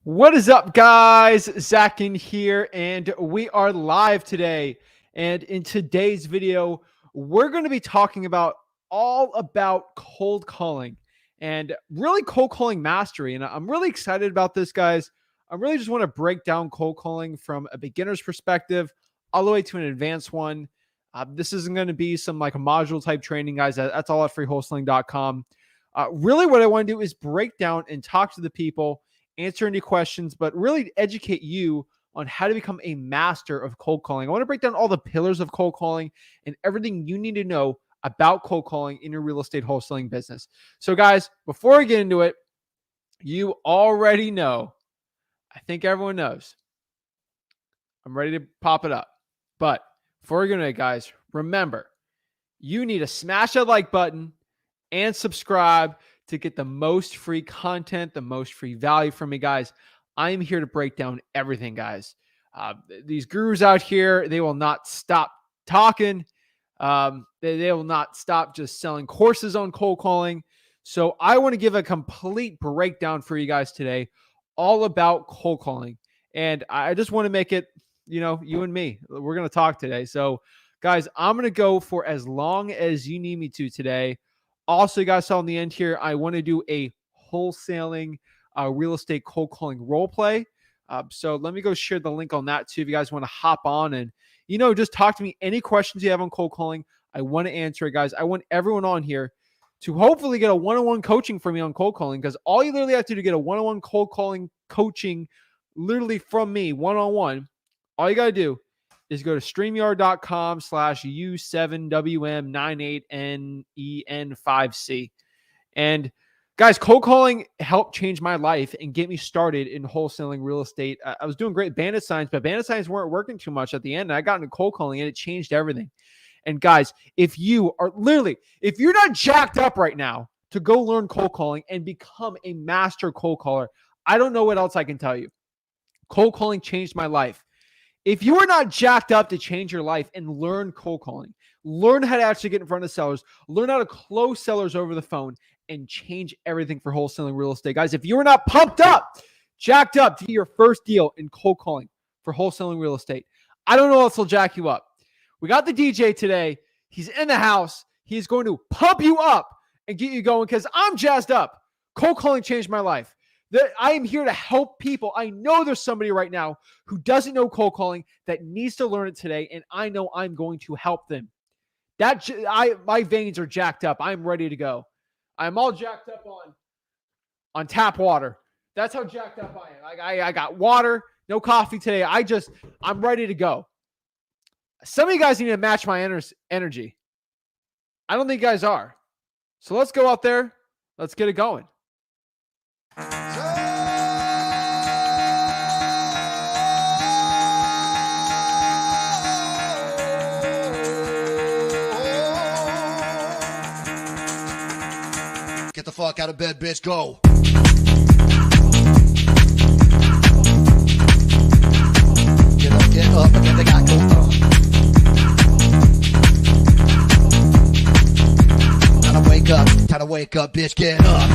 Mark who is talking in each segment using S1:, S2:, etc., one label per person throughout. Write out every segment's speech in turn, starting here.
S1: What is up, guys? Zach Ginn here, and we are live today. And in today's video, we're going to be talking about all about cold calling and really cold calling mastery. And I'm really excited about this, guys. I really just want to break down cold calling from a beginner's perspective all the way to an advanced one. This isn't going to be some like a module type training, guys. That's all at freewholesaling.com. Really, what I want to do is break down and talk to the people, answer any questions, but really educate you on how to become a master of cold calling. I want to break down all the pillars of cold calling and everything you need to know about cold calling in your real estate wholesaling business. So, guys, before I get into it, you already know, I think everyone knows, I'm ready to pop it up. But before we get into it, guys, remember, you need to smash that like button and subscribe to get the most free content, the most free value from me, guys. I'm here to break down everything, guys. These gurus out here, they will not stop talking. They will not stop just selling courses on cold calling. So I want to give a complete breakdown for you guys today, all about cold calling. And I just want to make it, you and me, we're going to talk today. So guys, I'm going to go for as long as you need me to today. Also, you guys saw in the end here, I want to do a wholesaling real estate cold calling role play. So let me go share the link on that too. If you guys want to hop on and, just talk to me. Any questions you have on cold calling, I want to answer it, guys. I want everyone on here to hopefully get a one-on-one coaching from me on cold calling, because all you literally have to do to get a one-on-one cold calling coaching literally from me one-on-one, all you got to do is go to StreamYard.com/U7WM98NEN5C. And guys, cold calling helped change my life and get me started in wholesaling real estate. I was doing great bandit signs, but bandit signs weren't working too much at the end. And I got into cold calling and it changed everything. And guys, if you're not jacked up right now to go learn cold calling and become a master cold caller, I don't know what else I can tell you. Cold calling changed my life. If you are not jacked up to change your life and learn cold calling, learn how to actually get in front of sellers, learn how to close sellers over the phone, and change everything for wholesaling real estate. Guys, if you are not pumped up, jacked up to get your first deal in cold calling for wholesaling real estate, I don't know what else will jack you up. We got the DJ today. He's in the house. He's going to pump you up and get you going, because I'm jazzed up. Cold calling changed my life. I am here to help people. I know there's somebody right now who doesn't know cold calling that needs to learn it today, and I know I'm going to help them. My veins are jacked up. I'm ready to go. I'm all jacked up on tap water. That's how jacked up I am. I got water, no coffee today. I'm ready to go. Some of you guys need to match my energy. I don't think you guys are. So let's go out there. Let's get it going.
S2: Get the fuck out of bed, bitch. Go. Get up, and get the guy go. Time to wake up, bitch. Get up.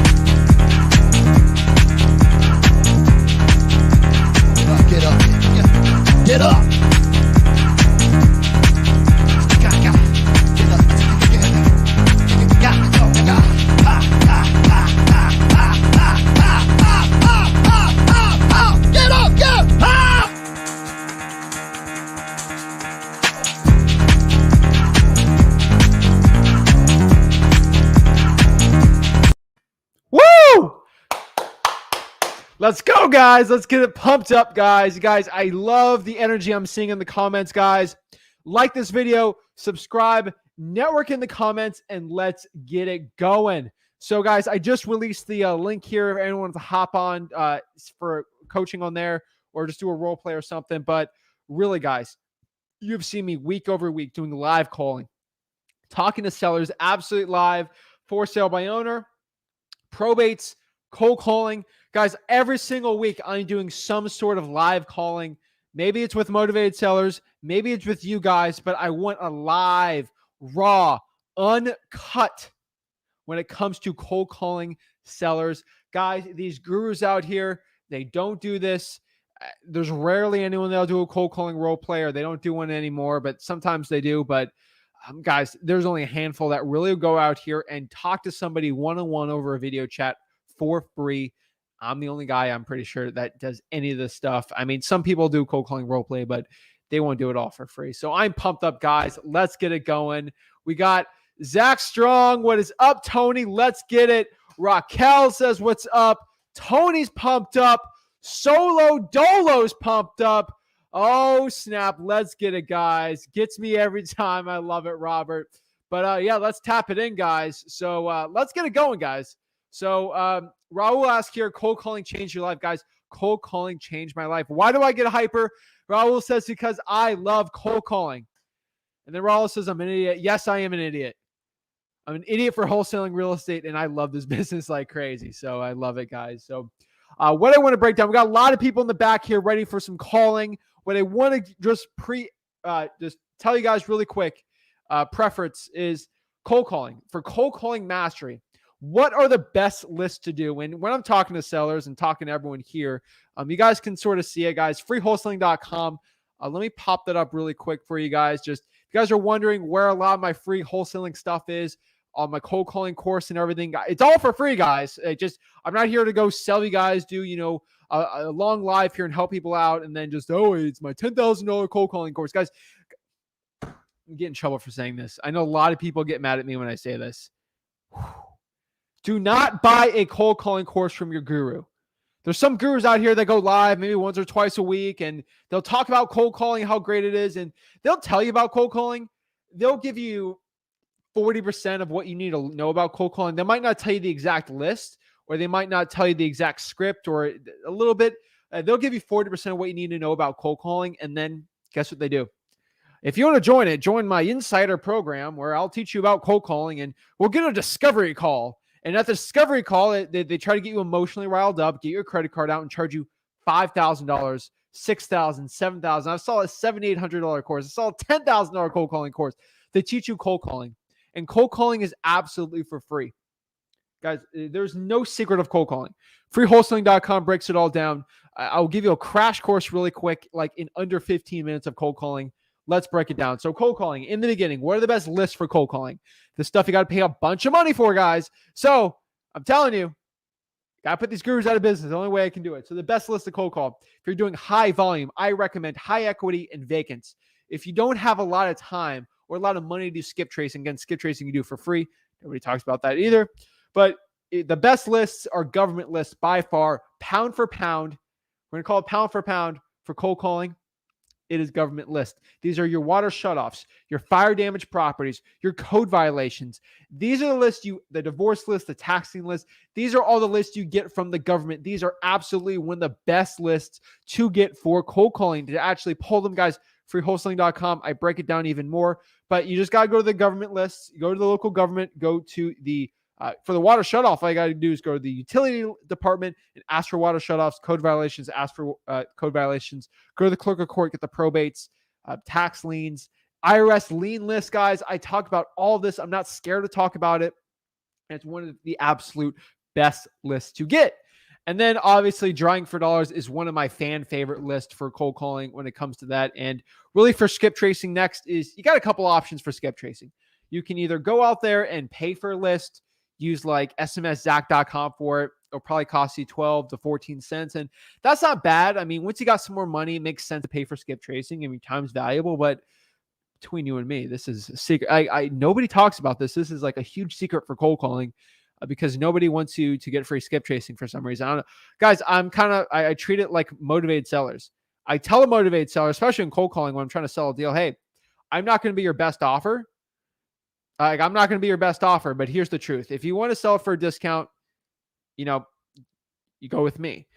S2: Get up. Get up.
S1: Let's go, guys. Let's get it pumped up, guys. Guys, I love the energy I'm seeing in the comments, guys. Like this video, subscribe, network in the comments, and let's get it going. So, guys, I just released the link here if anyone wants to hop on for coaching on there or just do a role play or something. But really, guys, you've seen me week over week doing live calling, talking to sellers, absolute live, for sale by owner, probates, cold calling. Guys, every single week I'm doing some sort of live calling. Maybe it's with motivated sellers. Maybe it's with you guys, but I want a live, raw, uncut when it comes to cold calling sellers. Guys, these gurus out here, They don't do this. There's rarely anyone that'll do a cold calling role play, or they don't do one anymore, but sometimes they do. But guys, there's only a handful that really go out here and talk to somebody one-on-one over a video chat for free. I'm the only guy, I'm pretty sure, that does any of this stuff. I mean, some people do cold calling role play, but they won't do it all for free. So I'm pumped up, guys. Let's get it going. We got Zach Strong. What is up, Tony? Let's get it. Raquel says, what's up? Tony's pumped up. Solo Dolo's pumped up. Oh, snap. Let's get it, guys. Gets me every time. I love it, Robert. But yeah, let's tap it in, guys. So let's get it going, guys. So Raul asked here, cold calling changed your life, guys. Cold calling changed my life. Why do I get hyper? Raul says, because I love cold calling. And then Raul says, I'm an idiot. Yes, I am an idiot. I'm an idiot for wholesaling real estate, and I love this business like crazy. So I love it, guys. So what I want to break down, we got a lot of people in the back here ready for some calling. What I want to just tell you guys really quick, preference is cold calling. For cold calling mastery, what are the best lists to do? And when I'm talking to sellers and talking to everyone here, you guys can sort of see it, guys. Freewholesaling.com. Let me pop that up really quick for you guys. Just if you guys are wondering where a lot of my free wholesaling stuff is, on my cold calling course and everything, it's all for free, guys. I'm not here to go sell you guys, do a long live here and help people out, and then just it's my $10,000 cold calling course, guys. I'm getting in trouble for saying this. I know a lot of people get mad at me when I say this. Do not buy a cold calling course from your guru. There's some gurus out here that go live maybe once or twice a week, and they'll talk about cold calling, how great it is, and they'll tell you about cold calling. They'll give you 40% of what you need to know about cold calling. They might not tell you the exact list, or they might not tell you the exact script, or a little bit. They'll give you 40% of what you need to know about cold calling, and then guess what they do? If you want to join it, join my insider program where I'll teach you about cold calling, and we'll get a discovery call. And at the discovery call, they try to get you emotionally riled up, get your credit card out, and charge you $5,000, $6,000, $7,000. I saw a $700, $800 course. I saw a $10,000 cold calling course. They teach you cold calling. And cold calling is absolutely for free. Guys, there's no secret of cold calling. Freewholesaling.com breaks it all down. I'll give you a crash course really quick, like in under 15 minutes of cold calling. Let's break it down. So cold calling, in the beginning, what are the best lists for cold calling? The stuff you got to pay a bunch of money for, guys. So I'm telling you, got to put these gurus out of business. The only way I can do it. So the best list of cold call, if you're doing high volume, I recommend high equity and vacants. If you don't have a lot of time or a lot of money to do skip tracing, again, skip tracing you do for free. Nobody talks about that either. But the best lists are government lists by far, pound for pound. We're going to call it pound for pound for cold calling. It is government list. These are your water shutoffs, your fire damage properties, your code violations. These are the lists the divorce list, the taxing list. These are all the lists you get from the government. These are absolutely one of the best lists to get for cold calling. To actually pull them, guys, freewholesaling.com. I break it down even more, but you just got to go to the government lists, go to the local government, go to the for the water shutoff, all you got to do is go to the utility department and ask for water shutoffs, code violations, ask for code violations, go to the clerk of court, get the probates, tax liens, IRS lien list, guys. I talk about all this. I'm not scared to talk about it. And it's one of the absolute best lists to get. And then obviously Drawing for Dollars is one of my fan favorite lists for cold calling when it comes to that. And really for skip tracing next is you got a couple options for skip tracing. You can either go out there and pay for a list, use like smszach.com for it. It'll probably cost you 12 to 14 cents. And that's not bad. I mean, once you got some more money, it makes sense to pay for skip tracing. I mean, time's valuable, but between you and me, this is a secret. Nobody talks about this. This is like a huge secret for cold calling because nobody wants you to get free skip tracing for some reason. I don't know. Guys, I treat it like motivated sellers. I tell a motivated seller, especially in cold calling when I'm trying to sell a deal, hey, I'm not going to be your best offer. I'm not going to be your best offer, but here's the truth. If you want to sell it for a discount, you go with me.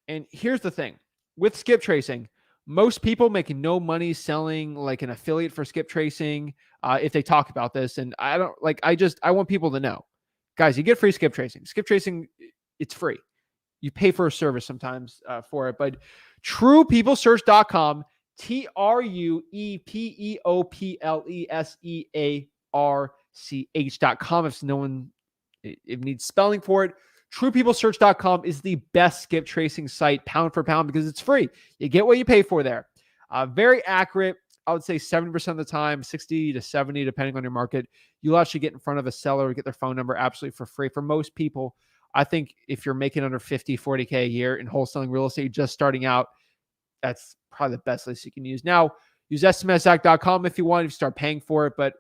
S1: And here's the thing. With skip tracing, most people make no money selling like an affiliate for skip tracing if they talk about this. And I want people to know. Guys, you get free skip tracing. Skip tracing, it's free. You pay for a service sometimes for it. But truepeoplesearch.com, TruePeoplesearch.com. If it needs spelling for it, TruePeopleSearch.com is the best skip tracing site pound for pound because it's free. You get what you pay for there. Very accurate. I would say 70% of the time, 60 to 70, depending on your market, you'll actually get in front of a seller, get their phone number absolutely for free. For most people, I think if you're making under 50, 40K a year in wholesaling real estate, just starting out, that's probably the best list you can use. Now, use SMSAC.com if you want, if you start paying for it, but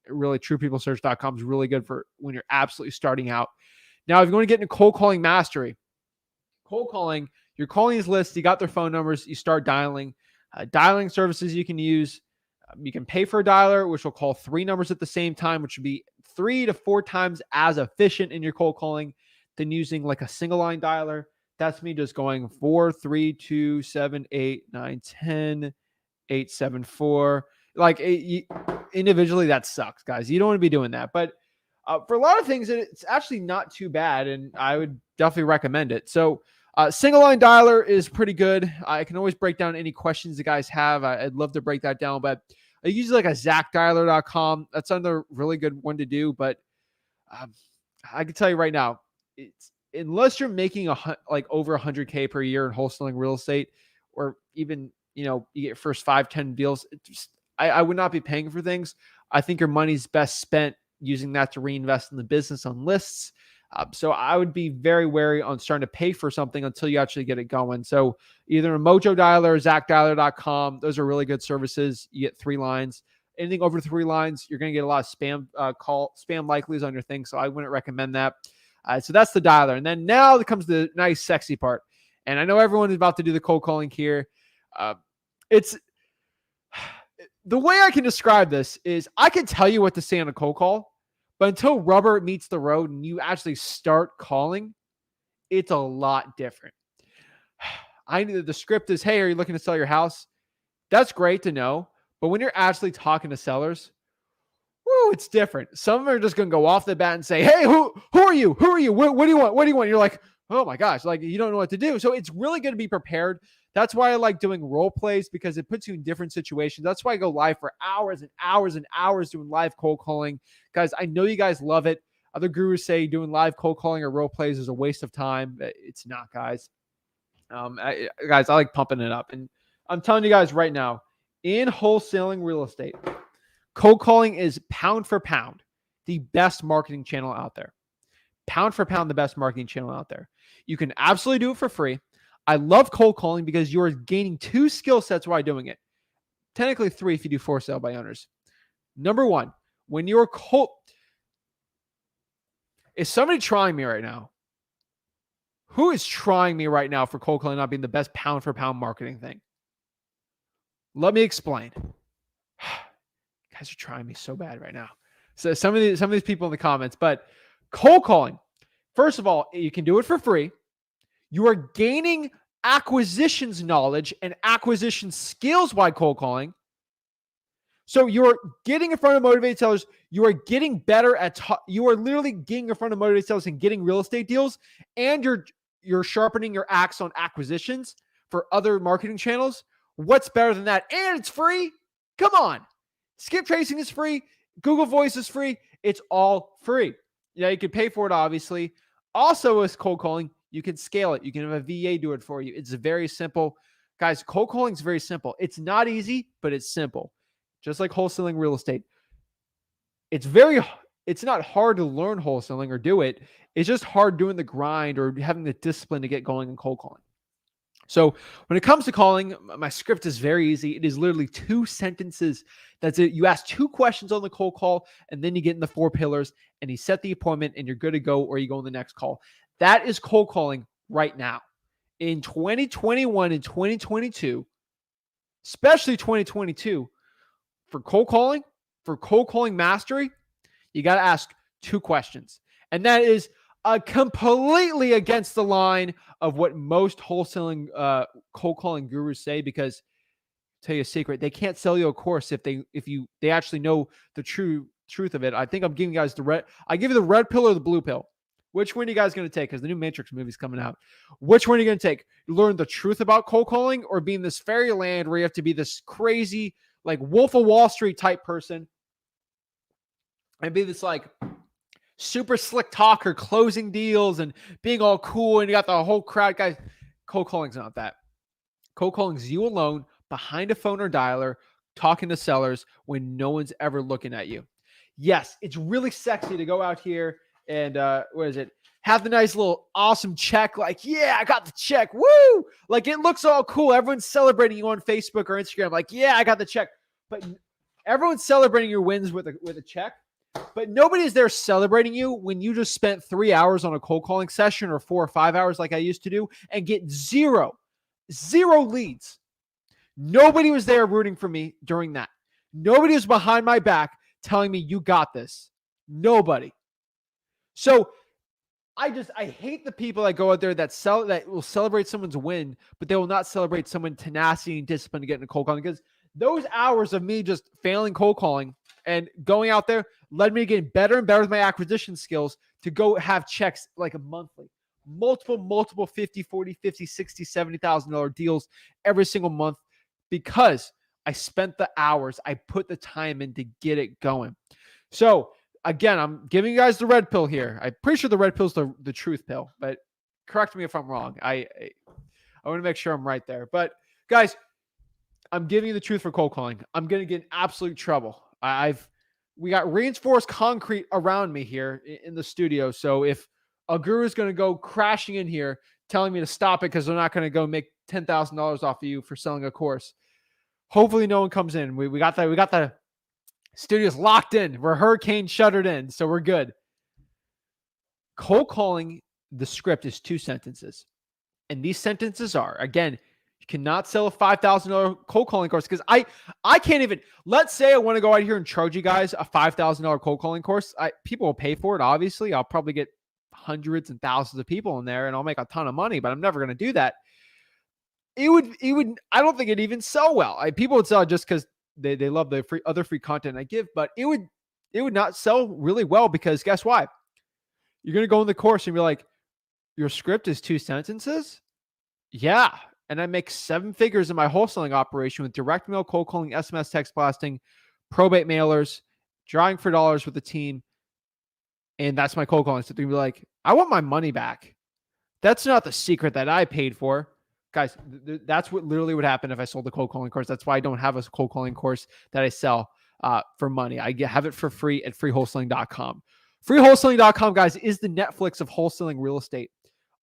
S1: really TruePeopleSearch.com is really good for when you're absolutely starting out. Now, if you want to get into cold calling mastery, cold calling, you're calling these lists, you got their phone numbers, you start dialing. Dialing services you can use. You can pay for a dialer, which will call 3 numbers at the same time, which would be 3 to 4 times as efficient in your cold calling than using like a single line dialer. That's me just going 4, 3, 2, 7, 8, 9, 10, 8, 7, 4. Like individually, that sucks, guys. You don't want to be doing that. But for a lot of things, it's actually not too bad, and I would definitely recommend it. So single line dialer is pretty good. I can always break down any questions you guys have. I'd love to break that down, but I use like a ZachDialer.com. That's another really good one to do. But I can tell you right now, it's unless you're making like over 100K per year in wholesaling real estate, or even you get your first 5-10 deals, I would not be paying for things. I think your money's best spent using that to reinvest in the business on lists. So I would be very wary on starting to pay for something until you actually get it going. So either a Mojo Dialer or ZachDialer.com. Those are really good services. You get 3 lines. Anything over 3 lines, you're going to get a lot of spam likelies on your thing. So I wouldn't recommend that. So that's the dialer. And then now comes the nice, sexy part. And I know everyone is about to do the cold calling here. It's the way I can describe this is I can tell you what to say on a cold call. But until rubber meets the road and you actually start calling, it's a lot different. I know the script is, hey, are you looking to sell your house? That's great to know. But when you're actually talking to sellers, woo, it's different. Some of them are just going to go off the bat and say, hey, who are you? Who are you? What do you want? What do you want? You're like, oh my gosh, like you don't know what to do. So it's really good to be prepared. That's why I like doing role plays because it puts you in different situations. That's why I go live for hours and hours and hours doing live cold calling. Guys, I know you guys love it. Other gurus say doing live cold calling or role plays is a waste of time. It's not, guys. Guys, I like pumping it up. And I'm telling you guys right now, in wholesaling real estate, cold calling is pound for pound the best marketing channel out there. Pound for pound, the best marketing channel out there. You can absolutely do it for free. I love cold calling because you're gaining 2 skill sets while doing it. Technically 3 if you do for sale by owners. Number 1, when you're cold, is somebody trying me right now? Who is trying me right now for cold calling not being the best pound for pound marketing thing? Let me explain. You guys are trying me so bad right now. So some of these people in the comments, but cold calling, first of all, you can do it for free. You are gaining acquisitions knowledge and acquisition skills while cold calling. So you're getting in front of motivated sellers. You are getting better at, you are literally getting in front of motivated sellers and getting real estate deals. And you're sharpening your axe on acquisitions for other marketing channels. What's better than that? And it's free. Come on. Skip tracing is free. Google Voice is free. It's all free. Yeah, you can pay for it, obviously. Also, with cold calling, you can scale it. You can have a VA do it for you. It's very simple. Guys, cold calling is very simple. It's not easy, but it's simple. Just like wholesaling real estate. It's not hard to learn wholesaling or do it. It's just hard doing the grind or having the discipline to get going in cold calling. So when it comes to calling, my script is very easy. It is literally 2 sentences. That's it. You ask 2 questions on the cold call, and then you get in the 4 pillars, and you set the appointment, and you're good to go, or you go on the next call. That is cold calling right now. In 2021 and 2022, especially 2022, for cold calling mastery, you got to ask 2 questions. And that is completely against the line of what most wholesaling cold calling gurus say, because I'll tell you a secret, they can't sell you a course if they actually know the truth of it. I think I'm giving you guys I give you the red pill or the blue pill. Which one are you guys going to take? Because the new Matrix movie is coming out. Which one are you going to take? Learn the truth about cold calling, or be in this fairyland where you have to be this crazy, like Wolf of Wall Street type person and be this like super slick talker, closing deals and being all cool, and you got the whole crowd. Guys, cold calling's not that. Cold calling's you alone behind a phone or dialer talking to sellers when no one's ever looking at you. Yes, it's really sexy to go out here and have the nice little awesome check. Like, yeah, I got the check. Woo! Like, it looks all cool. Everyone's celebrating you on Facebook or Instagram. Like, yeah, I got the check. But everyone's celebrating your wins with a check. But nobody is there celebrating you when you just spent 3 hours on a cold calling session or 4 or 5 hours like I used to do and get zero leads. Nobody was there rooting for me during that. Nobody was behind my back telling me you got this. Nobody. So I hate the people that go out there that will celebrate someone's win, but they will not celebrate someone's tenacity and discipline to get into cold calling, because those hours of me just failing cold calling and going out there led me to getting better and better with my acquisition skills to go have checks like a monthly, multiple 50, 40, 50, 60, $70,000 deals every single month, because I spent the hours, I put the time in to get it going. So again, I'm giving you guys the red pill here. I'm pretty sure the red pill is the truth pill, but correct me if I'm wrong. I want to make sure I'm right there. But guys, I'm giving you the truth for cold calling. I'm going to get in absolute trouble. We got reinforced concrete around me here in the studio. So if a guru is going to go crashing in here telling me to stop it because they're not going to go make $10,000 off of you for selling a course, hopefully no one comes in. We got the studios locked in. We're hurricane shuttered in, so we're good. Cold calling, the script is 2 sentences. And these sentences are, again, you cannot sell a $5,000 cold calling course, because I can't even, let's say I want to go out here and charge you guys a $5,000 cold calling course. People will pay for it, obviously. I'll probably get hundreds and thousands of people in there and I'll make a ton of money, but I'm never going to do that. It would, I don't think it'd even sell well. People would sell it just because they love the other free content I give, but it would not sell really well, because guess what? You're going to go in the course and be like, your script is 2 sentences? Yeah. And I make 7 figures in my wholesaling operation with direct mail, cold calling, SMS text blasting, probate mailers, drawing for dollars with the team. And that's my cold calling. So they're going to be like, I want my money back. That's not the secret that I paid for. Guys, that's what literally would happen if I sold the cold calling course. That's why I don't have a cold calling course that I sell for money. I have it for free at freewholesaling.com. Freewholesaling.com, guys, is the Netflix of wholesaling real estate.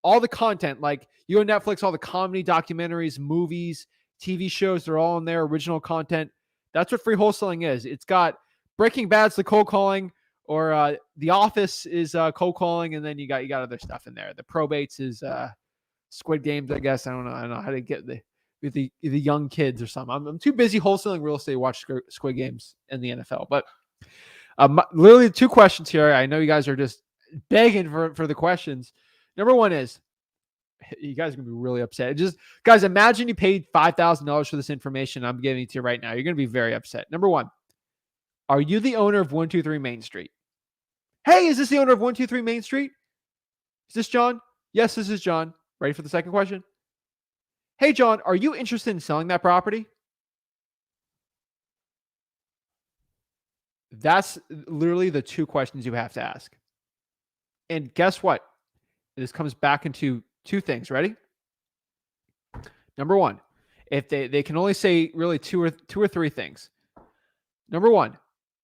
S1: All the content, like you go to Netflix, all the comedy, documentaries, movies, TV shows, they're all in there, original content. That's what free wholesaling is. It's got Breaking Bad's the cold calling, or The Office is cold calling, and then you got other stuff in there. The probates is Squid Games, I guess. I don't know how to get the young kids or something. I'm too busy wholesaling real estate to watch Squid Games in the NFL. But literally 2 questions here. I know you guys are just begging for the questions. Number 1 is, you guys are going to be really upset. Just, guys, imagine you paid $5,000 for this information I'm giving it to you right now. You're going to be very upset. Number 1, are you the owner of 123 Main Street? Hey, is this the owner of 123 Main Street? Is this John? Yes, this is John. Ready for the second question? Hey, John, are you interested in selling that property? That's literally the 2 questions you have to ask. And guess what? This comes back into 2 things. Ready? Number 1, if they can only say really 2 or 3 things. Number 1,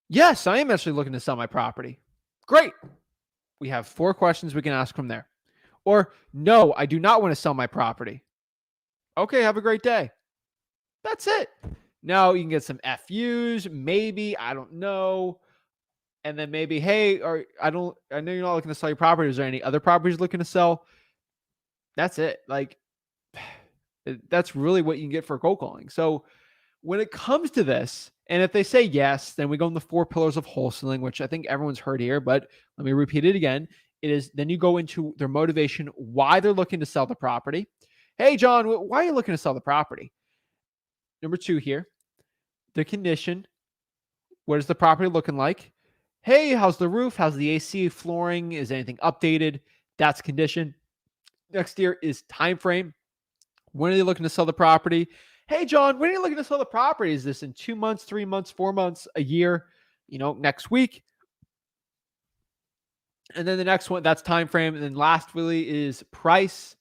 S1: yes, I am actually looking to sell my property. Great. We have 4 questions we can ask from there. Or, no, I do not want to sell my property. Okay, have a great day. That's it. Now you can get some FUs, maybe, I don't know. And then maybe, hey, I know you're not looking to sell your property. Is there any other properties looking to sell? That's it. Like, that's really what you can get for cold calling. So when it comes to this, and if they say yes, then we go in the 4 pillars of wholesaling, which I think everyone's heard here, but let me repeat it again. It is, then you go into their motivation, why they're looking to sell the property. Hey, John, why are you looking to sell the property? Number 2 here, the condition. What is the property looking like? Hey, how's the roof? How's the AC, flooring? Is anything updated? That's condition. Next here is time frame. When are they looking to sell the property? Hey, John, when are you looking to sell the property? Is this in 2 months, 3 months, 4 months, a year, next week? And then the next one, that's time frame. And then last really is price.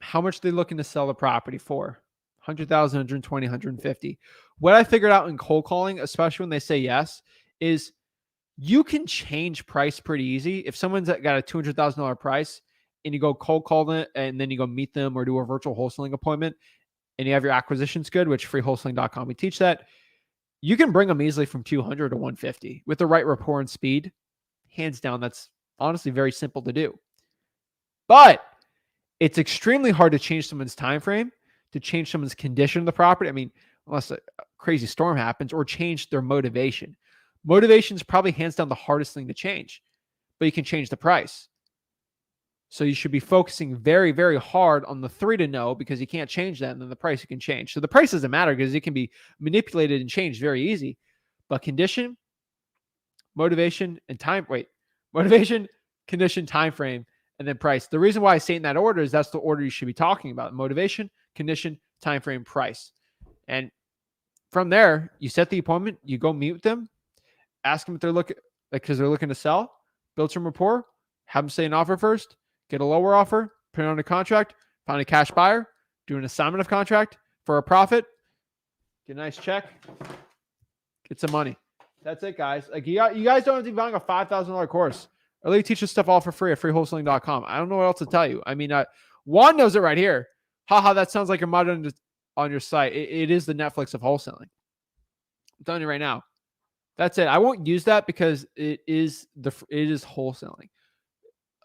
S1: How much they're looking to sell the property for. 100,000, 120, 150. What I figured out in cold calling, especially when they say yes, is you can change price pretty easy. If someone's got a $200,000 price and you go cold call them and then you go meet them or do a virtual wholesaling appointment and you have your acquisitions good, which freewholesaling.com, we teach that, you can bring them easily from 200 to 150 with the right rapport and speed. Hands down, that's honestly very simple to do. But it's extremely hard to change someone's time frame, to change someone's condition of the property. I mean, unless a crazy storm happens, or change their motivation. Motivation is probably hands down the hardest thing to change, but you can change the price. So you should be focusing very, very hard on the 3 to know, because you can't change that, and then the price you can change. So the price doesn't matter because it can be manipulated and changed very easy. But condition, motivation, and time. Motivation, condition, time frame, and then price. The reason why I say in that order is that's the order you should be talking about: motivation, condition, time frame, price. And from there, you set the appointment, you go meet with them, ask them if they're looking, because they're looking to sell, build some rapport, have them say an offer first, get a lower offer, put it on a contract, find a cash buyer, do an assignment of contract for a profit, get a nice check, get some money. That's it, guys. Like you guys don't have to be buying a $5,000 course. I really teach this stuff all for free at freewholesaling.com. I don't know what else to tell you. I mean, Juan knows it right here. Haha, that sounds like a mud on your site. It is the Netflix of wholesaling. I'm telling you right now. That's it. I won't use that because it is wholesaling.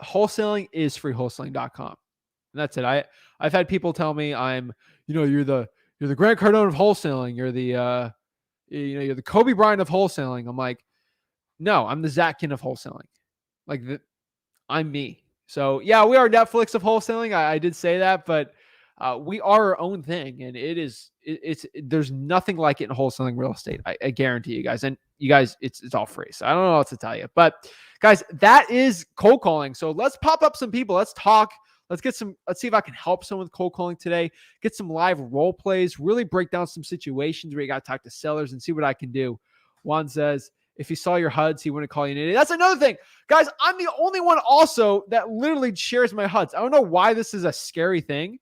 S1: Wholesaling is freewholesaling.com. And that's it. I've had people tell me you're the Grant Cardone of wholesaling. You're the Kobe Bryant of wholesaling. I'm like, no, I'm the Zach Ginn of wholesaling. Like, I'm me. So yeah, we are Netflix of wholesaling. I did say that, but we are our own thing, and there's nothing like it in wholesaling real estate. I guarantee you guys, and you guys, it's all free. So I don't know what to tell you, but guys, that is cold calling. So let's pop up some people. Let's talk. Let's see if I can help someone with cold calling today. Get some live role plays. Really break down some situations where you got to talk to sellers and see what I can do. Juan says, if he saw your HUDs, he wouldn't call you an idiot. That's another thing. Guys, I'm the only one also that literally shares my HUDs. I don't know why this is a scary thing,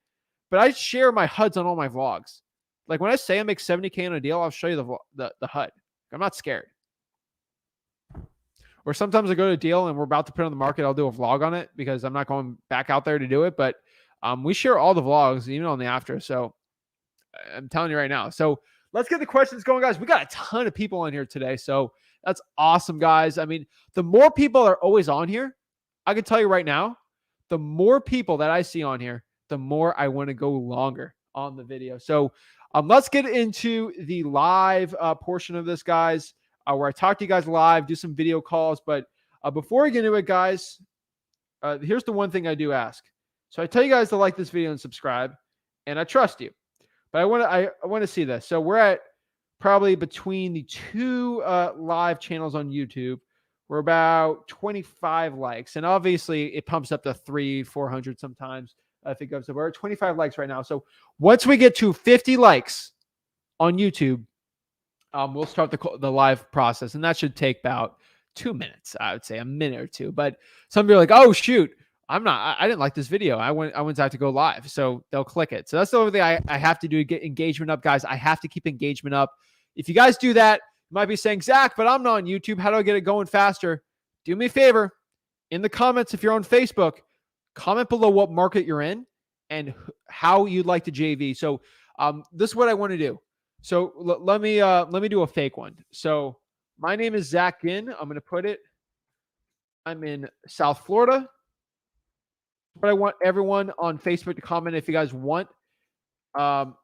S1: but I share my HUDs on all my vlogs. Like when I say I make 70K on a deal, I'll show you the HUD. I'm not scared. Or sometimes I go to a deal and we're about to put it on the market. I'll do a vlog on it because I'm not going back out there to do it. But we share all the vlogs, even on the after. So I'm telling you right now. So let's get the questions going, guys. We got a ton of people on here today. So that's awesome, guys. I mean, the more people are always on here, I can tell you right now, the more people that I see on here, the more I want to go longer on the video. So let's get into the live portion of this, guys, where I talk to you guys live, do some video calls. But before we get into it, guys, here's the one thing I do ask. So I tell you guys to like this video and subscribe, and I trust you. But I want to see this. So we're at probably between the two live channels on YouTube. We're about 25 likes. And obviously it pumps up to 300-400 sometimes. I think so. We're at 25 likes right now. So once we get to 50 likes on YouTube, we'll start the live process. And that should take about 2 minutes, I would say, a minute or two. But some people are like, oh, shoot, I didn't like this video. I went to have to go live. So they'll click it. So that's the only thing I have to do to get engagement up, guys. I have to keep engagement up. If you guys do that, you might be saying, Zach, but I'm not on YouTube. How do I get it going faster? Do me a favor. In the comments, if you're on Facebook, comment below what market you're in and how you'd like to JV. So this is what I want to do. So let me do a fake one. So my name is Zach Ginn. I'm going to put it. I'm in South Florida. But I want everyone on Facebook to comment if you guys want. And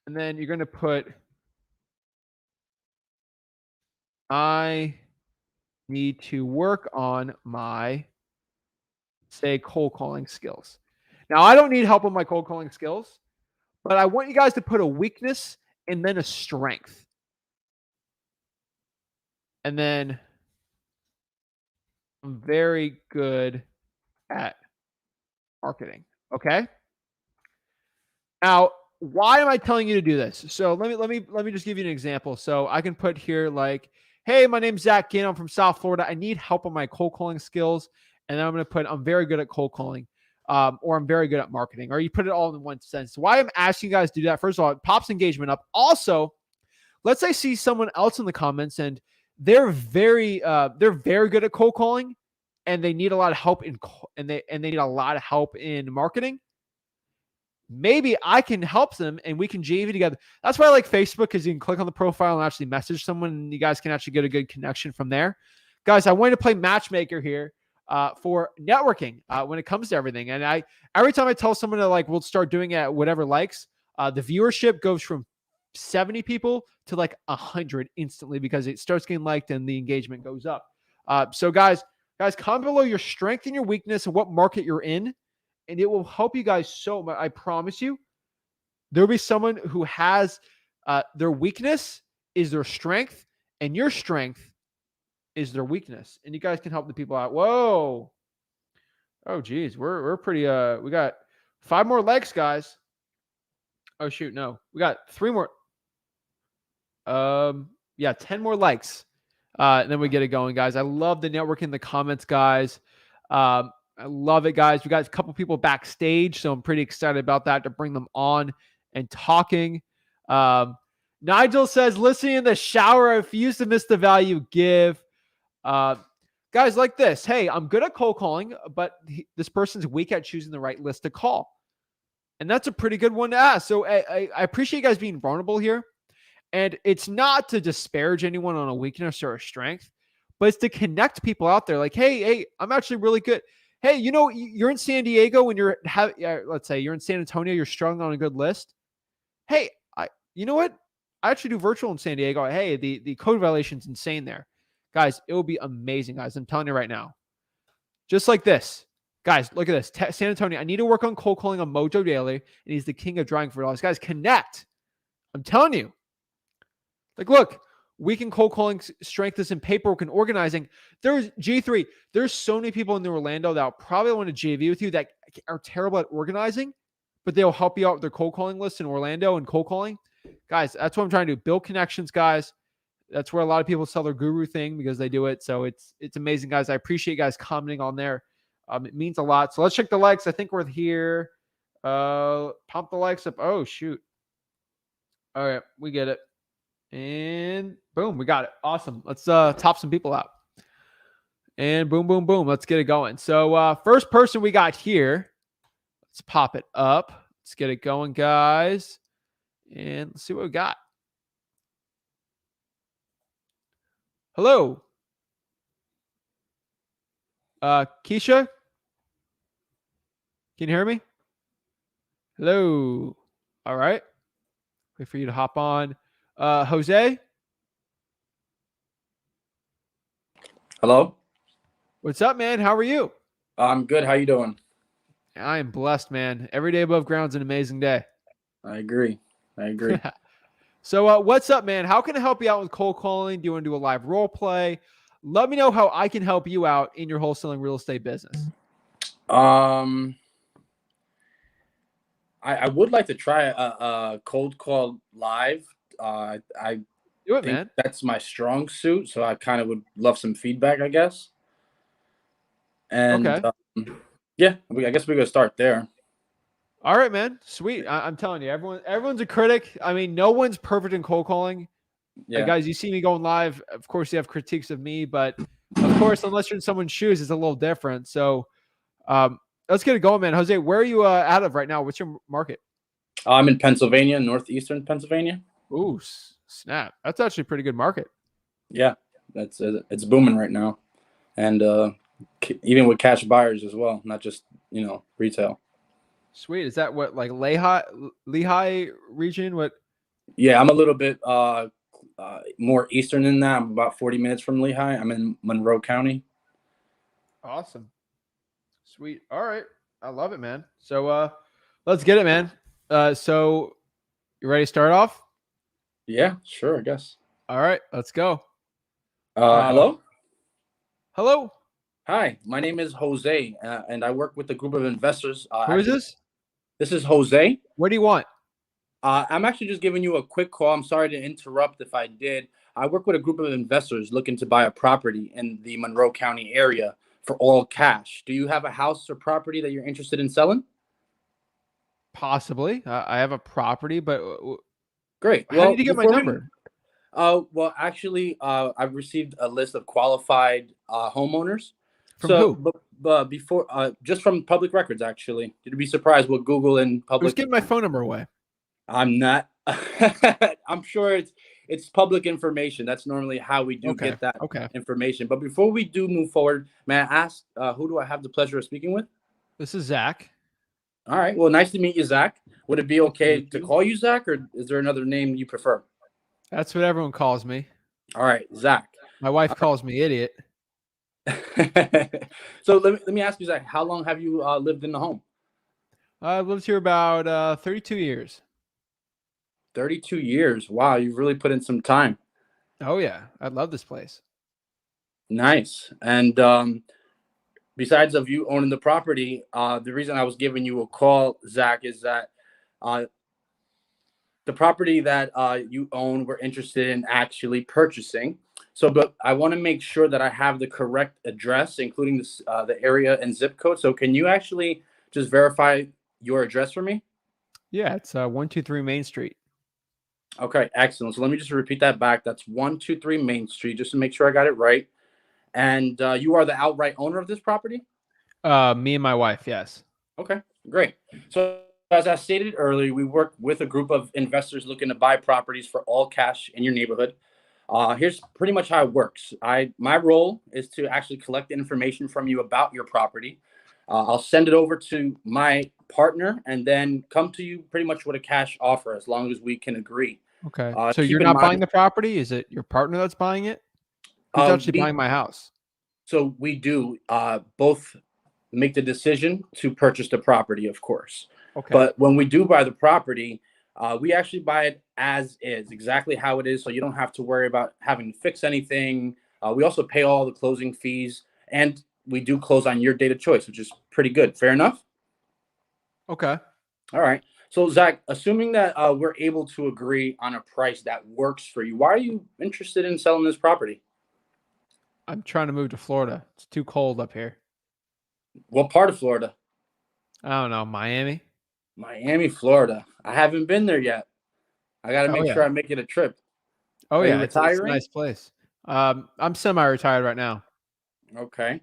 S1: then you're going to put, I need to work on my, say, cold calling skills. Now, I don't need help with my cold calling skills, but I want you guys to put a weakness and then a strength. And then I'm very good at marketing. Okay. Now, why am I telling you to do this? So let me just give you an example. So I can put here like, hey, my name's Zach Ginn. I'm from South Florida. I need help on my cold calling skills. And then I'm going to put, I'm very good at cold calling, or I'm very good at marketing, or you put it all in one sentence. Why I'm asking you guys to do that, first of all, it pops engagement up. Also, let's say I see someone else in the comments and they're very good at cold calling and they need a lot of help and they need a lot of help in marketing. Maybe I can help them and we can JV together. That's why I like Facebook, because you can click on the profile and actually message someone and you guys can actually get a good connection from there. Guys, I wanted to play matchmaker here for networking when it comes to everything. And every time I tell someone to like, we'll start doing it at whatever likes, the viewership goes from 70 people to like 100 instantly because it starts getting liked and the engagement goes up. So guys, comment below your strength and your weakness and what market you're in, and it will help you guys so much. I promise you, there will be someone who has their weakness is their strength, and your strength is their weakness, and you guys can help the people out. Whoa. Oh, geez. We're pretty, we got 5 more likes, guys. Oh, shoot. No, we got 3 more. Yeah, 10 more likes. And then we get it going, guys. I love the network in the comments, guys. I love it, guys. We got a couple people backstage, so I'm pretty excited about that to bring them on and talking. Nigel says, listening in the shower, I refuse to miss the value give. Guys like this. Hey, I'm good at cold calling, but this person's weak at choosing the right list to call. And that's a pretty good one to ask. So I appreciate you guys being vulnerable here. And it's not to disparage anyone on a weakness or a strength, but it's to connect people out there. Like, hey, I'm actually really good. Hey, you know, you're in San Diego and let's say you're in San Antonio, you're struggling on a good list. Hey, you know what? I actually do virtual in San Diego. Hey, the code violation's insane there. Guys, it will be amazing, guys. I'm telling you right now. Just like this. Guys, look at this. San Antonio, I need to work on cold calling on Mojo Daily, and he's the king of drawing for dollars. Guys, connect. I'm telling you. Like, look, we can cold calling strength is in paperwork and organizing. There's G3. There's so many people in Orlando that probably want to JV with you that are terrible at organizing, but they'll help you out with their cold calling list in Orlando and cold calling. Guys, that's what I'm trying to do. Build connections, guys. That's where a lot of people sell their guru thing because they do it. So it's amazing, guys. I appreciate you guys commenting on there. It means a lot. So let's check the likes. I think we're here. Pump the likes up. Oh, shoot. All right, we get it. And boom, we got it. Awesome. Let's top some people out. And boom, boom, boom. Let's get it going. So first person we got here. Let's pop it up. Let's get it going, guys. And let's see what we got. Hello. Keisha? Can you hear me? Hello. All right. Wait for you to hop on. Jose?
S3: Hello.
S1: What's up, man? How are you?
S3: I'm good. How you doing?
S1: I am blessed, man. Every day above ground is an amazing day.
S3: I agree.
S1: So what's up, man? How can I help you out with cold calling? Do you want to do a live role play? Let me know how I can help you out in your wholesaling real estate business.
S3: I would like to try a cold call live. I
S1: Do it,
S3: think
S1: man.
S3: that's my strong suit, so I kind of would love some feedback, I guess. And
S1: Okay.
S3: yeah, I guess we could start there.
S1: All right, man. Sweet. I'm telling you, everyone's a critic. I mean, no one's perfect in cold calling.
S3: Yeah.
S1: Guys, you see me going live. Of course, you have critiques of me, but of course, unless you're in someone's shoes, it's a little different. So let's get it going, man. Jose, where are you out of right now? What's your market?
S3: I'm in Pennsylvania, northeastern Pennsylvania.
S1: Ooh, snap. That's actually a pretty good market.
S3: Yeah, it's booming right now. And even with cash buyers as well, not just, retail.
S1: Sweet. Is that what, like Lehigh region? What?
S3: Yeah, I'm a little bit more eastern than that. I'm about 40 minutes from Lehigh. I'm in Monroe County.
S1: Awesome. Sweet. All right. I love it, man. So let's get it, man. So you ready to start off?
S3: Yeah, sure, I guess.
S1: All right, let's go.
S3: Hello?
S1: Hello.
S3: Hi, my name is Jose, and I work with a group of investors.
S1: Who is this?
S3: This is Jose.
S1: What do you want?
S3: I'm actually just giving you a quick call. I'm sorry to interrupt if I did. I work with a group of investors looking to buy a property in the Monroe County area for all cash. Do you have a house or property that you're interested in selling?
S1: Possibly. I have a property, but
S3: Great.
S1: how
S3: Well,
S1: did you get my
S3: before we
S1: number?
S3: well, actually, I've received a list of qualified homeowners.
S1: From
S3: So,
S1: who?
S3: but before, just from public records, actually, you'd be surprised what Google and
S1: Who's
S3: public.
S1: giving my phone number away?
S3: I'm not. I'm sure it's public information. That's normally how we do
S1: Okay.
S3: get that
S1: Okay.
S3: information. But before we do move forward, may I ask who do I have the pleasure of speaking with?
S1: This is Zach.
S3: All right. Well, nice to meet you, Zach. Would it be
S1: Nice to
S3: okay
S1: meet
S3: to
S1: you.
S3: call you Zach, or is there another name you prefer?
S1: That's what everyone calls me.
S3: All right, Zach.
S1: My wife calls me idiot.
S3: So let me ask you, Zach, how long have you lived in the home?
S1: I've lived here about 32 years.
S3: 32 years. Wow, you've really put in some time.
S1: Oh yeah, I love this place.
S3: Nice. And besides of you owning the property, the reason I was giving you a call, Zach, is that uh, the property that you own, we're interested in actually purchasing. So, but I want to make sure that I have the correct address, including this, the area and zip code. So, can you actually just verify your address for me?
S1: Yeah, it's 123 Main Street.
S3: Okay, excellent. So let me just repeat that back. That's 123 Main Street, just to make sure I got it right. And you are the outright owner of this property?
S1: Me and my wife, yes.
S3: Okay, great. So as I stated earlier, we work with a group of investors looking to buy properties for all cash in your neighborhood. Here's pretty much how it works. My role is to actually collect information from you about your property. I'll send it over to my partner and then come to you pretty much with a cash offer as long as we can agree.
S1: Okay. So
S3: Keep
S1: you're
S3: in
S1: not buying
S3: mind,
S1: the property? Is it your partner that's buying it? Who's actually
S3: we
S1: buying my house?
S3: so we do both make the decision to purchase the property, of course.
S1: Okay.
S3: But when we do buy the property, we actually buy it as is, exactly how it is. So you don't have to worry about having to fix anything. We also pay all the closing fees, and we do close on your date of choice, which is pretty good. Fair enough?
S1: Okay.
S3: All right. So, Zach, assuming that we're able to agree on a price that works for you, why are you interested in selling this property?
S1: I'm trying to move to Florida. It's too cold up here.
S3: What part of Florida?
S1: I don't know, Miami.
S3: Miami, Florida. I haven't been there yet. I got to
S1: Oh
S3: make
S1: yeah.
S3: sure I make it a trip.
S1: Oh
S3: Are you
S1: yeah, it's a
S3: retiring?
S1: nice place. I'm semi-retired right now.
S3: Okay.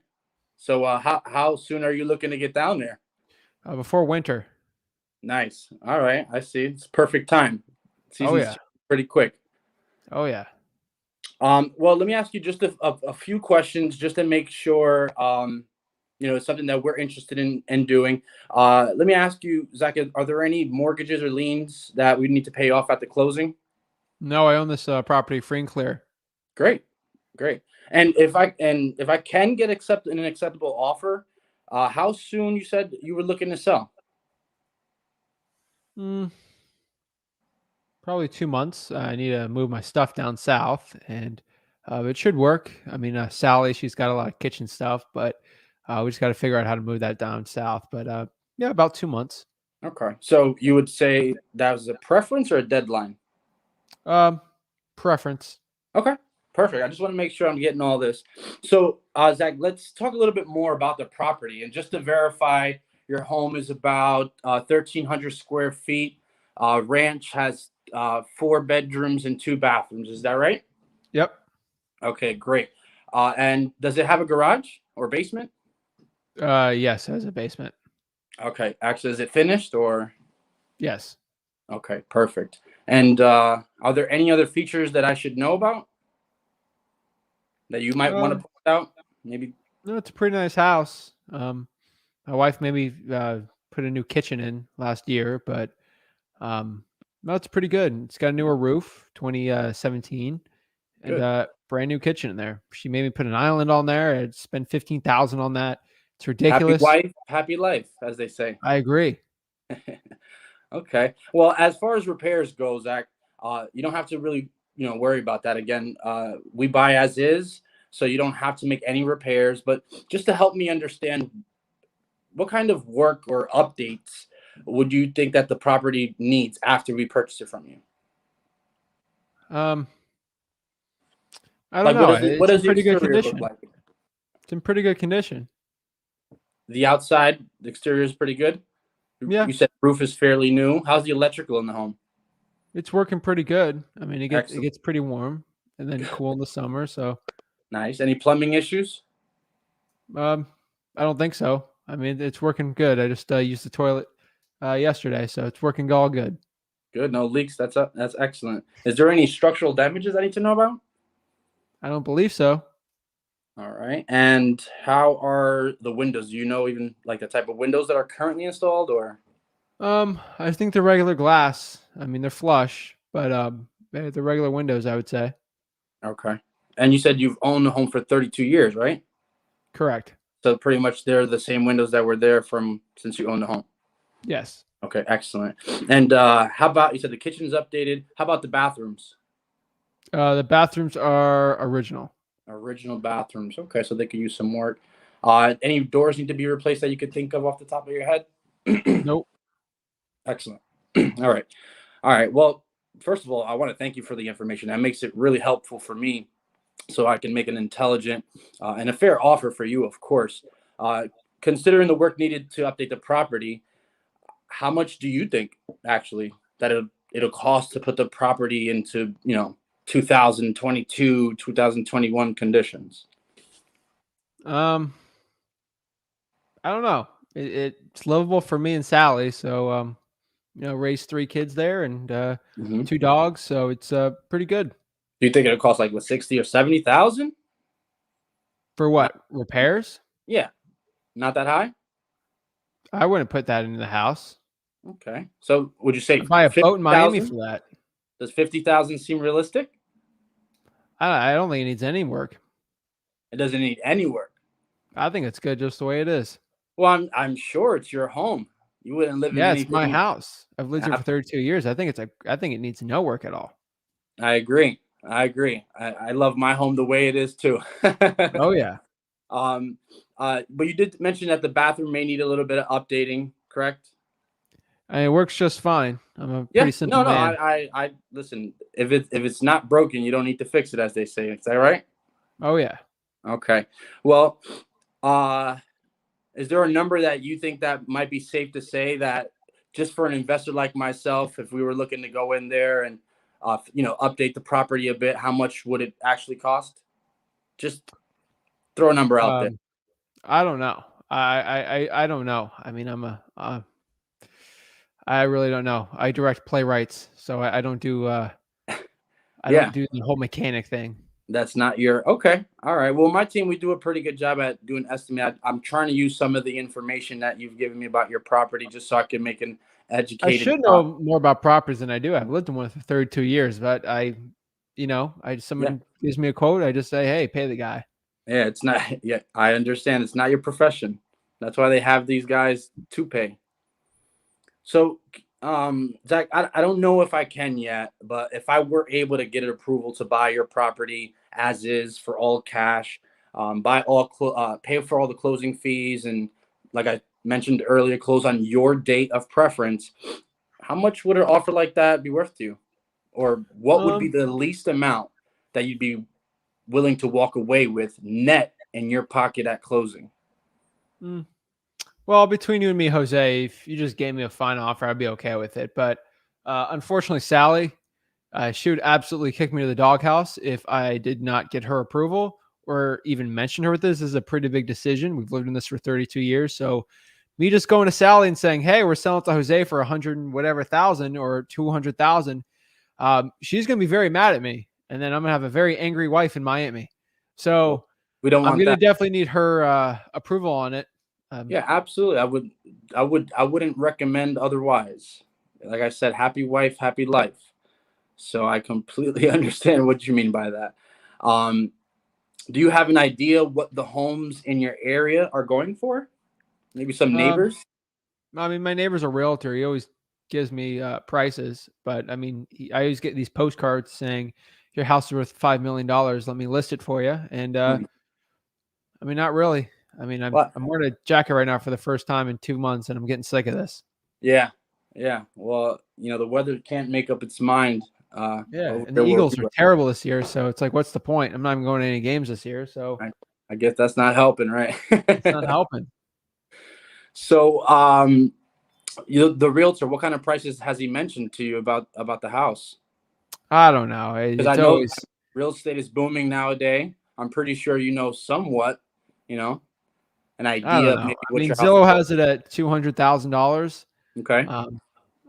S3: So how soon are you looking to get down there?
S1: Before winter.
S3: Nice. All right. I see. It's perfect time.
S1: Oh
S3: Season's
S1: yeah.
S3: pretty quick.
S1: Oh yeah.
S3: Well, let me ask you just a few questions just to make sure it's something that we're interested in doing. Let me ask you, Zach, are there any mortgages or liens that we need to pay off at the closing?
S1: No, I own this property free and clear.
S3: Great. Great. And if I can get an acceptable offer, how soon you said you were looking to sell?
S1: Mm, probably 2 months. I need to move my stuff down south, and it should work. I mean, Sally, she's got a lot of kitchen stuff, but we just got to figure out how to move that down south. But yeah, about 2 months.
S3: Okay. So you would say that was a preference or a deadline?
S1: Um, Preference.
S3: Okay. Perfect. I just want to make sure I'm getting all this. So, Zach, let's talk a little bit more about the property. And just to verify, your home is about 1,300 square feet. Ranch has 4 bedrooms and 2 bathrooms. Is that right?
S1: Yep.
S3: Okay, great. And does it have a garage or basement?
S1: Yes, as a basement.
S3: Okay. Actually, is it finished or?
S1: Yes.
S3: Okay, perfect. And are there any other features that I should know about that you might want to
S1: Um,
S3: point out? Maybe.
S1: no, it's a pretty nice house. My wife maybe put a new kitchen in last year, but no, it's pretty good. It's got a newer roof, 2017, and
S3: Good.
S1: brand new kitchen in there. She made me put an island on there. I'd spend 15,000 on that. It's
S3: Happy
S1: ridiculous.
S3: wife, happy life, as they say.
S1: I agree.
S3: Okay. Well, as far as repairs go, Zach, you don't have to really, worry about that. Again, we buy as is, so you don't have to make any repairs. But just to help me understand what kind of work or updates would you think that the property needs after we purchase it from you?
S1: I don't
S3: Like,
S1: know.
S3: what
S1: It's in
S3: does the
S1: pretty good
S3: exterior look
S1: condition.
S3: like?
S1: It's in pretty good condition.
S3: The outside, the exterior is pretty good.
S1: Yeah,
S3: You said roof is fairly new. How's the electrical in the home?
S1: it's working pretty good. I mean, it
S3: Excellent.
S1: gets pretty warm and then cool in the summer. So,
S3: Nice. Any plumbing issues?
S1: I don't think so. I mean, it's working good. I just used the toilet yesterday, so it's working all good.
S3: Good. No leaks. That's excellent. Is there any structural damages I need to know about?
S1: I don't believe so.
S3: All right. And how are the windows? Do you know even like the type of windows that are currently installed, or?
S1: I think they're regular glass. I mean, they're flush, but they're the regular windows, I would say.
S3: Okay. And you said you've owned the home for 32 years, right?
S1: Correct.
S3: So pretty much they're the same windows that were there from since you owned the home.
S1: Yes.
S3: Okay, excellent. And how about, you said the kitchen's updated. How about the bathrooms?
S1: The bathrooms are original.
S3: Original bathrooms. Okay, so they could use some work. Any doors need to be replaced that you could think of off the top of your head?
S1: Nope.
S3: Excellent. All right. All right. Well, first of all, I want to thank you for the information. That makes it really helpful for me so I can make an intelligent and a fair offer for you, of course. Considering the work needed to update the property, how much do you think actually that it'll cost to put the property into, 2022, 2021 conditions?
S1: I don't know. It's livable for me and Sally. So, raised 3 kids there and
S3: Mhm.
S1: 2 dogs. So it's pretty good.
S3: Do you think it'll cost like what, 60 or 70,000?
S1: For what? Repairs?
S3: Yeah, not that high.
S1: I wouldn't put that into the house.
S3: Okay, so would you say
S1: I'd buy a boat in Miami
S3: 50,000?
S1: for that.
S3: Does 50,000 seem realistic?
S1: I don't think it needs any work.
S3: It doesn't need any work.
S1: I think it's good just the way it is.
S3: Well, I'm sure it's your home. You wouldn't live in
S1: Yeah, it's my
S3: anything.
S1: house. I've lived here for 32 years. I think it needs no work at all.
S3: I agree. I love my home the way it is too.
S1: Oh yeah.
S3: But you did mention that the bathroom may need a little bit of updating, correct?
S1: It works just fine. I'm a
S3: Yeah.
S1: pretty simple
S3: No.
S1: man.
S3: I listen. If it's not broken, you don't need to fix it, as they say. Is that right?
S1: Oh yeah.
S3: Okay. Well, is there a number that you think that might be safe to say that just for an investor like myself, if we were looking to go in there and update the property a bit, how much would it actually cost? Just throw a number out there.
S1: I don't know. I don't know. I mean, I really don't know. I direct playwrights, so I don't do I
S3: Yeah.
S1: don't do the whole mechanic thing.
S3: That's not your, okay. All right. Well, my team, we do a pretty good job at doing estimate. I'm trying to use some of the information that you've given me about your property just so I can make an
S1: I
S3: educated.
S1: should know more about properties than I do. I've lived in one for 32 years, but someone gives me a quote, I just say, hey, pay the guy.
S3: Yeah, it's not. Yeah, I understand. It's not your profession. That's why they have these guys to pay. So, Zach, I don't know if I can yet, but if I were able to get an approval to buy your property as is for all cash, pay for all the closing fees, and like I mentioned earlier, close on your date of preference, how much would an offer like that be worth to you? Or what would be the least amount that you'd be willing to walk away with net in your pocket at closing?
S1: Well, between you and me, Jose, if you just gave me a fine offer, I'd be okay with it. But unfortunately, Sally, she would absolutely kick me to the doghouse if I did not get her approval or even mention her with this. This is a pretty big decision. We've lived in this for 32 years. So me just going to Sally and saying, hey, we're selling it to Jose for 100 and whatever thousand or 200,000, she's going to be very mad at me. And then I'm going to have a very angry wife in Miami. So
S3: we don't want
S1: I'm going to
S3: that.
S1: definitely need her approval on it.
S3: Yeah, absolutely. I wouldn't recommend otherwise. Like I said, happy wife, happy life. So I completely understand what you mean by that. Do you have an idea what the homes in your area are going for? Maybe some neighbors?
S1: I mean, my neighbor's a realtor. He always gives me prices, but I mean, I always get these postcards saying your house is worth $5 million. Let me list it for you. And I mean, not really. I mean, I'm wearing a jacket right now for the first time in 2 months, and I'm getting sick of this.
S3: Yeah. Yeah. Well, the weather can't make up its mind.
S1: Yeah,
S3: Over
S1: and the
S3: here where
S1: Eagles
S3: we
S1: are
S3: are.
S1: terrible this year, so it's like, what's the point? I'm not even going to any games this year, so
S3: I guess that's not helping, right?
S1: it's not helping.
S3: So, the realtor, what kind of prices has he mentioned to you about the house?
S1: I don't know.
S3: Because I
S1: It's
S3: know
S1: always
S3: real estate is booming nowadays. I'm pretty sure you know somewhat, you know, an
S1: I
S3: idea
S1: don't
S3: of
S1: know.
S3: maybe
S1: I
S3: what
S1: mean,
S3: your house.
S1: Zillow has it at $200,000.
S3: Okay.
S1: Um,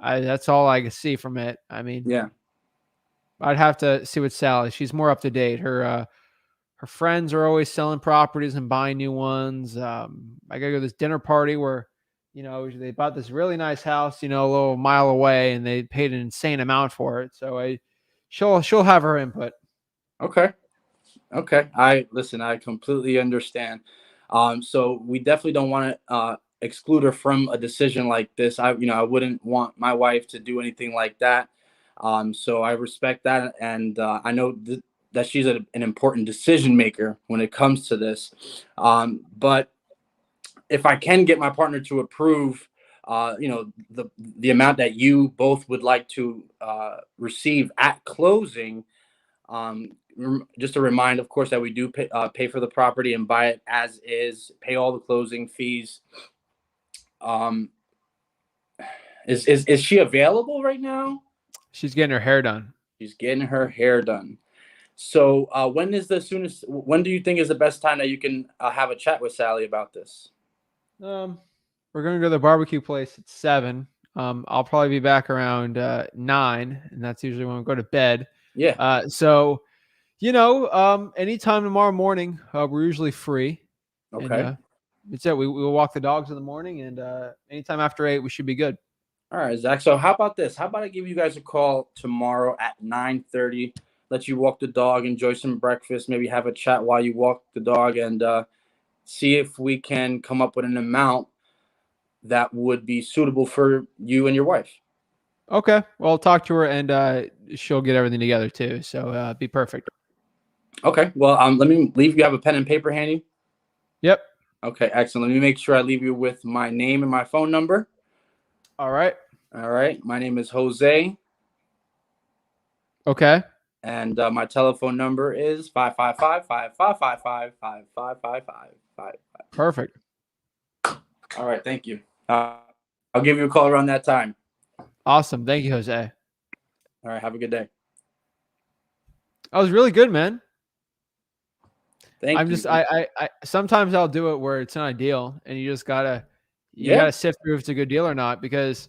S1: that's all I can see from it. I mean,
S3: Yeah.
S1: I'd have to see what Sally. She's more up to date. Her friends are always selling properties and buying new ones. I gotta go to this dinner party where, they bought this really nice house, a little mile away, and they paid an insane amount for it. So she'll have her input.
S3: Okay. Okay. I completely understand. So we definitely don't want to exclude her from a decision like this. I wouldn't want my wife to do anything like that. So I respect that, and I know that she's an important decision maker when it comes to this. But if I can get my partner to approve, the amount that you both would like to receive at closing. Just a reminder, of course, that we do pay for the property and buy it as is, pay all the closing fees. Um, is she available right now?
S1: She's getting her hair done.
S3: She's getting her hair done. So when do you think is the best time that you can have a chat with Sally about this?
S1: Um, we're gonna go to the barbecue place at 7. I'll probably be back around 9, and that's usually when we go to bed.
S3: Yeah.
S1: So anytime tomorrow morning, we're usually free, and
S3: Okay.
S1: it's it. We'll walk the dogs in the morning, and anytime after 8, we should be good.
S3: All right, Zach. So how about this? How about I give you guys a call tomorrow at 9:30? Let you walk the dog, enjoy some breakfast, maybe have a chat while you walk the dog, and see if we can come up with an amount that would be suitable for you and your wife.
S1: Okay. Well, I'll talk to her, and she'll get everything together too. So be perfect.
S3: Okay. Well, let me leave. You have a pen and paper handy?
S1: Yep.
S3: Okay, excellent. Let me make sure I leave you with my name and my phone number.
S1: All right.
S3: All right. My name is Jose,
S1: Okay.
S3: and my telephone number is 555-5555-5555.
S1: Perfect.
S3: All right. Thank you. I'll give you a call around that time.
S1: Awesome. Thank you, Jose.
S3: All right. Have a good day.
S1: That was really good, man.
S3: Thank
S1: I'm
S3: you.
S1: just I sometimes I'll do it where it's an ideal, and you just gotta
S3: Yeah.
S1: sift through if it's a good deal or not, because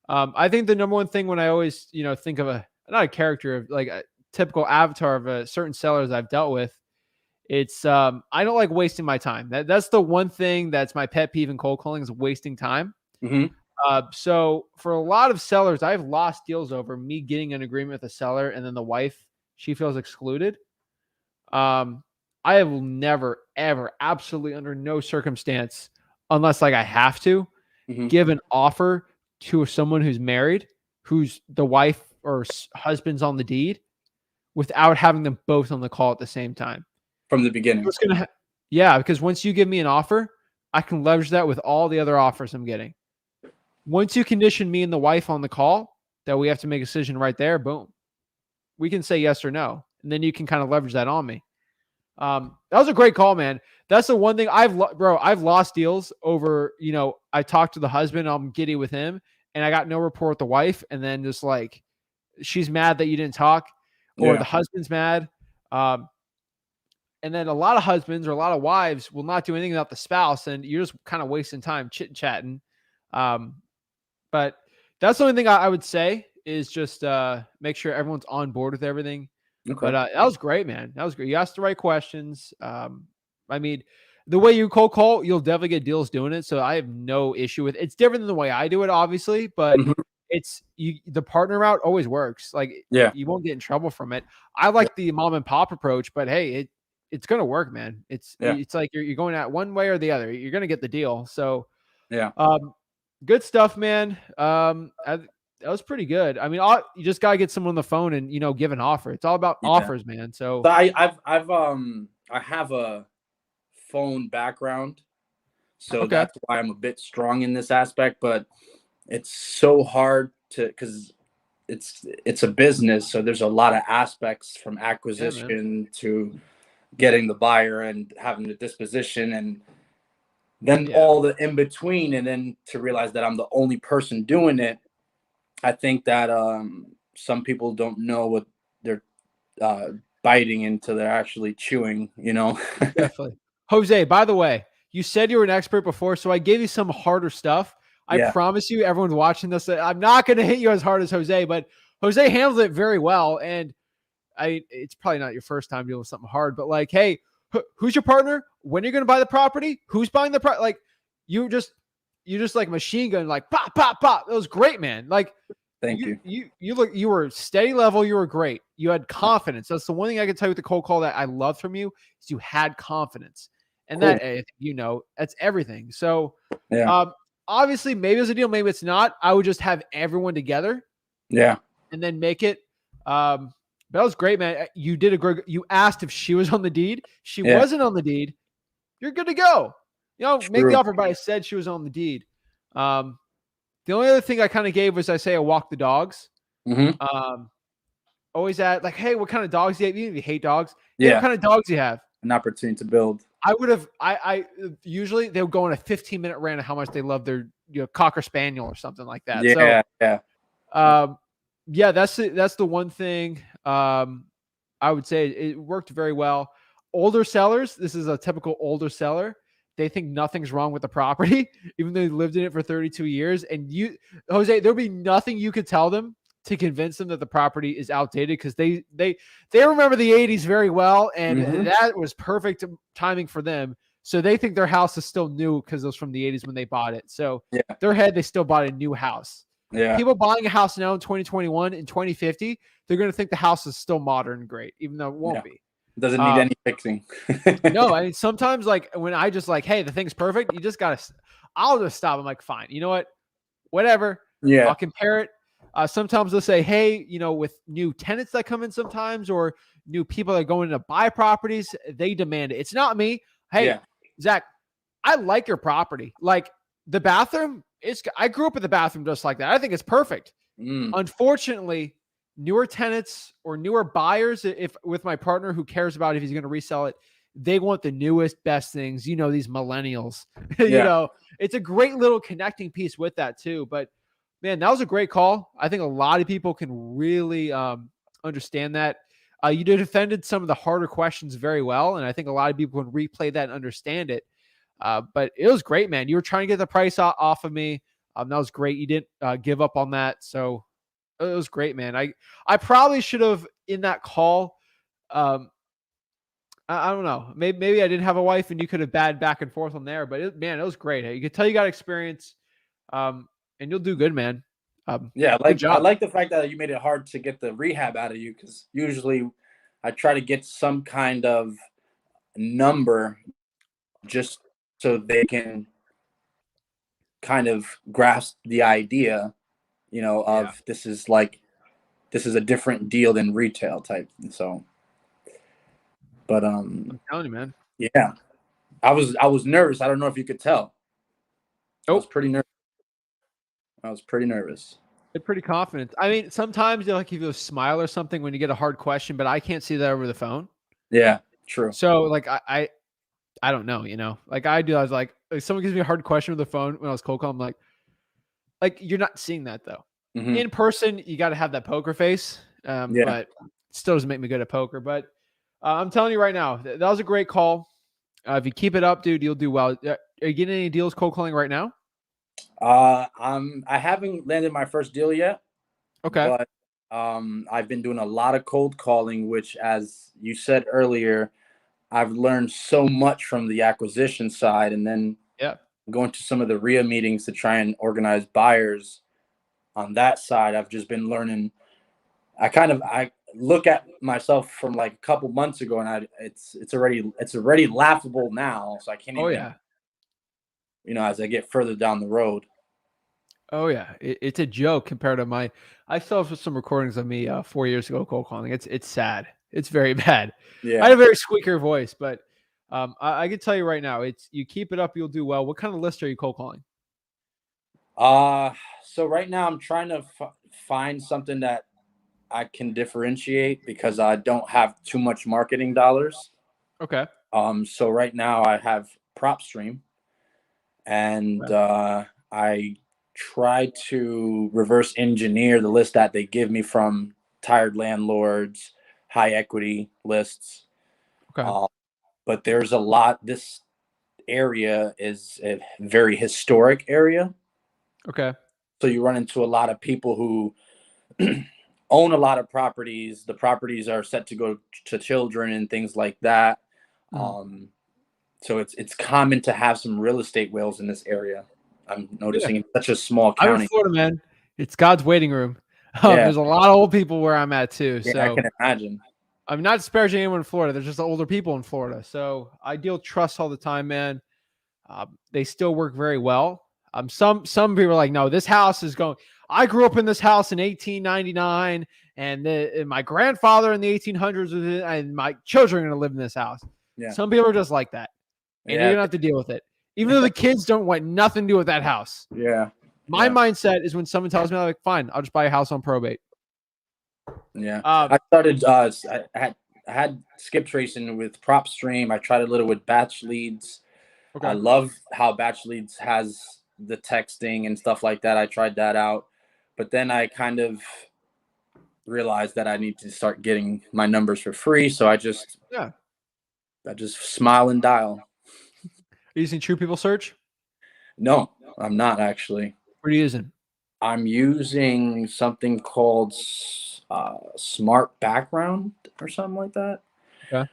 S1: I think the number one thing when I always think of not a character of like a typical avatar of a certain sellers I've dealt with, it's I don't like wasting my time. That's the one thing that's my pet peeve in cold calling is wasting time.
S3: Mm-hmm.
S1: So for a lot of sellers, I've lost deals over me getting an agreement with a seller, and then the wife, she feels excluded. Um, I have never, ever, absolutely under no circumstance, unless like I have to,
S3: Mm-hmm.
S1: give an offer to someone who's married, who's the wife or husband's on the deed, without having them both on the call at the same time.
S3: From the beginning.
S1: It's gonna, yeah, because once you give me an offer, I can leverage that with all the other offers I'm getting. Once you condition me and the wife on the call that we have to make a decision right there, boom, we can say yes or no, and then you can kind of leverage that on me. That was a great call, man. That's the one thing I've lost deals over, I talked to the husband, I'm giddy with him, and I got no rapport with the wife. And then just like, she's mad that you didn't talk, or
S3: Yeah.
S1: the husband's mad. And then a lot of husbands or a lot of wives will not do anything without the spouse, and you're just kind of wasting time chit chatting. But that's the only thing I would say is just make sure everyone's on board with everything.
S3: Okay.
S1: But that was great, man. That was great. You asked the right questions. I mean, the way you cold call, you'll definitely get deals doing it. So I have no issue with it. It's different than the way I do it, obviously, but
S3: Mhm.
S1: it's the partner route always works. Like
S3: Yeah.
S1: you won't get in trouble from it. I like the mom and pop approach, but hey, it's gonna work, man. It's
S3: Yeah.
S1: like you're going at one way or the other. You're gonna get the deal. So
S3: Yeah.
S1: good stuff, man. That was pretty good. I mean, you just gotta get someone on the phone and give an offer. It's all about
S3: Yeah.
S1: offers, man. So
S3: So I have a phone background, so
S1: okay,
S3: that's why I'm a bit strong in this aspect. But it's so hard because it's a business, so there's a lot of aspects from
S1: Yeah, man.
S3: acquisition to getting the buyer and having the disposition, and then
S1: Yeah,
S3: all the in between, and then to realize that I'm the only person doing it. I think that some people don't know what they're uh, biting into, they're actually chewing, you know.
S1: definitely. Jose, by the way, you said you were an expert before, so I gave you some harder stuff. I
S3: Yeah,
S1: promise you, everyone's watching this, I'm not going to hit you as hard as Jose, but Jose handled it very well. And it's probably not your first time dealing with something hard, but like, hey, who's your partner? When are you going to buy the property? Who's buying the property? Like, you just like machine gun, like pop, pop, pop. It was great, man. Like,
S3: thank you.
S1: you were steady level. You were great. You had confidence. That's the one thing I can tell you with the cold call that I loved from you is you had confidence, and
S3: Cool.
S1: that that's everything. So,
S3: Yeah,
S1: obviously, maybe it's a deal, maybe it's not. I would just have everyone together
S3: yeah,
S1: and then make it. But that was great, man. You did a great. You asked if she was on the deed. She
S3: yeah.
S1: wasn't on the deed. You're good to go. Make the
S3: True.
S1: offer, but I said she was on the deed. The only other thing I kind of gave was I say I walk the dogs.
S3: Hmm.
S1: Always at like, hey, what kind of dogs do you have? Even if you hate dogs, hey,
S3: Yeah,
S1: what kind of dogs do you have?
S3: an opportunity to build.
S1: I would have. I usually they'll go on a 15-minute rant of how much they love their cocker spaniel or something like that.
S3: Yeah, yeah,
S1: Yeah, that's the one thing. I would say it worked very well. Older sellers, this is a typical older seller. They think nothing's wrong with the property, even though they lived in it for 32 years. And Jose, there'll be nothing you could tell them to convince them that the property is outdated because they remember the 80s very well, and that was perfect timing for them. So they think their house is still new because it was from the 80s when they bought it. So
S3: yeah,
S1: their head, they still bought a new house.
S3: yeah,
S1: People buying a house now in 2021 and 2050, they're going to think the house is still modern and great, even though it won't
S3: yeah.
S1: be.
S3: Doesn't need any fixing.
S1: No, I mean, sometimes like when I just like, hey, the thing's perfect, you just got to, I'll just stop. I'm like, fine, you know what? Whatever.
S3: Yeah,
S1: I'll compare it. Sometimes they'll say, hey, with new tenants that come in sometimes or new people that are going to buy properties, they demand it. It's not me. Hey,
S3: yeah,
S1: Zach, I like your property. Like the bathroom, I grew up with the bathroom just like that. I think it's perfect. Unfortunately, newer tenants or newer buyers, if with my partner who cares about if he's going to resell it, they want the newest, best things. These millennials.
S3: yeah,
S1: It's a great little connecting piece with that too. But man, that was a great call. I think a lot of people can really understand that. You defended some of the harder questions very well, and I think a lot of people can replay that and understand it. But it was great, man. You were trying to get the price off of me. That was great. You didn't give up on that. So it was great, man. I probably should have in that call. I don't know. Maybe I didn't have a wife and you could have bad back and forth on there. But man, it was great. You could tell you got experience, and you'll do good, man.
S3: yeah.
S1: Good
S3: I
S1: job.
S3: like the fact that you made it hard to get the rehab out of you, because usually I try to get some kind of number just so they can kind of grasp the idea,
S1: Yeah,
S3: of this is a different deal than retail type. So, but
S1: I'm telling you, man.
S3: yeah, I was nervous. I don't know if you could tell. I was
S1: Oh,
S3: pretty nervous. I was pretty nervous.
S1: they're pretty confident. I mean, sometimes they'll like give you a smile or something when you get a hard question, but I can't see that over the phone.
S3: Yeah, true.
S1: So like I don't know, like I do. I was like someone gives me a hard question with the phone when I was cold call. I'm like you're not seeing that though.
S3: Hmm.
S1: In person, you got to have that poker face,
S3: Yeah.
S1: but it still doesn't make me good at poker. But I'm telling you right now, that was a great call. If you keep it up, dude, you'll do well. Are you getting any deals cold calling right now?
S3: I haven't landed my first deal yet,
S1: Okay.
S3: but I've been doing a lot of cold calling, which, as you said earlier, I've learned so much from the acquisition side, and then
S1: Yeah.
S3: going to some of the RIA meetings to try and organize buyers on that side. I've just been learning. I look at myself from like a couple months ago, and it's already laughable now. So I can't
S1: Oh
S3: even,
S1: yeah.
S3: as I get further down the road.
S1: Oh yeah. It's a joke compared to my. I still have some recordings of me 4 years ago cold calling. It's sad. It's very bad. I
S3: Yeah.
S1: had a very squeaker voice, but I can tell you right now, you keep it up, you'll do well. What kind of list are you cold calling?
S3: So right now I'm trying to find something that I can differentiate because I don't have too much marketing dollars.
S1: Okay.
S3: So right now I have PropStream, and I try to reverse engineer the list that they give me from tired landlords, high equity lists.
S1: Okay.
S3: But there's a lot. This area is a very historic area,
S1: Okay.
S3: so you run into a lot of people who own a lot of properties. The properties are set to go to children and things like that.
S1: Mm.
S3: So it's common to have some real estate whales in this area. I'm
S1: Yeah.
S3: noticing it's such a small
S1: I'm in
S3: county.
S1: Florida, man. It's God's waiting room.
S3: Yeah,
S1: There's a lot of old people where I'm at too.
S3: yeah, I
S1: So
S3: can imagine.
S1: I'm not disparaging anyone in Florida. There's just older people in Florida. So I deal with trusts all the time, man. They still work very well. Some people are like, no, this house is going. I grew up in this house in 1899, and my grandfather in the 1800s was in, and my children are going to live in this house.
S3: Yeah,
S1: Some people are just like that, and you're
S3: yeah,
S1: gonna have to deal with it. Even though the kids don't want nothing to do with that house.
S3: yeah,
S1: My
S3: yeah,
S1: mindset is when someone tells me, I'm like, fine, I'll just buy a house on probate.
S3: yeah.
S1: Uh,
S3: I started. I had skip tracing with PropStream. I tried a little with batch leads. I
S1: okay.
S3: love how batch leads has the texting and stuff like that. I tried that out, but then I kind of realized that I need to start getting my numbers for free. So
S1: Yeah.
S3: I just smile and dial.
S1: Are you using True People Search?
S3: No, I'm not actually.
S1: What are you using?
S3: I'm using something called Smart Background or something like that.
S1: Okay.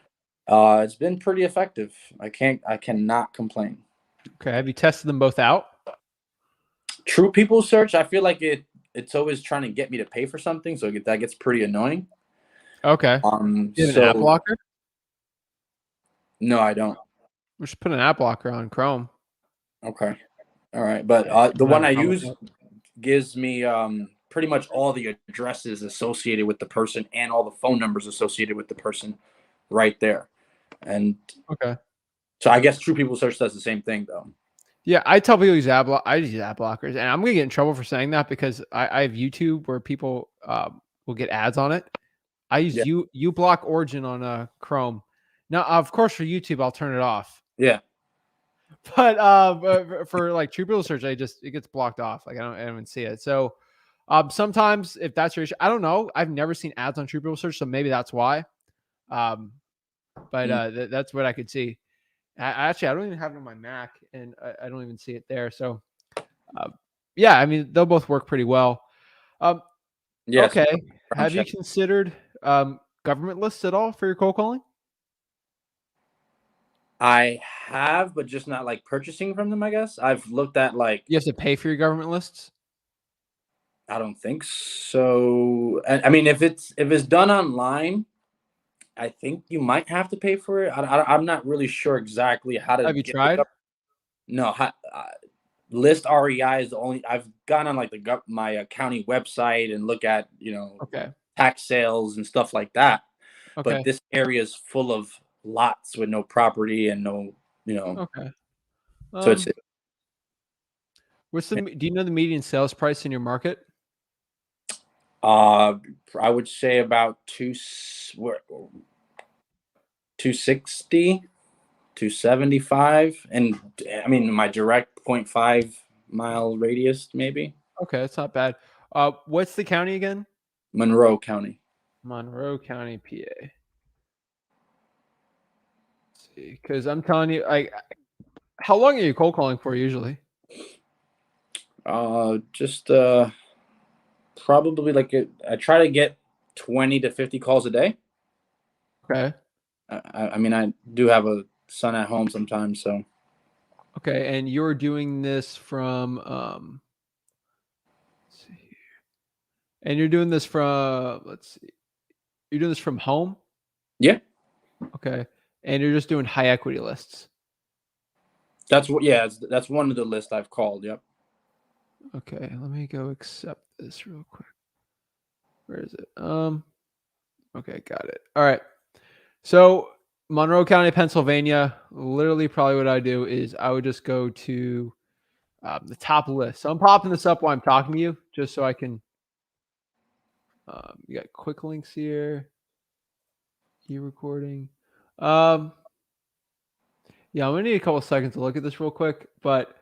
S3: It's been pretty effective. I cannot complain.
S1: Okay. Have you tested them both out?
S3: True People Search, I feel like it's always trying to get me to pay for something, so that gets pretty annoying.
S1: Okay. You have an app
S3: So
S1: blocker?
S3: no, I don't.
S1: We should put an app blocker on Chrome.
S3: Okay, all right, but
S1: Yeah,
S3: the
S1: don't have
S3: one
S1: a
S3: I
S1: problem with
S3: use
S1: that.
S3: gives me pretty much all the addresses associated with the person and all the phone numbers associated with the person right there. And
S1: Okay.
S3: so I guess True People Search does the same thing though.
S1: Yeah, I tell people use I use app blockers, and I'm gonna get in trouble for saying that because I have YouTube where people will get ads on it. I use
S3: Yeah.
S1: you block Origin on Chrome. Now, of course, for YouTube, I'll turn it off.
S3: Yeah.
S1: But for like True People Search, it gets blocked off. Like I don't even see it. So sometimes if that's your issue, I don't know. I've never seen ads on True People Search, so maybe that's why. Um, but
S3: Mm.
S1: that's what I could see. Actually, I don't even have it on my Mac, and I don't even see it there. So, yeah, I mean, they'll both work pretty well. Um,
S3: Yes.
S1: okay.
S3: Background
S1: Have you
S3: check.
S1: considered government lists at all for your cold calling?
S3: I have, but just not like purchasing from them, I guess. I've looked at like
S1: You have to pay for your government lists.
S3: I don't think so. I mean, if it's done online, I think you might have to pay for it. I'm not really sure exactly how to
S1: Have you
S3: get the
S1: tried?
S3: no. List REI is the only I've gone on like my county website and look at
S1: Okay.
S3: tax sales and stuff like that. But
S1: Okay.
S3: this area is full of lots with no property and no
S1: Okay.
S3: so it's
S1: Do you know the median sales price in your market?
S3: I would say about 260, 275, and I mean my direct 0.5 mile radius maybe.
S1: Okay, that's not bad. What's the county again?
S3: Monroe County.
S1: Monroe County, PA. See, because I'm telling you, like, how long are you cold calling for usually?
S3: Just probably like I try to get 20 to 50 calls a day.
S1: Okay.
S3: I mean I do have a son at home sometimes, so
S1: Okay, and you're doing this from let's see here. And you're doing this from let's see. You're doing this from home?
S3: yeah,
S1: Okay. And you're just doing high equity lists.
S3: that's what. Yeah, that's one of the lists I've called. Yep.
S1: Okay, let me go accept this real quick. Where is it? Okay, got it. All right. So Monroe County, Pennsylvania, literally probably what I do is I would just go to the top list. So I'm popping this up while I'm talking to you, just so I can. You got quick links here. Key recording. Yeah, I'm gonna need a couple seconds to look at this real quick, but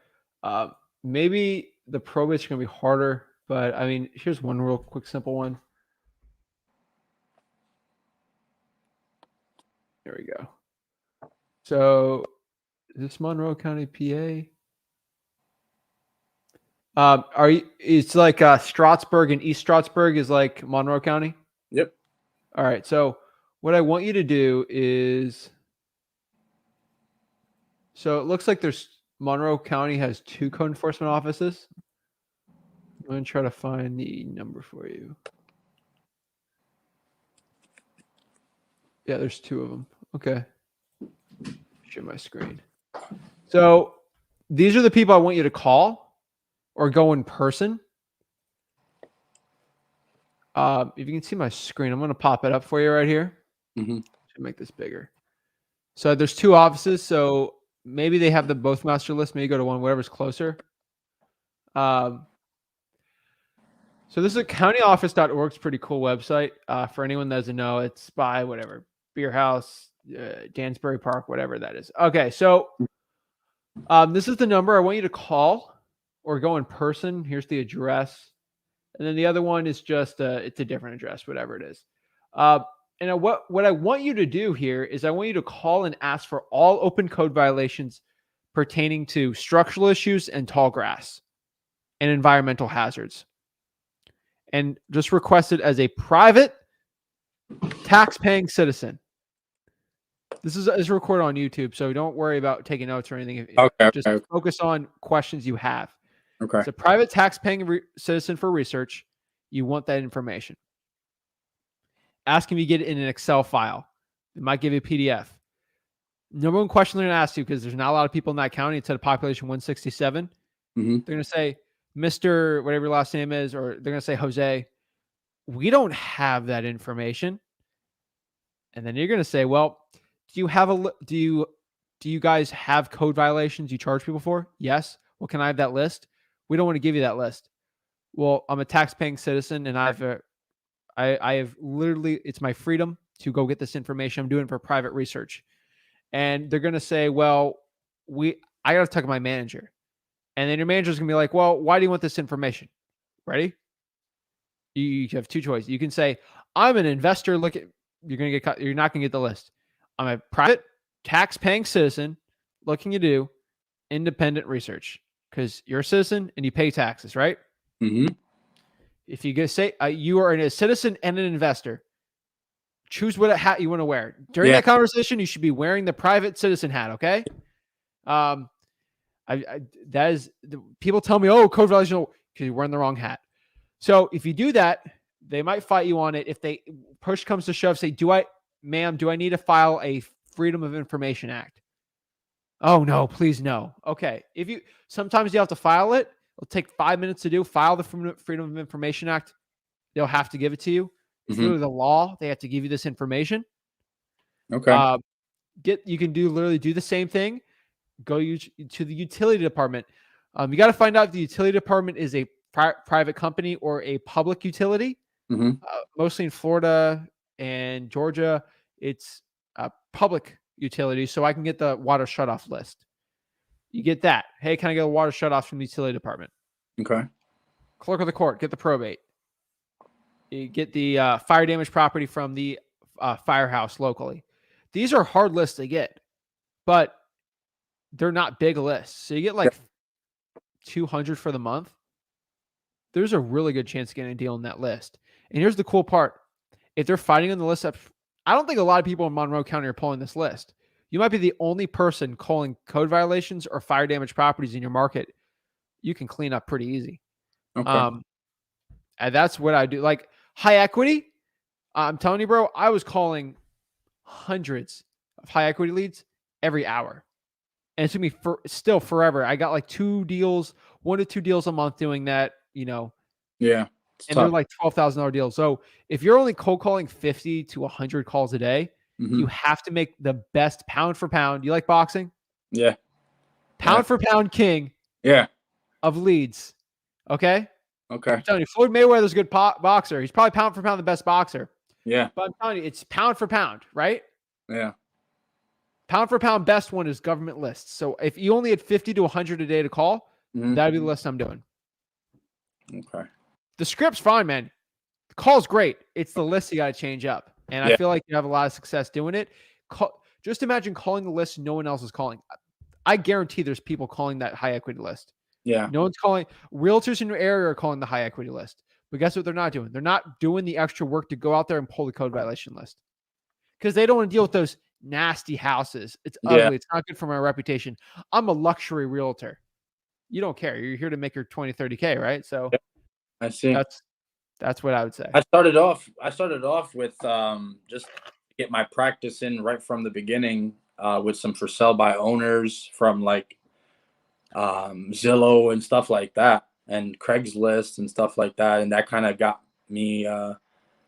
S1: maybe the probate's gonna be harder. But I mean, here's one real quick, simple one. There we go. So, is this Monroe County, PA? Are you? It's like Strasburg and East Strasburg is like Monroe County.
S3: Yep.
S1: All right. So, what I want you to do is, so it looks like Monroe County has 2 code enforcement offices. I'm going to try to find the number for you. Yeah, there's 2 of them. Okay. Share my screen. So these are the people I want you to call or go in person. If you can see my screen, I'm going to pop it up for you right here. Should make this bigger. So there's 2 offices. So maybe they have the both master list. Maybe go to one, whatever's closer. So this is countyoffice.org. It's a pretty cool website. For anyone that doesn't know, it's by whatever, Beer House, Dansbury Park, whatever that is. Okay, so this is the number I want you to call or go in person. Here's the address. And then the other one is just, it's a different address, whatever it is. And what I want you to do here is I want you to call and ask for all open code violations pertaining to structural issues and tall grass and environmental hazards. And just request it as a private tax-paying citizen. This is recorded on YouTube, so don't worry about taking notes or anything.
S3: Okay.
S1: Just focus on questions you have.
S3: Okay.
S1: It's a private tax-paying citizen for research. You want that information. Ask him to get it in an Excel file. It might give you a PDF. Number one question they're going to ask you, because there's not a lot of people in that county. It's at a population 167. They're going to say, Mr. whatever your last name is, or they're going to say, Jose, we don't have that information. And then you're going to say, well, do you guys have code violations you charge people for? Yes. Well, can I have that list? We don't want to give you that list. Well, I'm a tax-paying citizen, and I have literally, it's my freedom to go get this information. I'm doing it for private research. And they're going to say, well, I got to talk to my manager. And then your manager's going to be like, well, why do you want this information? Ready? You have 2 choices. You can say, I'm an investor. You're going to get cut. You're not going to get the list. I'm a private tax-paying citizen looking to do independent research because you're a citizen and you pay taxes, right? If you say you are a citizen and an investor, choose what hat you want to wear. During that conversation, you should be wearing the private citizen hat, okay? People tell me, oh, code violation, because you're wearing the wrong hat. So if you do that, they might fight you on it. If they push comes to shove, say, ma'am, do I need to file a Freedom of Information Act? Oh no, please no. Okay. Sometimes you have to file it. It'll take 5 minutes to do. File the Freedom of Information Act. They'll have to give it to you. It's literally the law. They have to give you this information.
S3: Okay.
S1: You can literally do the same thing. Go to the utility department. You got to find out if the utility department is a private company or a public utility. Mostly in Florida and Georgia, it's a public utility. So I can get the water shutoff list. You get that. Hey, can I get a water shutoff from the utility department?
S3: Okay.
S1: Clerk of the court, get the probate. You get the fire damage property from the firehouse locally. These are hard lists to get, but they're not big lists. So you get like 200 for the month. There's a really good chance of getting a deal on that list. And here's the cool part. If they're fighting on the list, I don't think a lot of people in Monroe County are pulling this list. You might be the only person calling code violations or fire damage properties in your market. You can clean up pretty easy.
S3: Okay.
S1: And that's what I do. Like high equity, I'm telling you, bro, I was calling hundreds of high equity leads every hour. And it took me still forever. I got like 1 to 2 deals a month doing that,
S3: Yeah.
S1: And they're like $12,000 deals. So if you're only cold calling 50 to 100 calls a day, you have to make the best pound for pound. You like boxing?
S3: Yeah.
S1: Pound for pound king.
S3: Yeah.
S1: of leads. Okay.
S3: Okay.
S1: I'm telling you, Floyd Mayweather's a good boxer. He's probably pound for pound the best boxer.
S3: Yeah.
S1: But I'm telling you, it's pound for pound, right?
S3: Yeah.
S1: Pound for pound, best one is government lists. So if you only had 50 to 100 a day to call, that'd be the list I'm doing.
S3: Okay.
S1: The script's fine, man. The call's great. It's the list you got to change up. And I feel like you have a lot of success doing it. Just imagine calling the list no one else is calling. I guarantee there's people calling that high equity list.
S3: Yeah.
S1: No one's calling. Realtors in your area are calling the high equity list. But guess what they're not doing? They're not doing the extra work to go out there and pull the code violation list. Because they don't want to deal with those nasty houses. It's ugly. It's not good for my reputation. I'm a luxury realtor. You don't care. You're here to make your 20, 30K, right? So
S3: I see.
S1: That's what I would say.
S3: I started off with just get my practice in right from the beginning with some for sale by owners from like Zillow and stuff like that, and Craigslist and stuff like that, and that kind of got me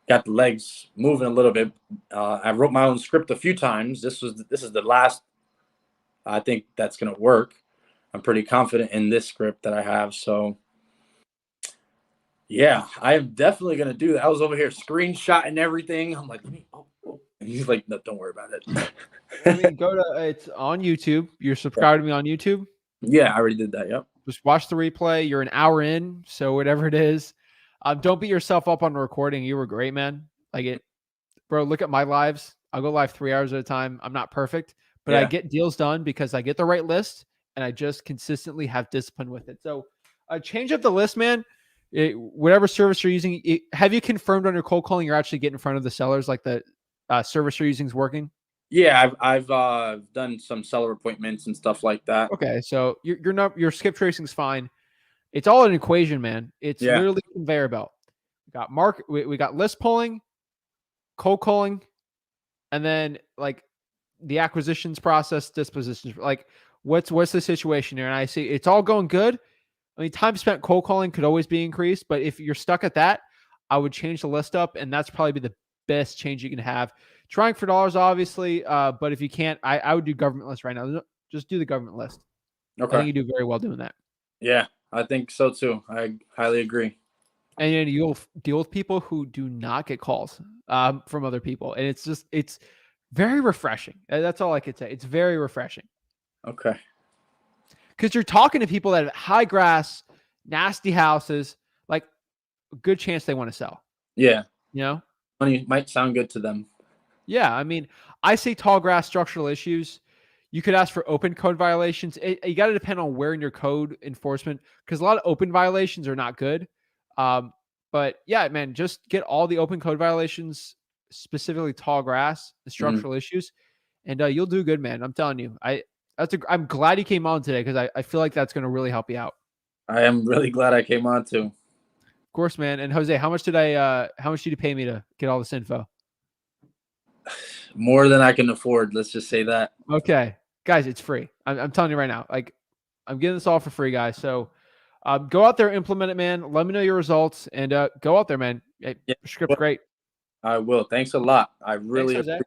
S3: got the legs moving a little bit. I wrote my own script a few times. This is the last. I think that's gonna work. I'm pretty confident in this script that I have. So yeah, I am definitely gonna do that. I was over here screenshotting everything. I'm like, and he's like, no, don't worry about it.
S1: I mean, it's on YouTube. You're subscribed to me on YouTube.
S3: Yeah, I already did that. Yep.
S1: Just watch the replay. You're an hour in, so whatever it is. Don't beat yourself up on the recording. You were great, man. Bro, look at my lives. I'll go live 3 hours at a time. I'm not perfect, but I get deals done because I get the right list and I just consistently have discipline with it. So change up the list, man. Whatever service you're using, have you confirmed on your cold calling you're actually getting in front of the sellers, like the service you're using is working?
S3: Yeah, I've done some seller appointments and stuff like that.
S1: Okay, so your skip tracing is fine. It's all an equation, man. It's literally a conveyor belt. We got list pulling, cold calling, and then like the acquisitions process, dispositions. Like what's the situation here? And I see it's all going good. I mean, time spent cold calling could always be increased, but if you're stuck at that, I would change the list up, and that's probably be the best change you can have. Trying for dollars, obviously, but if you can't, I would do government list right now. Just do the government list.
S3: Okay.
S1: I think you do very well doing that.
S3: Yeah, I think so too. I highly agree.
S1: And you'll deal with people who do not get calls from other people, and it's very refreshing. That's all I could say. It's very refreshing.
S3: Okay.
S1: Because you're talking to people that have high grass, nasty houses, like a good chance they want to sell.
S3: Yeah.
S1: You know?
S3: Money might sound good to them.
S1: Yeah. I mean, I say tall grass structural issues. You could ask for open code violations. You got to depend on where in your code enforcement, because a lot of open violations are not good. But yeah, man, just get all the open code violations, specifically tall grass, the structural issues, and you'll do good, man. I'm telling you. I'm glad you came on today because I feel like that's going to really help you out.
S3: I am really glad I came on too.
S1: Of course, man. And Jose, how much did you pay me to get all this info?
S3: More than I can afford. Let's just say that.
S1: Okay, guys, it's free. I'm telling you right now. Like, I'm getting this all for free, guys. So go out there, implement it, man. Let me know your results, and go out there, man. Hey,
S3: yeah,
S1: script's great.
S3: I will. Thanks a lot. I really
S1: appreciate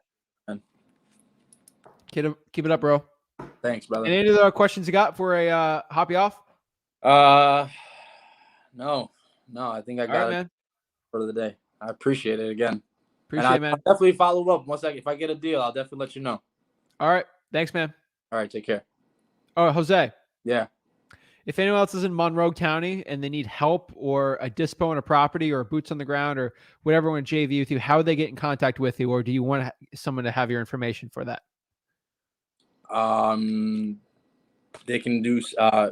S1: it. Keep it up, bro.
S3: Thanks, brother.
S1: And any other questions you got for a hop you off?
S3: No. I think I got it,
S1: man,
S3: for the day. I appreciate it again.
S1: Appreciate it, man.
S3: I'll definitely follow up if I get a deal. I'll definitely let you know.
S1: All right, thanks, man.
S3: All right, take care.
S1: Oh, Jose.
S3: Yeah.
S1: If anyone else is in Monroe County and they need help or a dispo on a property or boots on the ground or whatever want to JV with you, how would they get in contact with you, or do you want someone to have your information for that?
S3: They can do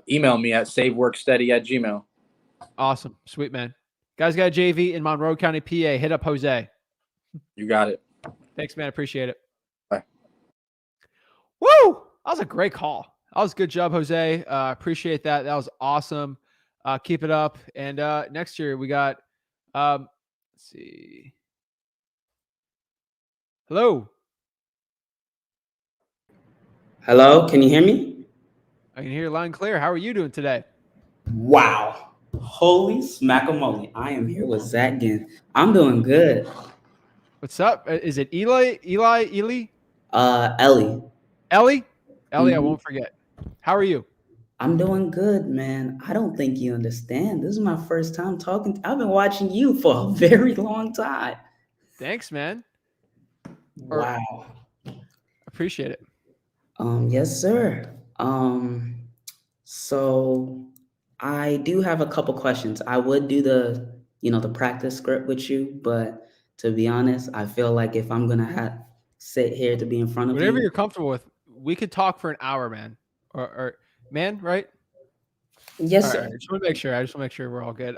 S3: email me at saveworksteady@gmail.com.
S1: Awesome. Sweet, man. Guys got a JV in Monroe County, PA. Hit up Jose.
S3: You got it.
S1: Thanks, man. Appreciate it.
S3: Bye.
S1: Woo! That was a great call. That was a good job, Jose. Appreciate that. That was awesome. Keep it up. And next year we got, let's see. Hello.
S4: Hello, can you hear me?
S1: I can hear you loud and clear. How are you doing today?
S4: Wow. Holy smackamole. I am here with Zach Ginn. I'm doing good.
S1: What's up? Is it Eli?
S4: Ellie.
S1: Ellie? I won't forget. How are you?
S4: I'm doing good, man. I don't think you understand. This is my first time talking. I've been watching you for a very long time.
S1: Thanks, man. Or
S4: Wow.
S1: appreciate it.
S4: Yes, sir. So I do have a couple questions. I would do the practice script with you, but to be honest, I feel like if I'm gonna have sit here to be in front of
S1: Whatever
S4: you,
S1: you're comfortable with, we could talk for an hour, man. Or man, right?
S4: yes,
S1: All right.
S4: sir.
S1: I just want to make sure. I just want to make sure we're all good.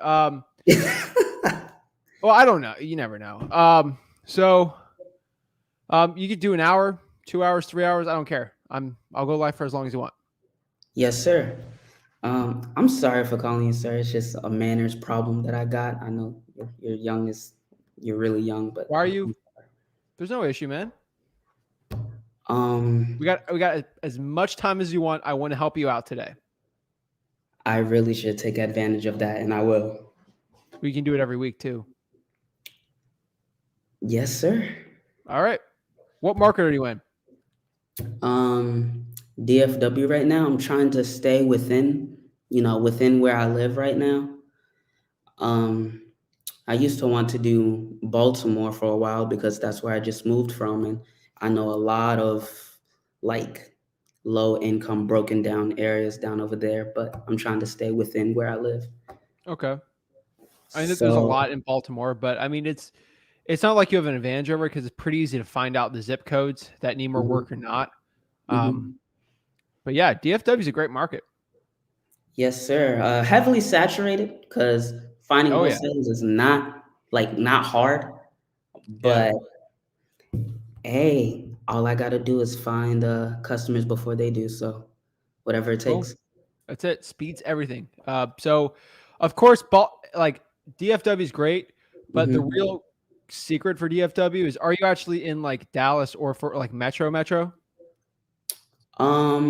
S1: Well, I don't know. You never know. So you could do an hour, 2 hours, 3 hours. I don't care. I'll go live for as long as you want.
S4: Yes, sir. I'm sorry for calling you sir. It's just a manners problem that I got. I know you're young, you're really young, but
S1: Why are you? There's no issue, man.
S4: um,
S1: We got as much time as you want. I want to help you out today.
S4: I really should take advantage of that, and I will.
S1: We can do it every week too.
S4: Yes, sir.
S1: All right. What market are you in?
S4: Um, DFW right now. I'm trying to stay within where I live right now. Um, I used to want to do Baltimore for a while because that's where I just moved from, and I know a lot of like low income broken down areas down over there, but I'm trying to stay within where I live.
S1: Okay. I know there's a
S4: So,
S1: lot in Baltimore, but I mean it's not like you have an advantage over it because it's pretty easy to find out the zip codes that need more
S4: mhm,
S1: work or not.
S4: mhm.
S1: But yeah, DFW is a great market.
S4: Yes, sir. Heavily saturated because finding
S1: Oh yeah,
S4: wholesalers is not hard,
S1: yeah.
S4: but hey, all I gotta do is find customers before they do. So whatever it
S1: Boom.
S4: takes.
S1: That's it. Speeds everything. So of course, like DFW is great, but the
S4: Hmm.
S1: real secret for DFW is: are you actually in like Dallas or for like Metro? Or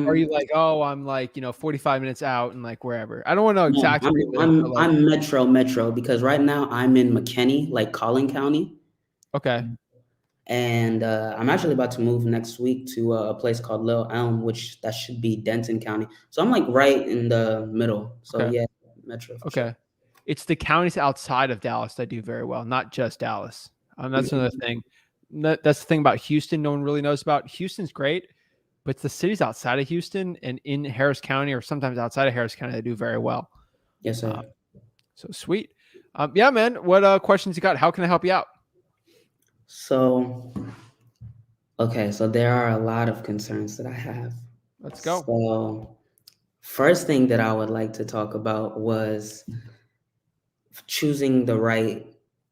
S1: are you
S4: Um,
S1: like, oh, I'm like 45 minutes out and like wherever? I don't want to know
S4: no,
S1: exactly where you live, but like,
S4: I'm Metro because right now I'm in McKinney, like Collin County,
S1: okay,
S4: and I'm actually about to move next week to a place called Lil Elm, which that should be Denton County. So I'm like right in the middle. So
S1: okay,
S4: yeah, Metro for sure.
S1: okay. It's the counties outside of Dallas that do very well, not just Dallas. That's another
S4: Mhm.
S1: thing. That's the thing about Houston. No one really knows about. Houston's great, but it's the cities outside of Houston and in Harris County, or sometimes outside of Harris County, that do very well.
S4: Yes,
S1: Um,
S4: sir.
S1: so sweet. Yeah, man. What questions you got? How can I help you out?
S4: So okay, so there are a lot of concerns that I have.
S1: Let's go.
S4: So first thing that I would like to talk about was choosing the right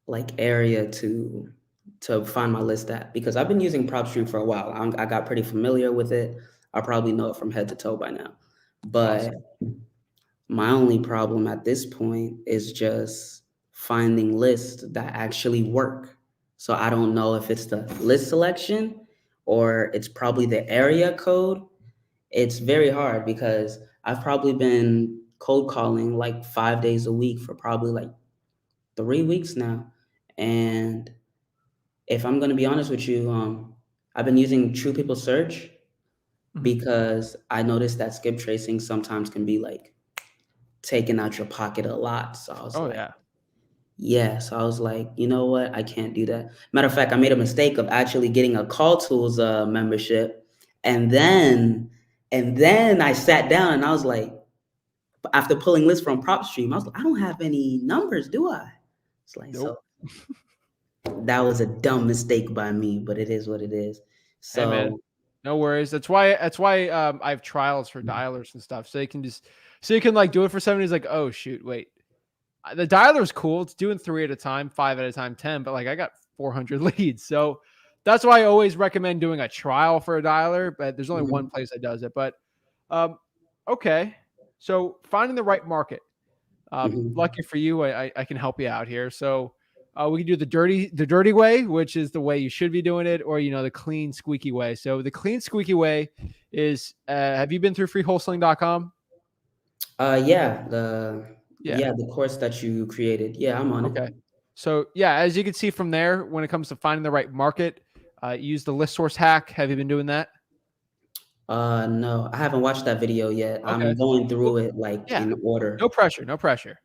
S4: like area to find my list at because I've been using PropStream for a while. I got pretty familiar with it. I probably know it from head to toe by now. But
S1: Awesome.
S4: my only problem at this point is just finding lists that actually work. So I don't know if it's the list selection or it's probably the area code. It's very hard because I've probably been cold calling like 5 days a week for probably like 3 weeks now. And if I'm going to be honest with you, I've been using True People Search
S1: Mhm.
S4: because I noticed that skip tracing sometimes can be like taking out your pocket a lot. So I was
S1: Oh
S4: like,
S1: yeah.
S4: yeah. So I was like, you know what? I can't do that. Matter of fact, I made a mistake of actually getting a Call Tools membership. And then, and then I sat down and I was like, after pulling lists from PropStream, I was like, I don't have any numbers, do I? It's like, so
S1: Nope.
S4: that was a dumb mistake by me, but it is what it is.
S1: Hey man,
S4: So,
S1: no worries. That's why I have trials for dialers and stuff, so you can like do it for 7 days. Like, oh shoot, wait, the dialer's cool. It's doing 3 at a time, 5 at a time, 10. But like, I got 400 leads, so that's why I always recommend doing a trial for a dialer. But there's only one
S4: mhm,
S1: place that does it. But um, okay, so finding the right market.
S4: mhm.
S1: Lucky for you, I can help you out here. So we can do the dirty way, which is the way you should be doing it, or the clean, squeaky way. So the clean, squeaky way is: have you been through freewholesaling.com?
S4: Yeah,
S1: Yeah.
S4: the course that you created. Yeah, I'm on it.
S1: Okay. So yeah, as you can see from there, when it comes to finding the right market, use the list source hack. Have you been doing that?
S4: No, I haven't watched that video yet.
S1: Okay.
S4: I'm going
S1: Well,
S4: through it like
S1: yeah.
S4: in order.
S1: No pressure. No pressure.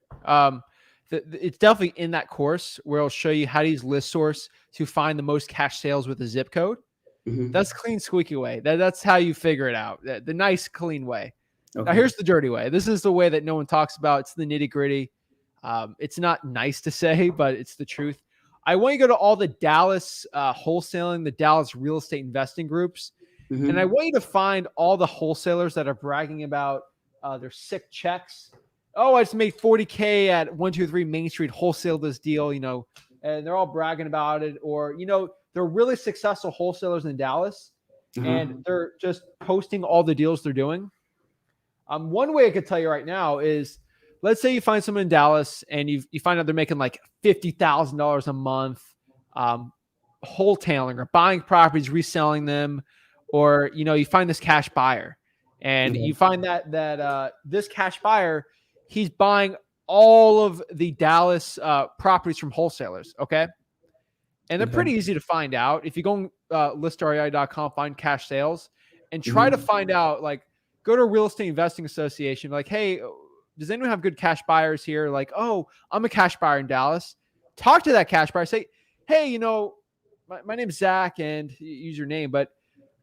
S1: It's definitely in that course where it'll show you how to use list source to find the most cash sales with a zip code.
S4: Hmm.
S1: That's clean, squeaky way. That's how you figure it out. The nice, clean way. Now,
S4: Okay.
S1: here's the dirty way. This is the way that no one talks about. It's the nitty gritty. It's not nice to say, but it's the truth. I want you to go to all the Dallas wholesaling, the Dallas real estate investing groups, and I
S4: Hmm.
S1: want you to find all the wholesalers that are bragging about their sick checks. Oh, I just made 40K at 123 Main Street, wholesale this deal, and they're all bragging about it. Or, they're really successful wholesalers in Dallas,
S4: Uh-huh.
S1: and they're just posting all the deals they're doing. One way I could tell you right now is, let's say you find someone in Dallas and you find out they're making like $50,000 a month, wholetailing or buying properties, reselling them, or you find this cash buyer, and
S4: Okay.
S1: you find that this cash buyer, he's buying all of the Dallas properties from wholesalers. Okay. And they're
S4: Okay.
S1: pretty easy to find out. If you go on listrei.com, find cash sales, and try to
S4: Hmm.
S1: find out, like, go to a real estate investing association, like, hey, does anyone have good cash buyers here? Like, oh, I'm a cash buyer in Dallas. Talk to that cash buyer. Say, hey, my name's Zach, and use your name, but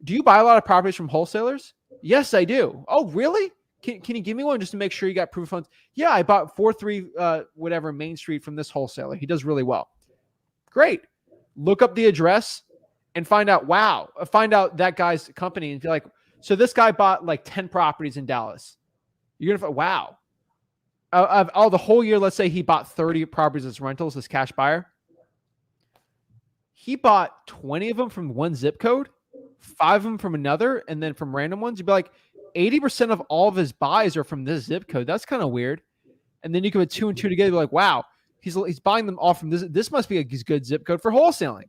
S1: do you buy a lot of properties from wholesalers? Yes, I do. Oh, really? Can you give me one just to make sure you got proof of funds? Yeah, I bought 43 whatever Main Street from this wholesaler. He does really well. Great. Look up the address and find out, find out that guy's company and be like, so this guy bought like 10 properties in Dallas. You're going to find, wow. The whole year, let's say he bought 30 properties as rentals, this cash buyer. He bought 20 of them from one zip code, 5 of them from another, and then from random ones. You'd be like, 80% of all of his buys are from this zip code. That's kind of weird. And then you can put 2 and 2 together, be like, wow, he's buying them all from this. This must be a good zip code for wholesaling.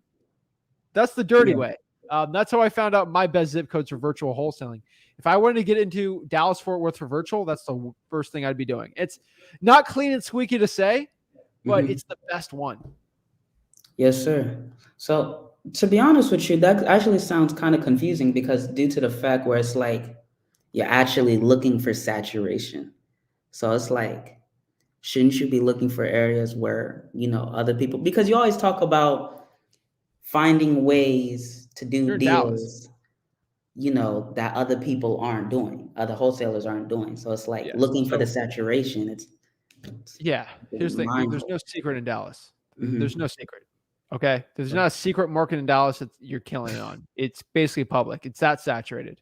S1: That's the dirty
S4: Yeah.
S1: way. That's how I found out my best zip codes for virtual wholesaling. If I wanted to get into Dallas Fort Worth for virtual, that's the first thing I'd be doing. It's not clean and squeaky to say, but
S4: Hmm.
S1: it's the best one.
S4: Yes, sir. So to be honest with you, that actually sounds kind of confusing because due to the fact where it's like you're actually looking for saturation. So it's like, shouldn't you be looking for areas where, other people, because you always talk about finding ways to do
S1: You're in Dallas.
S4: deals, that other people aren't doing, other wholesalers aren't doing. So it's like
S1: Yeah.
S4: looking for the
S1: So
S4: saturation.
S1: yeah, here's the thing. There's
S4: Mindful.
S1: no secret in Dallas. There's
S4: Hmm.
S1: no secret. Okay. There's not a secret market in Dallas that you're killing it on. It's basically public. It's that saturated.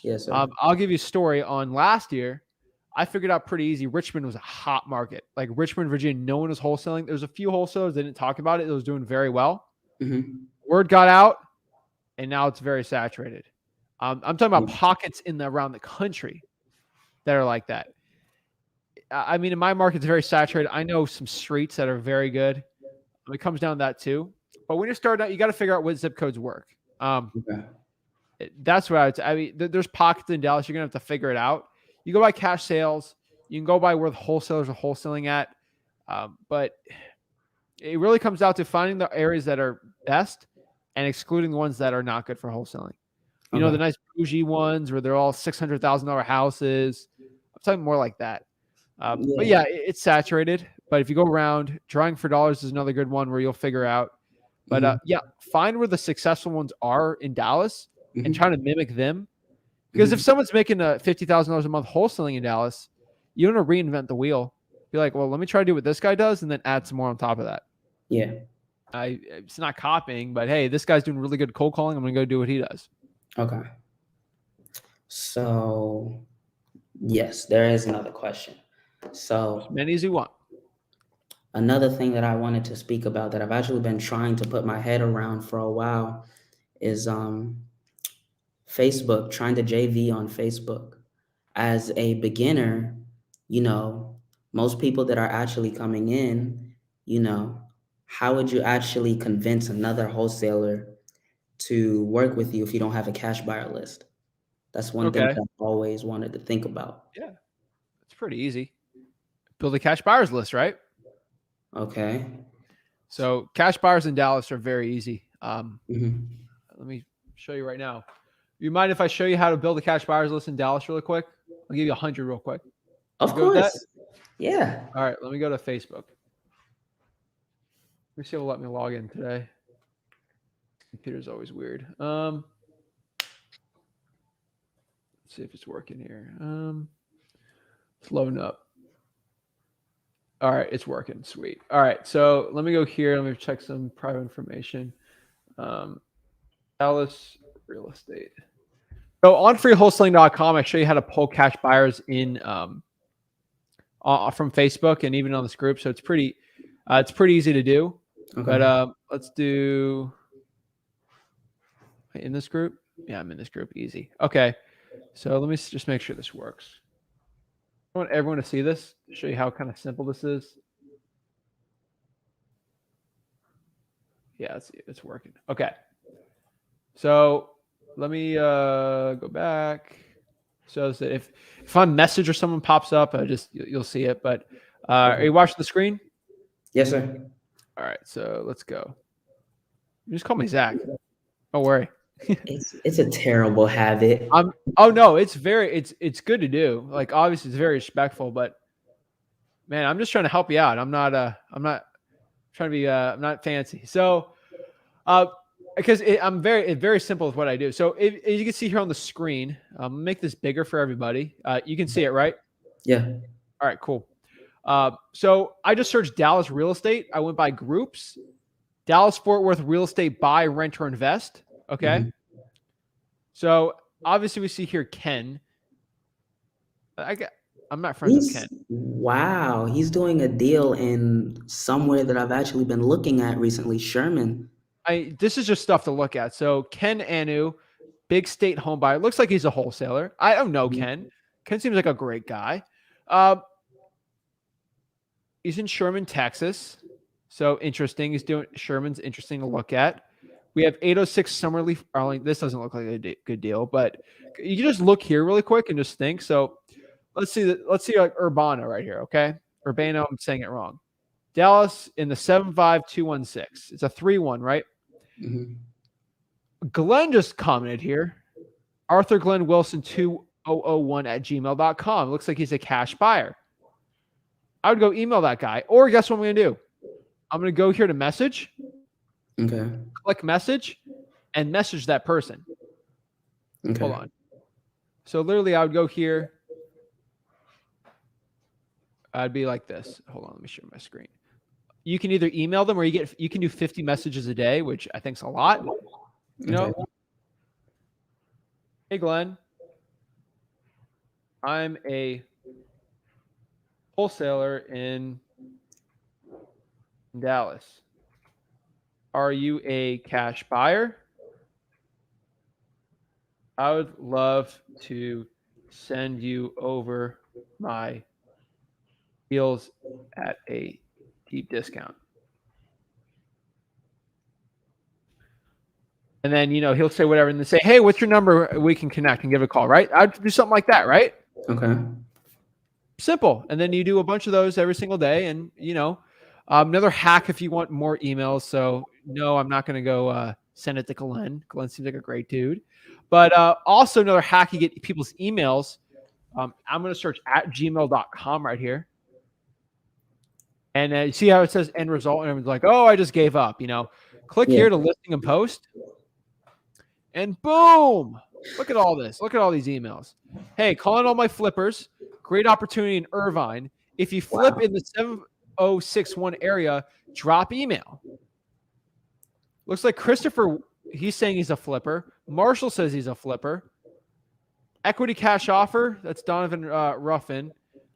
S4: Yes, sir.
S1: I'll give you a story on last year. I figured out pretty easy. Richmond was a hot market. Like Richmond, Virginia, no one was wholesaling. There's a few wholesalers that didn't talk about it. It was doing very well.
S4: Hmm.
S1: Word got out, and now it's very saturated. I'm talking about pockets around the country that are like that. I mean, in my market, it's very saturated. I know some streets that are very good. It comes down to that too. But when you're starting out, you got to figure out what zip codes work.
S4: Okay.
S1: That's what I mean, there's pockets in Dallas. You're going to have to figure it out. You go by cash sales. You can go by where the wholesalers are wholesaling at. But it really comes out to finding the areas that are best and excluding the ones that are not good for wholesaling. The
S4: Okay.
S1: nice bougie ones where they're all $600,000 houses. I'm talking more like that. But yeah, it's saturated. But if you go around, Drawing for Dollars is another good one where you'll figure out. But
S4: Mhm.
S1: yeah, find where the successful ones are in Dallas and
S4: Mhm.
S1: try to mimic them. Because if
S4: Mhm.
S1: someone's making $50,000 a month wholesaling in Dallas, you don't want to reinvent the wheel. Be like, well, let me try to do what this guy does and then add some more on top of that.
S4: Yeah.
S1: It's not copying, but hey, this guy's doing really good cold calling. I'm going to go do what he does.
S4: Okay. So, yes, there is another question. So,
S1: As many as you want.
S4: another thing that I wanted to speak about that I've actually been trying to put my head around for a while is Facebook, trying to JV on Facebook. As a beginner, most people that are actually coming in, how would you actually convince another wholesaler to work with you if you don't have a cash buyer list? That's one thing
S1: Okay.
S4: that I've always wanted to think about.
S1: Yeah. It's pretty easy. Build a cash buyers list, right?
S4: Okay.
S1: So cash buyers in Dallas are very easy.
S4: Mhm.
S1: Let me show you right now. You mind if I show you how to build a cash buyers list in Dallas really quick? I'll give you 100 real quick.
S4: Of
S1: You good with that?
S4: course. Yeah.
S1: All right, let me go to Facebook. Let me see if it'll let me log in today. Computer's always weird. Let's see if it's working here. It's loading up. All right, it's working. Sweet. All right, so let me go here. Let me check some private information. Dallas real estate. So on freewholesaling.com, I show you how to pull cash buyers in from Facebook and even on this group. So it's pretty easy to do.
S4: Okay.
S1: But let's do in this group. Yeah, I'm in this group. Easy. Okay. So let me just make sure this works. I want everyone to see this, to show you how kind of simple this is. Yeah, it's working. Okay. So let me go back. So that if on message or someone pops up, you'll see it. But are you watching the screen?
S4: Yes, sir.
S1: All right. So let's go. You just call me Zach. Don't worry.
S4: It's a terrible habit.
S1: Oh no, it's good to do. Like obviously it's very respectful, but man, I'm just trying to help you out. I'm not trying to be I'm not fancy. So because I'm very simple with what I do. So if you can see here on the screen, make this bigger for everybody. You can see it, right?
S4: Yeah.
S1: All right, cool. So I just searched Dallas real estate. I went by groups. Dallas Fort Worth real estate buy, rent, or invest. Okay.
S4: Mm-hmm.
S1: So obviously we see here Ken. I'm not friends with Ken.
S4: Wow, he's doing a deal in somewhere that I've actually been looking at recently, Sherman.
S1: This is just stuff to look at. So Ken Anu, big state home buyer. Looks like he's a wholesaler. I don't know Ken. Ken seems like a great guy. He's in Sherman, Texas. So interesting. Sherman's interesting to look at. We have 806 Summerleaf Arlington. This doesn't look like a good deal, but you can just look here really quick and just think. So let's see like Urbana right here. Okay. Urbana. I'm saying it wrong. Dallas in the 75216. It's a 3-1, right?
S4: Mm-hmm.
S1: Glenn just commented here. Arthur Glenn Wilson 2001 at gmail.com. Looks like he's a cash buyer. I would go email that guy. Or guess what I'm going to do? I'm going to go here to message.
S4: Okay.
S1: Click message and message that person.
S4: Okay.
S1: Hold on. So literally I would go here. I'd be like this. Hold on. Let me share my screen. You can either email them or you can do 50 messages a day, which I think is a lot. You know, hey, Glenn, I'm a wholesaler in Dallas. Are you a cash buyer? I would love to send you over my deals at a deep discount. And then, he'll say whatever and then say, hey, what's your number? We can connect and give a call, right? I'd do something like that, right?
S4: Okay.
S1: Simple. And then you do a bunch of those every single day. And, another hack if you want more emails. So no, I'm not going to go send it to Glenn. Glenn seems like a great dude. But also another hack, you get people's emails. I'm going to search at gmail.com right here. And you see how it says end result. And everyone's like, oh, I just gave up. Click here to listing and post. And boom, look at all this. Look at all these emails. Hey, calling all my flippers. Great opportunity in Irvine. If you flip in the 7061 area, drop email. Looks like Christopher, he's saying he's a flipper. Marshall says he's a flipper. Equity cash offer, that's Donovan Ruffin.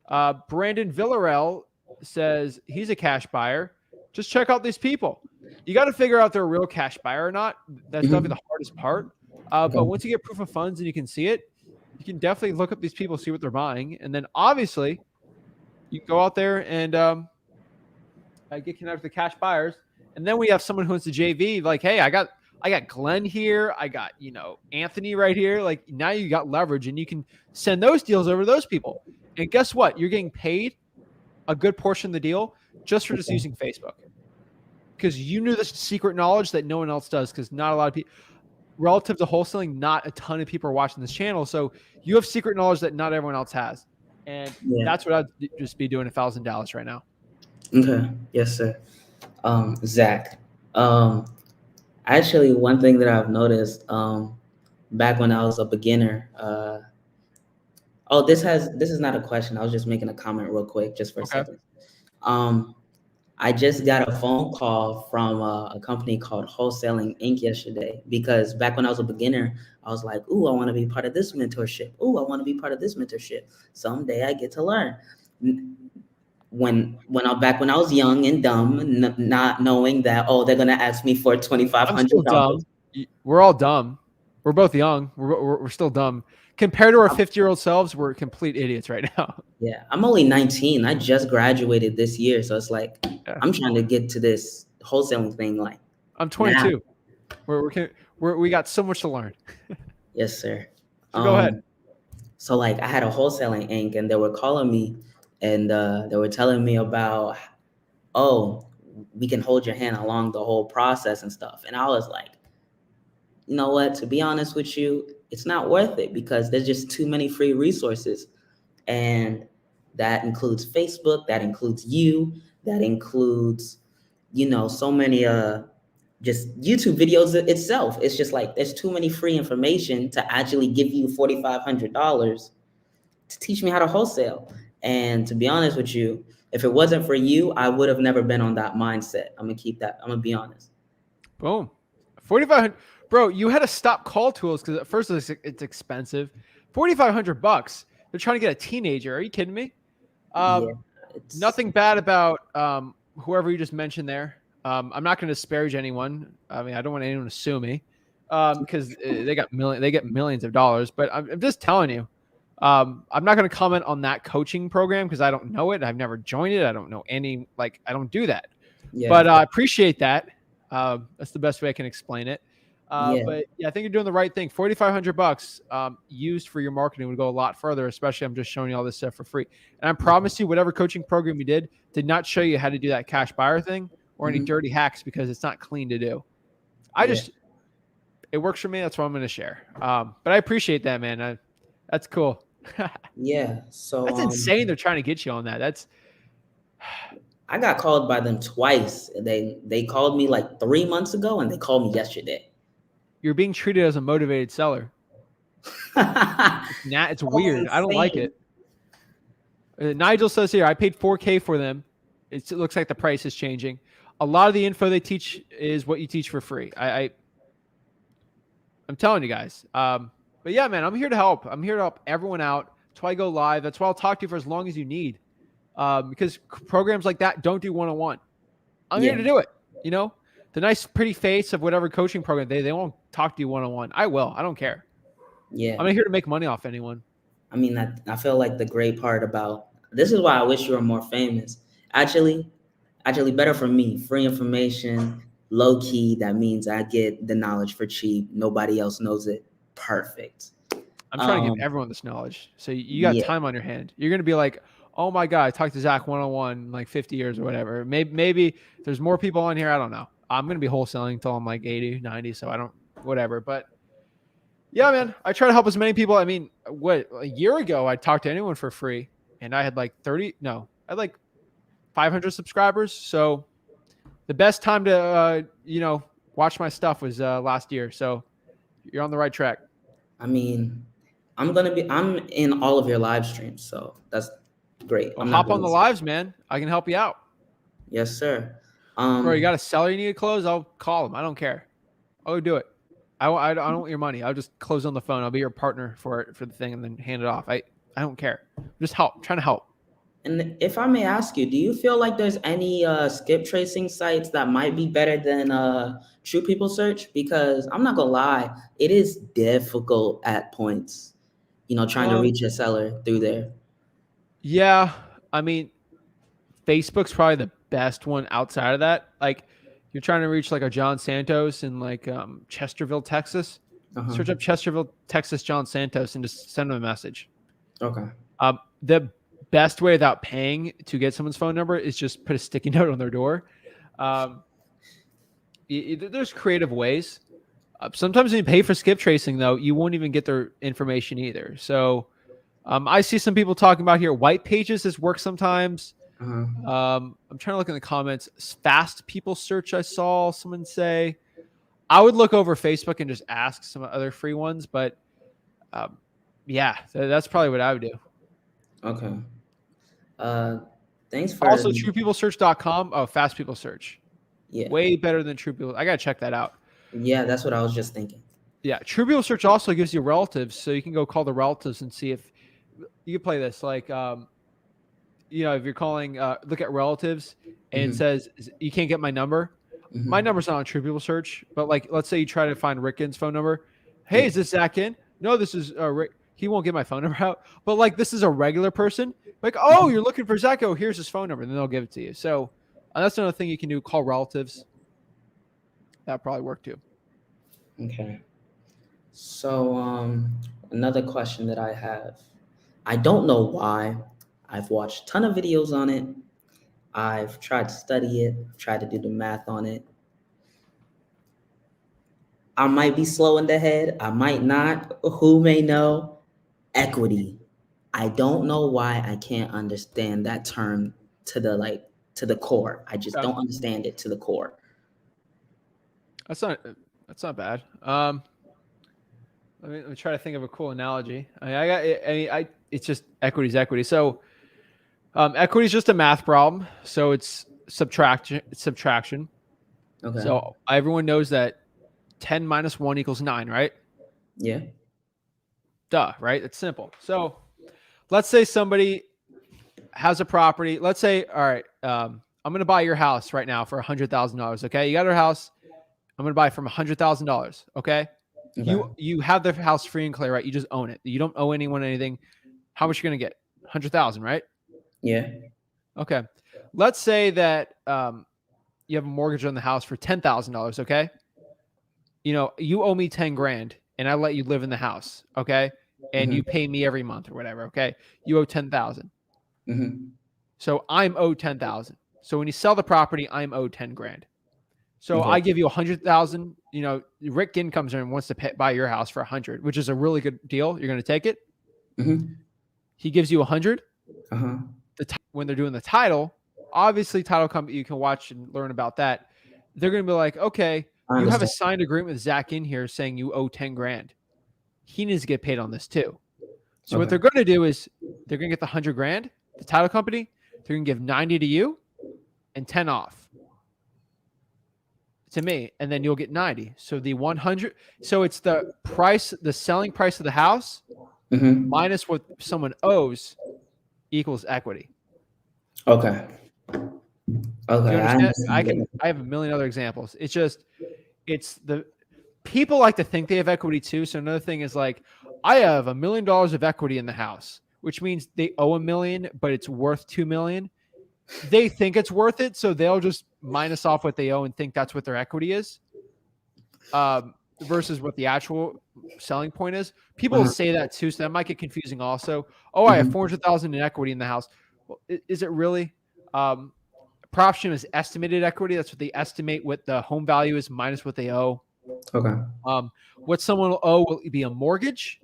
S1: Brandon Villarreal says he's a cash buyer. Just check out these people. You got to figure out if they're a real cash buyer or not. That's definitely the hardest part. But once you get proof of funds and you can see it, you can definitely look up these people, see what they're buying. And then obviously you go out there and get connected with cash buyers. And then we have someone who wants to JV, like, hey, I got Glenn here. I got, Anthony right here. Like now you got leverage and you can send those deals over to those people. And guess what? You're getting paid a good portion of the deal just for just using Facebook. Because you knew this secret knowledge that no one else does, because not a lot of people. relative to wholesaling, not a ton of people are watching this channel. So you have secret knowledge that not everyone else has. And
S4: Yeah.
S1: that's what I'd just be doing if I was in Dallas right now.
S4: Okay. Yes, sir. Zach, actually, one thing that I've noticed, back when I was a beginner, oh, this is not a question. I was just making a comment real quick, just for a
S1: Okay.
S4: second. I just got a phone call from a company called Wholesaling Inc. yesterday, because back when I was a beginner, I was like, "Ooh, I want to be part of this mentorship. Ooh, I want to be part of this mentorship. Someday I get to learn." When I was young and dumb, not knowing that, oh, they're gonna ask me for
S1: I'm still
S4: $2,500.
S1: dumb. We're all dumb. We're both young. We're still dumb. Compared to our 50-year-old selves, we're complete idiots right now.
S4: Yeah, I'm only 19. I just graduated this year, so it's like
S1: Yeah.
S4: I'm trying to get to this wholesaling thing like
S1: I'm
S4: now.
S1: 22. We got so much to learn.
S4: Yes, sir.
S1: So go ahead.
S4: So like I had a wholesaling inc, and they were calling me, and they were telling me about, oh, we can hold your hand along the whole process and stuff. And I was like, you know what? To be honest with you, it's not worth it, because there's just too many free resources. And that includes Facebook, that includes you, that includes, so many just YouTube videos itself. It's just like there's too many free information to actually give you $4,500 to teach me how to wholesale. And to be honest with you, if it wasn't for you, I would have never been on that mindset. I'm gonna be honest.
S1: Boom. 4,500. Bro, you had to stop call tools because at first it's expensive. $4,500. They're trying to get a teenager. Are you kidding me? Nothing bad about whoever you just mentioned there. I'm not going to disparage anyone. I mean, I don't want anyone to sue me because they get millions of dollars. But I'm just telling you, I'm not going to comment on that coaching program because I don't know it. I've never joined it. I don't know I don't do that.
S4: Yeah.
S1: But I appreciate that. That's the best way I can explain it.
S4: Yeah.
S1: But yeah, I think you're doing the right thing. $4,500 used for your marketing would go a lot further, especially I'm just showing you all this stuff for free. And I promise you, whatever coaching program you did not show you how to do that cash buyer thing or any dirty hacks, because it's not clean to do. It works for me. That's what I'm going to share. But I appreciate that, man. That's cool.
S4: Yeah. So
S1: that's insane. They're trying to get you on that.
S4: I got called by them twice. They called me like 3 months ago, and they called me yesterday.
S1: You're being treated as a motivated seller. It's weird. I don't like it. Nigel says here, I paid $4,000 for them. It looks like the price is changing. A lot of the info they teach is what you teach for free. I'm telling you guys. But yeah, man, I'm here to help. I'm here to help everyone out. That's why I go live. That's why I'll talk to you for as long as you need. Because programs like that don't do one-on-one. I'm here to do it. The nice, pretty face of whatever coaching program, they won't talk to you one-on-one. I will. I don't care.
S4: Yeah.
S1: I'm not here to make money off anyone.
S4: I mean, I feel like the great part about this is why I wish you were more famous. Actually, better for me. Free information, low key. That means I get the knowledge for cheap. Nobody else knows it. Perfect.
S1: I'm trying to give everyone this knowledge. So you got time on your hand. You're going to be like, oh my God, I talked to Zach one-on-one in like 50 years or whatever. Maybe there's more people on here. I don't know. I'm going to be wholesaling until I'm like 80, 90. So whatever. But yeah, man, I try to help as many people. I mean, a year ago, I talked to anyone for free and I had like 500 subscribers. So the best time to, watch my stuff was last year. So you're on the right track.
S4: I mean, I'm in all of your live streams. So that's great.
S1: Well, hop on the lives, man. I can help you out.
S4: Yes, sir.
S1: Bro, you got a seller you need to close? I'll call him. I don't care. I'll do it. I don't want your money. I'll just close on the phone. I'll be your partner for the thing and then hand it off. I don't care. Just help. I'm trying to help.
S4: And if I may ask you, do you feel like there's any skip tracing sites that might be better than True People Search? Because I'm not gonna lie, it is difficult at points, trying to reach a seller through there.
S1: Yeah, I mean, Facebook's probably the best one outside of that. Like, you're trying to reach like a John Santos in like Chesterville, Texas. Search up Chesterville, Texas, John Santos, and just send him a message.
S4: Okay.
S1: The best way without paying to get someone's phone number is just put a sticky note on their door. There's creative ways. Sometimes when you pay for skip tracing, though, you won't even get their information either. So I see some people talking about here. White pages has worked sometimes. I'm trying to look in the comments. Fast people search. I saw someone say. I would look over Facebook and just ask some other free ones, but yeah, that's probably what I would do.
S4: Okay. Thanks for
S1: Also, TruePeopleSearch.com. Oh, Fast People Search.
S4: Yeah.
S1: Way better than True People. I gotta check that out.
S4: Yeah, that's what I was just thinking.
S1: Yeah, True People Search also gives you relatives, so you can go call the relatives and see if you can play this. Like, you know, if you're calling, look at relatives, and it says you can't get my number. My number's not on True People Search, but like, let's say you try to find Rick phone number. Hey, is this Zach Ginn? No, this is Rick. He won't get my phone number out. But like, this is a regular person. Like, oh, you're looking for Zach? Oh, here's his phone number. And then they'll give it to you. So that's another thing you can do. Call relatives. That probably work too.
S4: Okay. So another question that I have. I don't know why. I've watched a ton of videos on it. I've tried to study it, tried to do the math on it. I might be slow in the head. I might not. Who may know? Equity. I don't know why I can't understand that term to the core. I just don't understand it to the core.
S1: That's not bad. Let me try to think of a cool analogy. It's just equity's equity. So equity is just a math problem. So it's subtraction.
S4: Okay.
S1: So everyone knows that 10 minus 1 equals 9, right?
S4: Yeah.
S1: Duh, right? It's simple. So let's say somebody has a property. Let's say, all right, I'm going to buy your house right now for $100,000. Okay. You got our house. I'm going to buy it from $100,000. Okay. You have the house free and clear, right? You just own it. You don't owe anyone anything. How much you're going to get? 100,000, right?
S4: Yeah.
S1: Okay. Let's say that you have a mortgage on the house for $10,000. Okay. You know, you owe me 10 grand and I let you live in the house. Okay. And you pay me every month or whatever. Okay. You owe 10,000. So I'm owed 10,000. So when you sell the property, I'm owed 10 grand. So I give you 100,000. You know, Rick Ginn comes in and wants to buy your house for 100, which is a really good deal. You're going to take it. He gives you 100. When they're doing the title, obviously title company, you can watch and learn about that. They're going to be like, okay, you have a signed agreement with Zach in here saying you owe 10 grand. He needs to get paid on this too. So what they're going to do is they're going to get the 100 grand, the title company, they're going to give 90 to you and 10 off to me. And then you'll get 90. So the 100, so it's the price, the selling price of the house minus what someone owes equals equity.
S4: Okay.
S1: I have a million other examples. It's the people like to think they have equity too. So another thing is like, I have $1 million of equity in the house, which means they owe $1 million, but it's worth $2 million. They think it's worth it. So they'll just minus off what they owe and think that's what their equity is. Versus what the actual selling point is. People say that too. So that might get confusing also. Oh, I have 400,000 in equity in the house. Well, is it really? PropStream is estimated equity. That's what they estimate what the home value is minus what they owe.
S4: Okay.
S1: What someone will owe will be a mortgage,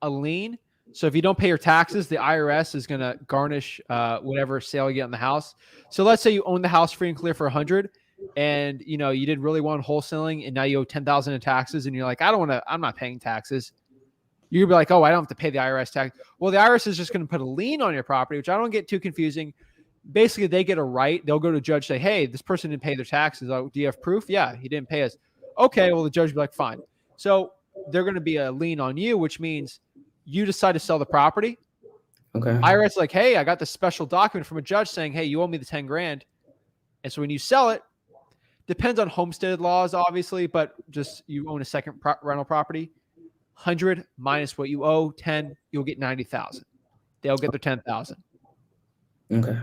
S1: a lien. So if you don't pay your taxes, the IRS is going to garnish whatever sale you get on the house. So let's say you own the house free and clear for 100, and you know you did really well in wholesaling, and now you owe 10,000 in taxes, and you're like, I'm not paying taxes. You'll be like, oh, I don't have to pay the IRS tax. Well, the IRS is just going to put a lien on your property, which I don't get too confusing. Basically, they get a right. They'll go to a judge, say, hey, this person didn't pay their taxes. Oh, do you have proof? Yeah, he didn't pay us. Okay, well, the judge will be like, fine. So they're going to be a lien on you, which means you decide to sell the property.
S4: Okay.
S1: IRS is like, hey, I got this special document from a judge saying, hey, you owe me the 10 grand. And so when you sell it, depends on homestead laws, obviously, but just you own a second rental property, 100 minus what you owe, 10, you'll get 90,000. They'll get their 10,000.
S4: Okay.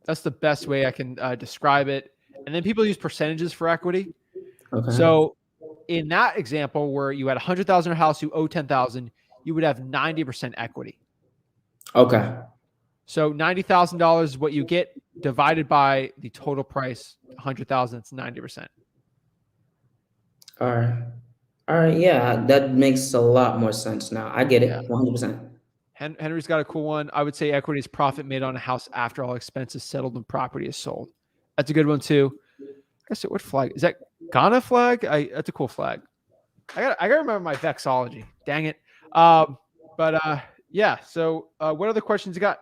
S1: That's the best way I can describe it. And then people use percentages for equity.
S4: Okay.
S1: So in that example where you had 100,000 in a house, you owe 10,000, you would have 90% equity.
S4: Okay.
S1: So $90,000 is what you get divided by the total price, 100,000, it's 90%.
S4: All right. All right, yeah, that makes a lot more sense now. I get
S1: Yeah.
S4: it, 100%.
S1: Henry's got a cool one. I would say equity is profit made on a house after all expenses settled and property is sold. That's a good one too. I guess what flag is that? Ghana flag? That's a cool flag. I gotta remember my vexology. Dang it. But yeah. So what other questions you got?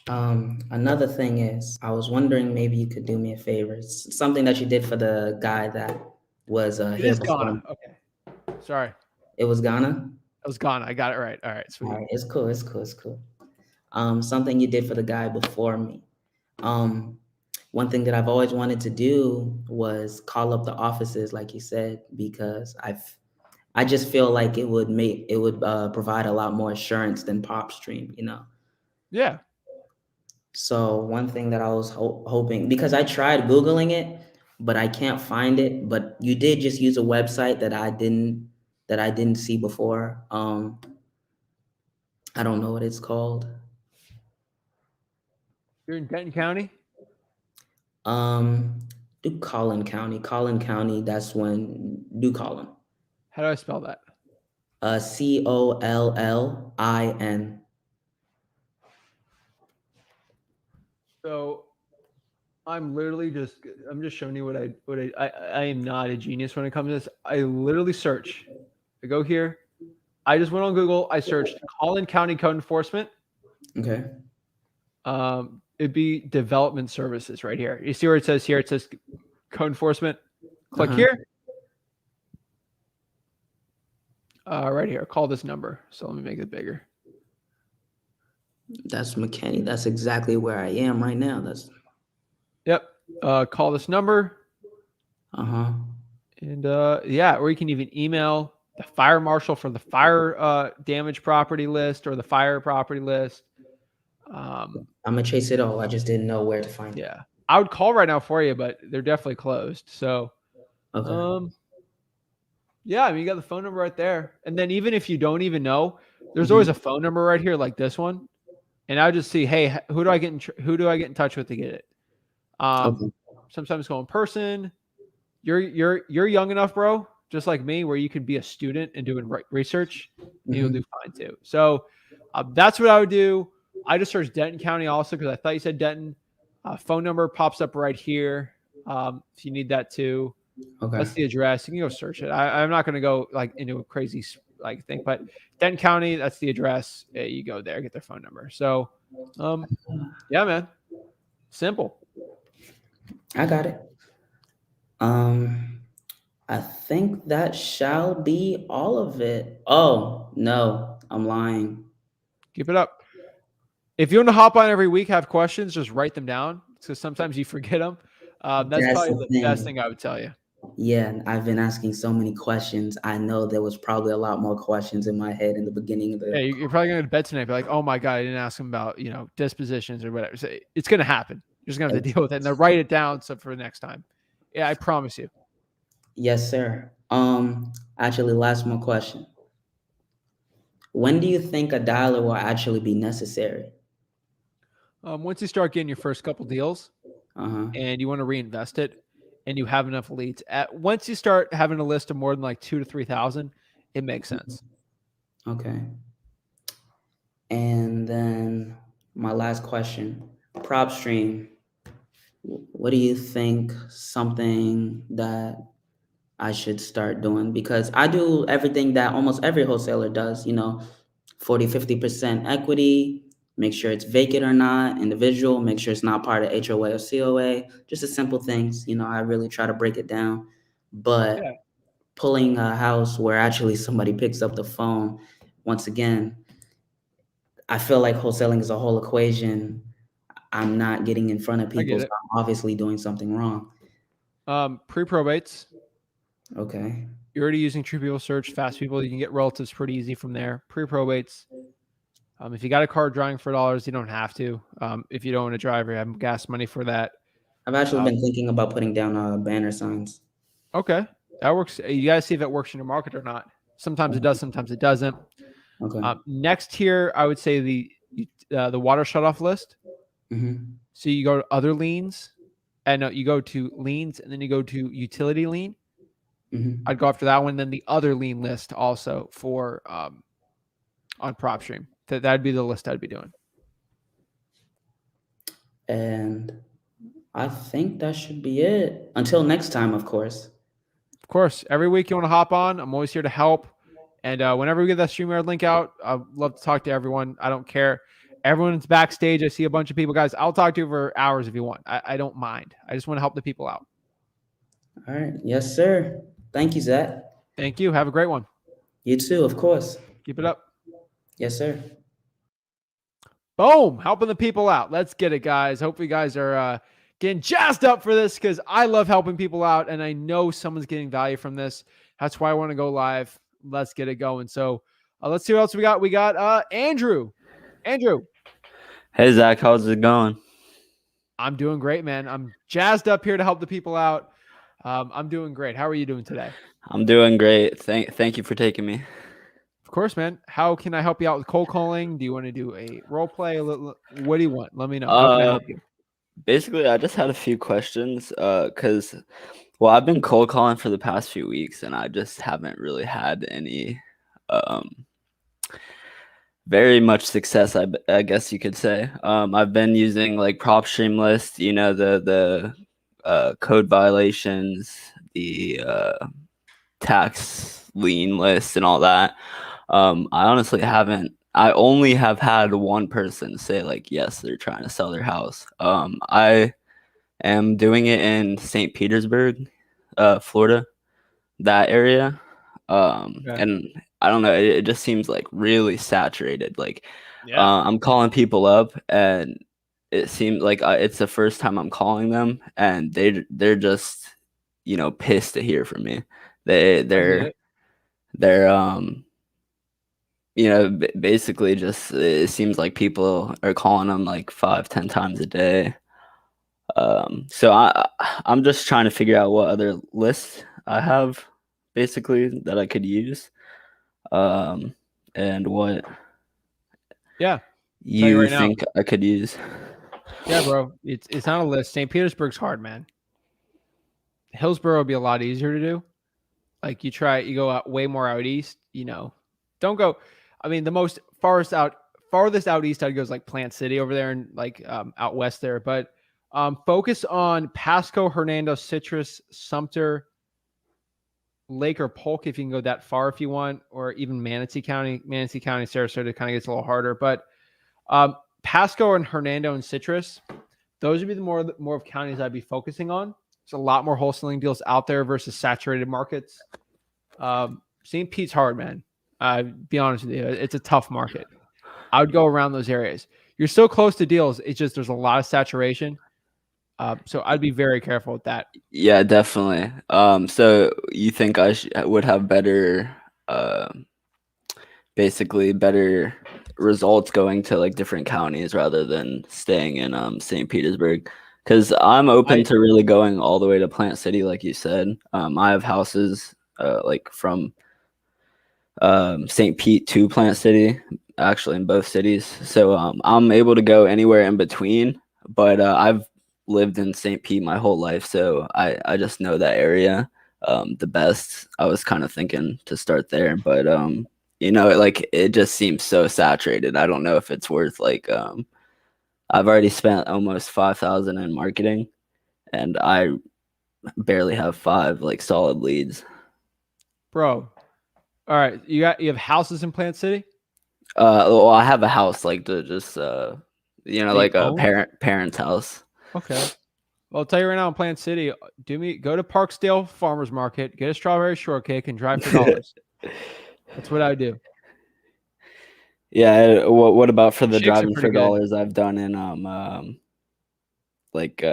S4: Another thing is, I was wondering maybe you could do me a favor. It's something that you did for the guy that was
S1: It
S4: here
S1: is
S4: before
S1: Ghana.
S4: me.
S1: Okay. Sorry.
S4: It was Ghana?
S1: It was Ghana. I got it right. All right.
S4: All
S1: Sweet.
S4: right, it's cool, it's cool, it's cool. Something you did for the guy before me. Um, One thing that I've always wanted to do was call up the offices, like you said, because I just feel like it would provide a lot more assurance than PropStream, you know.
S1: Yeah.
S4: So one thing that I was hoping, because I tried Googling it, but I can't find it. But you did just use a website that I didn't see before. I don't know what it's called.
S1: You're in Denton County?
S4: Um, do Collin County. Collin County, that's when do Collin.
S1: How do I spell that?
S4: Collin.
S1: So I'm just showing you I am not a genius when it comes to this. I literally search. I go here. I just went on Google. I searched Collin County Code Enforcement.
S4: Okay.
S1: It'd be development services right here. You see where it says here? It says code enforcement. Click here. Right here. Call this number. So let me make it bigger.
S4: That's McKinney. That's exactly where I am right now.
S1: Yep. Call this number. And yeah, or you can even email the fire marshal for the fire damage property list or the fire property list.
S4: I'm gonna chase it all. I just didn't know where to find it.
S1: Yeah, I would call right now for you, but they're definitely closed. So,
S4: okay.
S1: Yeah, I mean, you got the phone number right there. And then even if you don't even know, there's always a phone number right here, like this one. And I'll just see, hey, who do I get in touch with to get it? Sometimes go in person. You're young enough, bro, just like me, where you could be a student and doing research. You'll do fine too. So that's what I would do. I just searched Denton County also because I thought you said Denton. Phone number pops up right here if you need that too.
S4: Okay.
S1: That's the address. You can go search it. I'm not going to go like into a crazy like thing, but Denton County, that's the address. You go there, get their phone number. So, yeah, man, simple.
S4: I got it. I think that shall be all of it. Oh no, I'm lying.
S1: Keep it up. If you want to hop on every week, have questions, just write them down because sometimes you forget them. That's probably the best thing I would tell you.
S4: Yeah, I've been asking so many questions. I know there was probably a lot more questions in my head in the beginning of the.
S1: Yeah, you're probably going to bed tonight, be like, "Oh my god, I didn't ask him about dispositions or whatever." So it's going to happen. You're just going to have to deal with it, and then write it down so for the next time. Yeah, I promise you.
S4: Yes, sir. Actually, last more question. When do you think a dialer will actually be necessary?
S1: Once you start getting your first couple deals, and you want to reinvest it, and you have enough leads, once you start having a list of more than like 2,000 to 3,000, it makes sense.
S4: Okay. And then my last question, PropStream. What do you think something that I should start doing? Because I do everything that almost every wholesaler does, 40, 50% equity, make sure it's vacant or not, individual, make sure it's not part of HOA or COA, just the simple things, I really try to break it down. But pulling a house where actually somebody picks up the phone, once again, I feel like wholesaling is a whole equation. I'm not getting in front of people, so I'm obviously doing something wrong.
S1: Pre-probates.
S4: Okay.
S1: You're already using True People Search, Fast People. You can get relatives pretty easy from there. Pre-probates. If you got a car driving for dollars, you don't have to. If you don't want to drive or you have gas money for that.
S4: I've actually been thinking about putting down banner signs.
S1: Okay. That works. You got to see if it works in your market or not. Sometimes it does, sometimes it doesn't.
S4: Okay.
S1: Next here, I would say the water shutoff list. So you go to other liens, and you go to liens, and then you go to utility lien. I'd go after that one. Then the other lean list also for on PropStream. That'd be the list I'd be doing.
S4: And I think that should be it. Until next time, of course.
S1: Of course, every week you want to hop on, I'm always here to help. And whenever we get that StreamYard link out, I'd love to talk to everyone. I don't care. Everyone's backstage. I see a bunch of people. Guys, I'll talk to you for hours if you want. I don't mind. I just want to help the people out.
S4: All right. Yes, sir. Thank you, Zach.
S1: Thank you. Have a great one.
S4: You too, of course.
S1: Keep it up.
S4: Yes, sir.
S1: Boom. Helping the people out. Let's get it, guys. Hope you guys are getting jazzed up for this because I love helping people out, and I know someone's getting value from this. That's why I want to go live. Let's get it going. So let's see what else we got. We got Andrew. Andrew.
S5: Hey, Zach. How's it going?
S1: I'm doing great, man. I'm jazzed up here to help the people out. I'm doing great. How are you doing today?
S5: I'm doing great. Thank you for taking me.
S1: Of course, man. How can I help you out with cold calling? Do you want to do a role play? What do you want? Let me know. How can I help you?
S5: Basically, I just had a few questions because, well, I've been cold calling for the past few weeks, and I just haven't really had any very much success, I guess you could say. I've been using like PropStream list, you know, the code violations, the tax lien list, and all that. I honestly haven't. I only have had one person say like, yes, they're trying to sell their house. I am doing it in St. Petersburg, Florida, that area. And I don't know, it just seems like really saturated. Like, I'm calling people up, and it seems like it's the first time I'm calling them, and they're just, you know, pissed to hear from me. They're you know, basically just, it seems like people are calling them like 5-10 times a day. So I'm just trying to figure out what other lists I have basically that I could use. And what you
S1: right
S5: think I could use.
S1: Yeah, bro. It's not a list. St. Petersburg's hard, man. Hillsborough would be a lot easier to do. Like you go out way more out east, you know. Don't go. I mean, the farthest out east I'd go is like Plant City over there and like out west there. But focus on Pasco, Hernando, Citrus, Sumter, Lake or Polk if you can go that far if you want, or even Manatee County. Manatee County, Sarasota kind of gets a little harder. But Pasco and Hernando and Citrus, those would be the more of counties I'd be focusing on. There's a lot more wholesaling deals out there versus saturated markets. St. Pete's hard, man. Be honest with you, it's a tough market. I would go around those areas. You're so close to deals. It's just there's a lot of saturation. So I'd be very careful with that.
S5: Yeah, definitely. So you think I would have better, basically better results going to like different counties rather than staying in St. Petersburg? Because I'm open to really going all the way to Plant City, like you said. I have houses like from St. Pete to Plant City, actually in both cities. So I'm able to go anywhere in between. But I've lived in St. Pete my whole life, so I just know that area the best. I was kind of thinking to start there, but you know, like it just seems so saturated. I don't know if it's worth like I've already spent almost $5,000 in marketing, and I barely have 5 like solid leads.
S1: Bro, all right, you have houses in Plant City?
S5: Well, I have a house like to just you know, like a parent's house.
S1: Okay. Well, I'll tell you right now in Plant City, go to Parksdale Farmers Market, get a strawberry shortcake, and drive for dollars. That's what I do.
S5: Yeah. What about for the
S1: Shakes are
S5: driving
S1: pretty
S5: for
S1: good.
S5: dollars I've done in like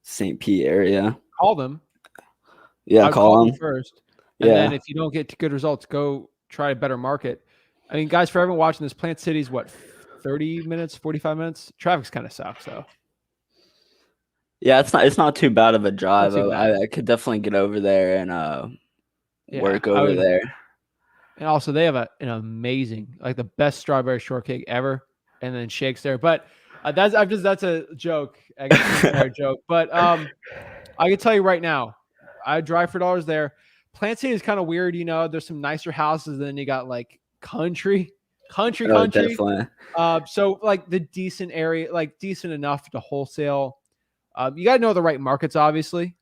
S5: St. Pete area?
S1: Call them.
S5: Yeah,
S1: I'd
S5: call them
S1: first. And then if you don't get good results, go try a better market. I mean, guys, for everyone watching this, Plant City's what, 30 minutes, 45 minutes? Traffic's kind of sucks, though.
S5: Yeah, it's not too bad of a drive.
S1: Not too bad.
S5: I could definitely get over there and work over there.
S1: And also, they have an amazing, like the best strawberry shortcake ever, and then shakes there. But that's a joke. I guess it's a joke. But I can tell you right now, I drive for dollars there. Plant City is kind of weird. You know, there's some nicer houses. Then you got like country.
S5: Oh, definitely.
S1: So like the decent area, like decent enough to wholesale. You got to know the right markets, obviously.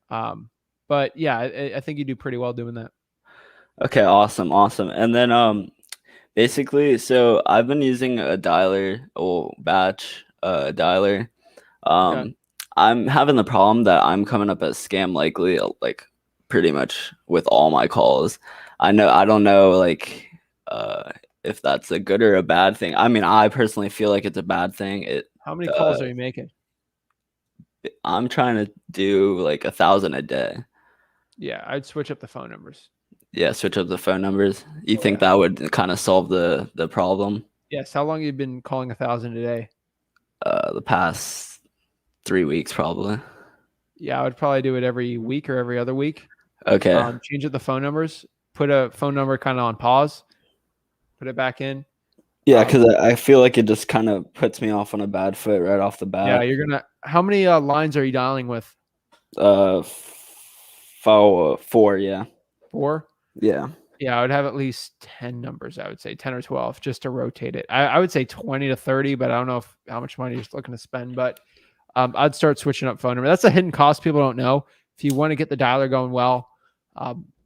S1: But yeah, I think you do pretty well doing that.
S5: Okay, awesome. And then basically, so I've been using a dialer, batch dialer.
S1: Okay.
S5: I'm having the problem that I'm coming up as scam likely, like pretty much with all my calls. I don't know like if that's a good or a bad thing. I mean, I personally feel like it's a bad thing.
S1: How many calls are you making?
S5: I'm trying to do like 1,000 a day.
S1: Yeah, I'd switch up the phone numbers.
S5: Yeah, switch up the phone numbers. You think that would kind of solve the problem?
S1: Yes. How long have you been calling 1,000 a day?
S5: The past 3 weeks probably.
S1: Yeah, I would probably do it every week or every other week.
S5: Okay.
S1: Change up the phone numbers. Put a phone number kind of on pause. Put it back in.
S5: Yeah, because I feel like it just kind of puts me off on a bad foot right off the bat.
S1: Yeah, you're gonna. How many lines are you dialing with?
S5: 4. Yeah.
S1: 4.
S5: Yeah.
S1: Yeah, I would have at least 10 numbers. I would say 10 or 12 just to rotate it. I would say 20 to 30, but I don't know how much money you're looking to spend. But I'd start switching up phone number. That's a hidden cost people don't know. If you want to get the dialer going well,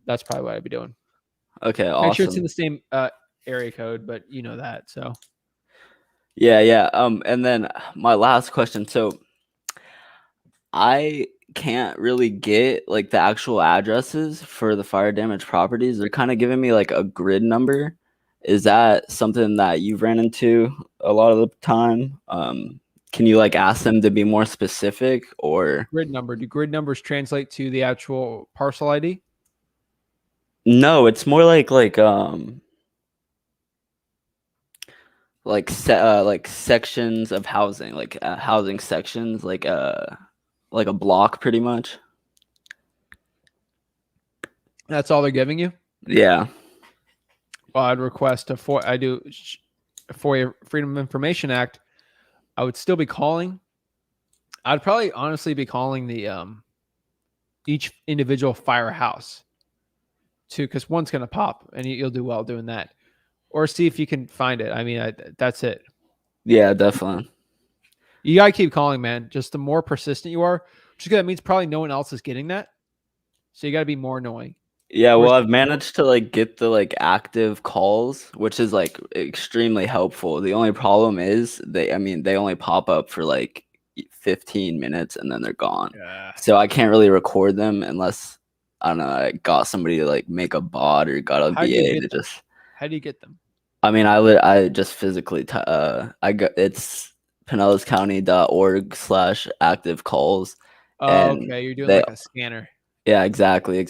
S1: that's probably what I'd be doing.
S5: Okay, awesome.
S1: Make sure it's in the same area code, but you know that. So
S5: yeah. And then my last question. So I can't really get like the actual addresses for the fire damage properties. They're kind of giving me like a grid number. Is that something that you've ran into a lot of the time? Can you like ask them to be more specific or
S1: grid number? Do grid numbers translate to the actual parcel ID?
S5: no? It's more like sections of housing, like housing sections, like a block, pretty much.
S1: That's all they're giving you?
S5: Yeah.
S1: Well, I'd request a FOIA Freedom of Information Act. I would still be calling. I'd probably honestly be calling the each individual firehouse too, because one's gonna pop, and you'll do well doing that. Or see if you can find it. I mean, that's it.
S5: Yeah, definitely.
S1: You gotta keep calling, man. Just the more persistent you are, which is good. That means probably no one else is getting that. So you gotta be more annoying.
S5: Yeah, well, I've managed to like get the like active calls, which is like extremely helpful. The only problem is they only pop up for like 15 minutes and then they're gone.
S1: Yeah.
S5: So I can't really record them unless I don't know, I got somebody to like make a bot or got a VA to just.
S1: How do you get them?
S5: I mean, I just physically it's pinellascounty.org/active calls.
S1: Oh, okay. You're doing like a scanner.
S5: Yeah, exactly.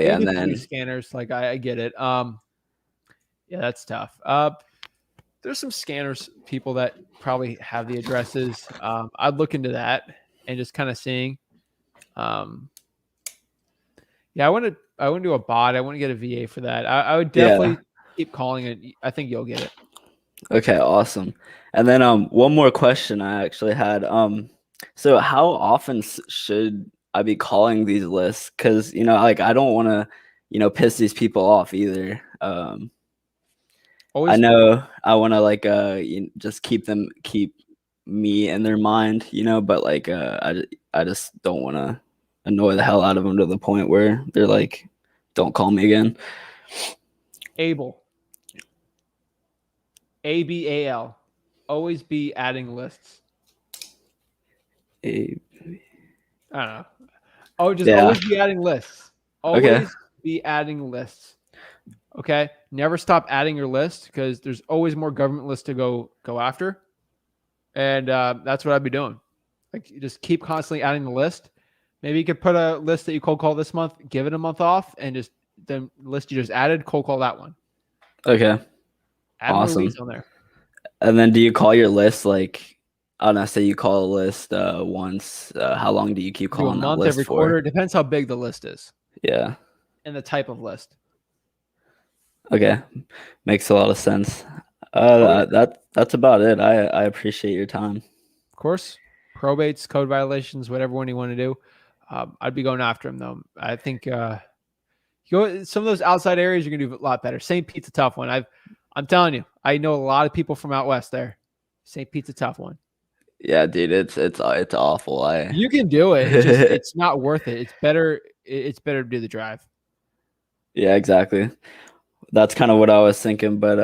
S1: And then scanners, like I get it. Yeah, that's tough. There's some scanners, people that probably have the addresses. I'd look into that and just kind of seeing. Yeah, I want to do a bot. I want to get a VA for that. I would definitely keep calling it. I think you'll get it.
S5: Okay, awesome. And then one more question I actually had. So how often should I be calling these lists? Because like I don't want to piss these people off either. I know I want to like just keep me in their mind, but like I just don't want to annoy the hell out of them to the point where they're like, don't call me again.
S1: Abel. ABAL. Always be adding lists. I don't know. Always be adding lists. Always be adding lists. Okay. Never stop adding your list because there's always more government lists to go after. And that's what I'd be doing. Like, you just keep constantly adding the list. Maybe you could put a list that you cold call this month, give it a month off, and just the list you just added, cold call that one.
S5: Okay.
S1: Add
S5: awesome.
S1: On there.
S5: And then do you call your list like, I don't know, say you call a list once, how long do you keep calling that list
S1: every
S5: for?
S1: quarter. It depends how big the list is.
S5: Yeah.
S1: And the type of list.
S5: Okay. Makes a lot of sense. That's about it. I appreciate your time.
S1: Of course. Probates, code violations, whatever one you want to do. I'd be going after him though. I think Go some of those outside areas, you're gonna do a lot better. St. Pete's a tough one. I'm telling you, I know a lot of people from out west there. St. Pete's a tough one.
S5: Yeah, dude, it's awful.
S1: You can do it. It's not worth it. It's better. It's better to do the drive.
S5: Yeah, exactly. That's kind of what I was thinking, but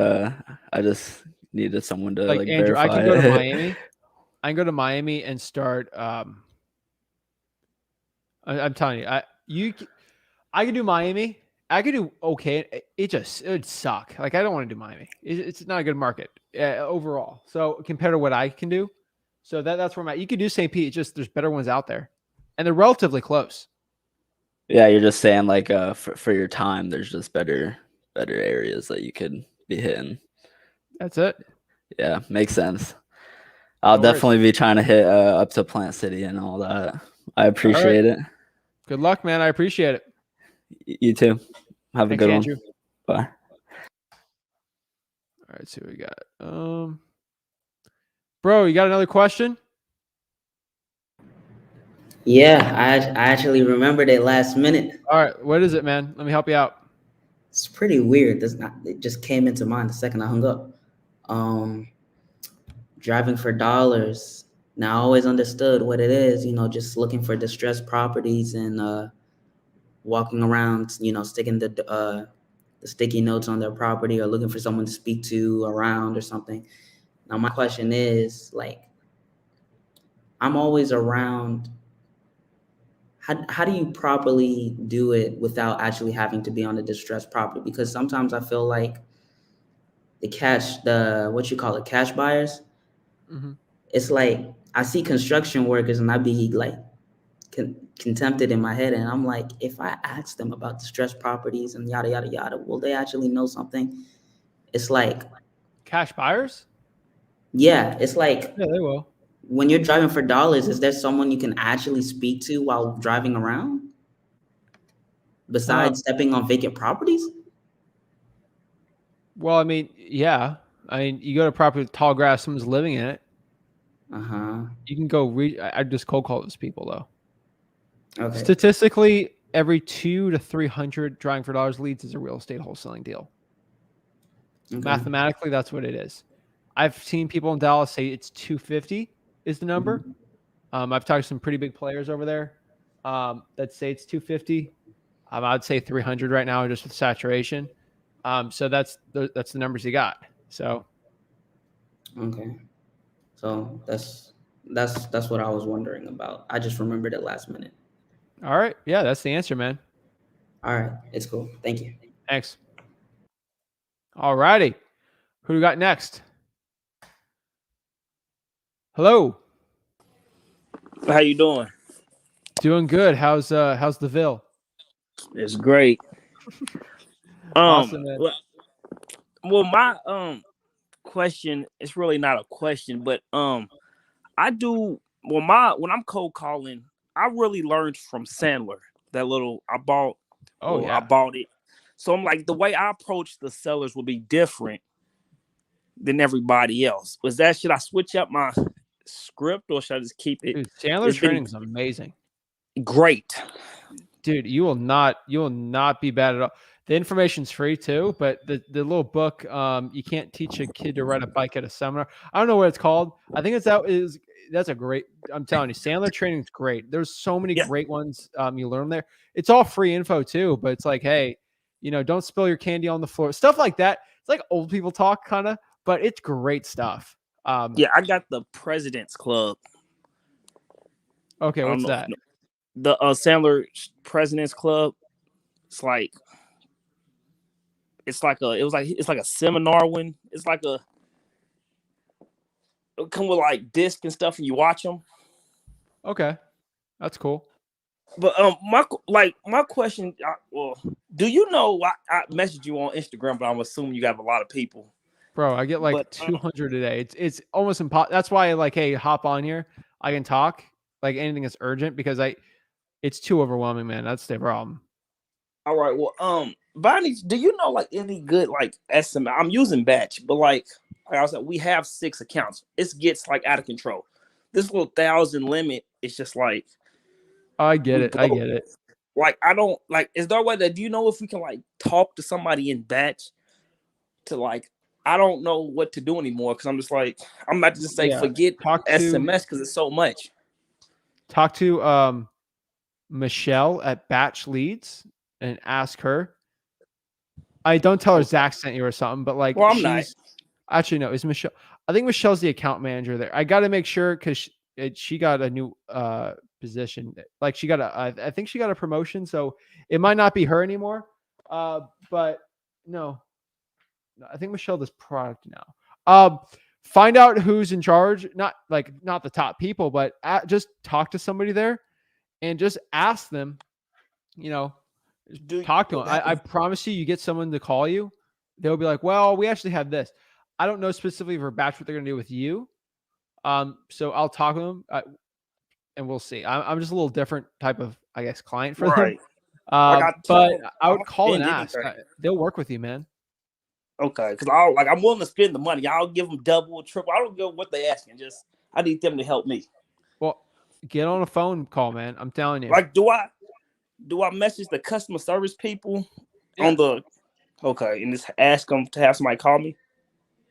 S5: I just needed someone to
S1: Like
S5: like
S1: Andrew, I
S5: verify
S1: can go to
S5: it.
S1: Miami. I can go to Miami and start. I'm telling you, I could do Miami. I could do okay. It would suck. Like I don't want to do Miami. It's not a good market overall. So compared to what I can do, so that's where I'm at. You could do St. Pete. It's just there's better ones out there, and they're relatively close.
S5: Yeah, you're just saying like for your time, there's just better areas that you could be hitting.
S1: That's it.
S5: Yeah, makes sense. I'll
S1: No worries.
S5: definitely be trying to hit up to Plant City and all that. I appreciate it.
S1: Good luck, man. I appreciate it.
S5: You too. Have a
S1: Thanks,
S5: good
S1: Andrew.
S5: one. Bye.
S1: All right, see what we got. Bro, you got another question?
S4: Yeah, I actually remembered it last minute.
S1: All right, what is it, man? Let me help you out.
S4: It's pretty weird. It just came into mind the second I hung up. Driving for dollars. Now I always understood what it is, just looking for distressed properties and walking around, sticking the sticky notes on their property or looking for someone to speak to around or something. Now my question is, like, I'm always around. How do you properly do it without actually having to be on a distressed property? Because sometimes I feel like cash buyers,
S1: Mm-hmm.
S4: it's like I see construction workers and I be like contempted in my head, and I'm like, if I ask them about distressed properties and yada yada yada, will they actually know something? It's like,
S1: Cash buyers?
S4: yeah, it's like
S1: Yeah, they will.
S4: when you're driving for dollars, is there someone you can actually speak to while driving around besides stepping on vacant properties?
S1: Well, I mean, yeah. I mean, you go to property with tall grass, someone's living in it.
S4: Uh-huh.
S1: You can go I just cold call those people though.
S4: Okay.
S1: Statistically, every 200 to 300 driving for dollars leads is a real estate wholesaling deal.
S4: Okay.
S1: Mathematically, that's what it is. I've seen people in Dallas say it's 250 is the number. I've talked to some pretty big players over there that say it's 250. I'd say 300 right now, just with saturation. So that's the numbers you got. So
S4: Okay. So that's what I was wondering about. I just remembered it last minute.
S1: all right, yeah, that's the answer, man.
S4: All right, it's cool. Thank you.
S1: Thanks. All righty, who do we got next? Hello.
S6: How you doing?
S1: Doing good. How's the Ville?
S6: It's great.
S1: Awesome, man.
S6: Well, my question is really not a question, but I do when I'm cold calling, I really learned from Sandler. That little I bought. I bought it. So I'm like, the way I approach the sellers will be different than everybody else. Should I switch up my script or should I just keep it?
S1: Dude, Sandler's training is amazing.
S6: Great.
S1: Dude, you will not be bad at all. The information's free too, but the little book, you can't teach a kid to ride a bike at a seminar. I don't know what it's called. I think that's a great, I'm telling you, Sandler training's great. There's so many great ones you learn there. It's all free info too, but it's like, hey, don't spill your candy on the floor. Stuff like that. It's like old people talk kind of, but it's great stuff.
S6: I got the President's Club.
S1: Okay, what's that?
S6: The Sandler President's Club. It's like a seminar one. It's like it'll come with like disc and stuff, and you watch them.
S1: Okay, that's cool.
S6: But my question, do you know? I messaged you on Instagram, but I'm assuming you have a lot of people.
S1: Bro, I get like 200 a day. It's almost impossible. That's why hey, hop on here. I can talk like anything that's urgent because it's too overwhelming, man. That's the problem.
S6: All right. Well, Bonnie, do you know like any good like estimate? I'm using Batch, but like I said, we have 6 accounts. It gets like out of control. This little 1,000 limit is just like.
S1: I get it.
S6: like I don't like. Is there a way that do you know if we can like talk to somebody in batch to like? I don't know what to do anymore because I'm just like I'm about to just say
S1: Yeah.
S6: forget
S1: Talk to
S6: SMS because it's so much.
S1: Michelle at Batch Leads and ask her. I don't tell her
S6: Okay.
S1: Zach sent you or something, but like
S6: Well, I'm not.
S1: actually no, is Michelle? I think Michelle's the account manager there. I got to make sure because she got a new position. Like she got I think she got a promotion, so it might not be her anymore. But no, I think Michelle does product now. Find out who's in charge. Not the top people, but just talk to somebody there and just ask them. You know, talk to them. I promise you get someone to call you. They'll be like, well, we actually have this. I don't know specifically for batch what they're going to do with you. So I'll talk to them and we'll see. I'm just a little different type of, I guess, client for them. But I would call and ask. They'll work with you, man.
S6: Okay, because I'm willing to spend the money. I'll give them double, triple. I don't give what they asking. Just I need them to help me.
S1: Well, get on a phone call, man. I'm telling you.
S6: Like, do I message the customer service people on the and just ask them to have somebody call me?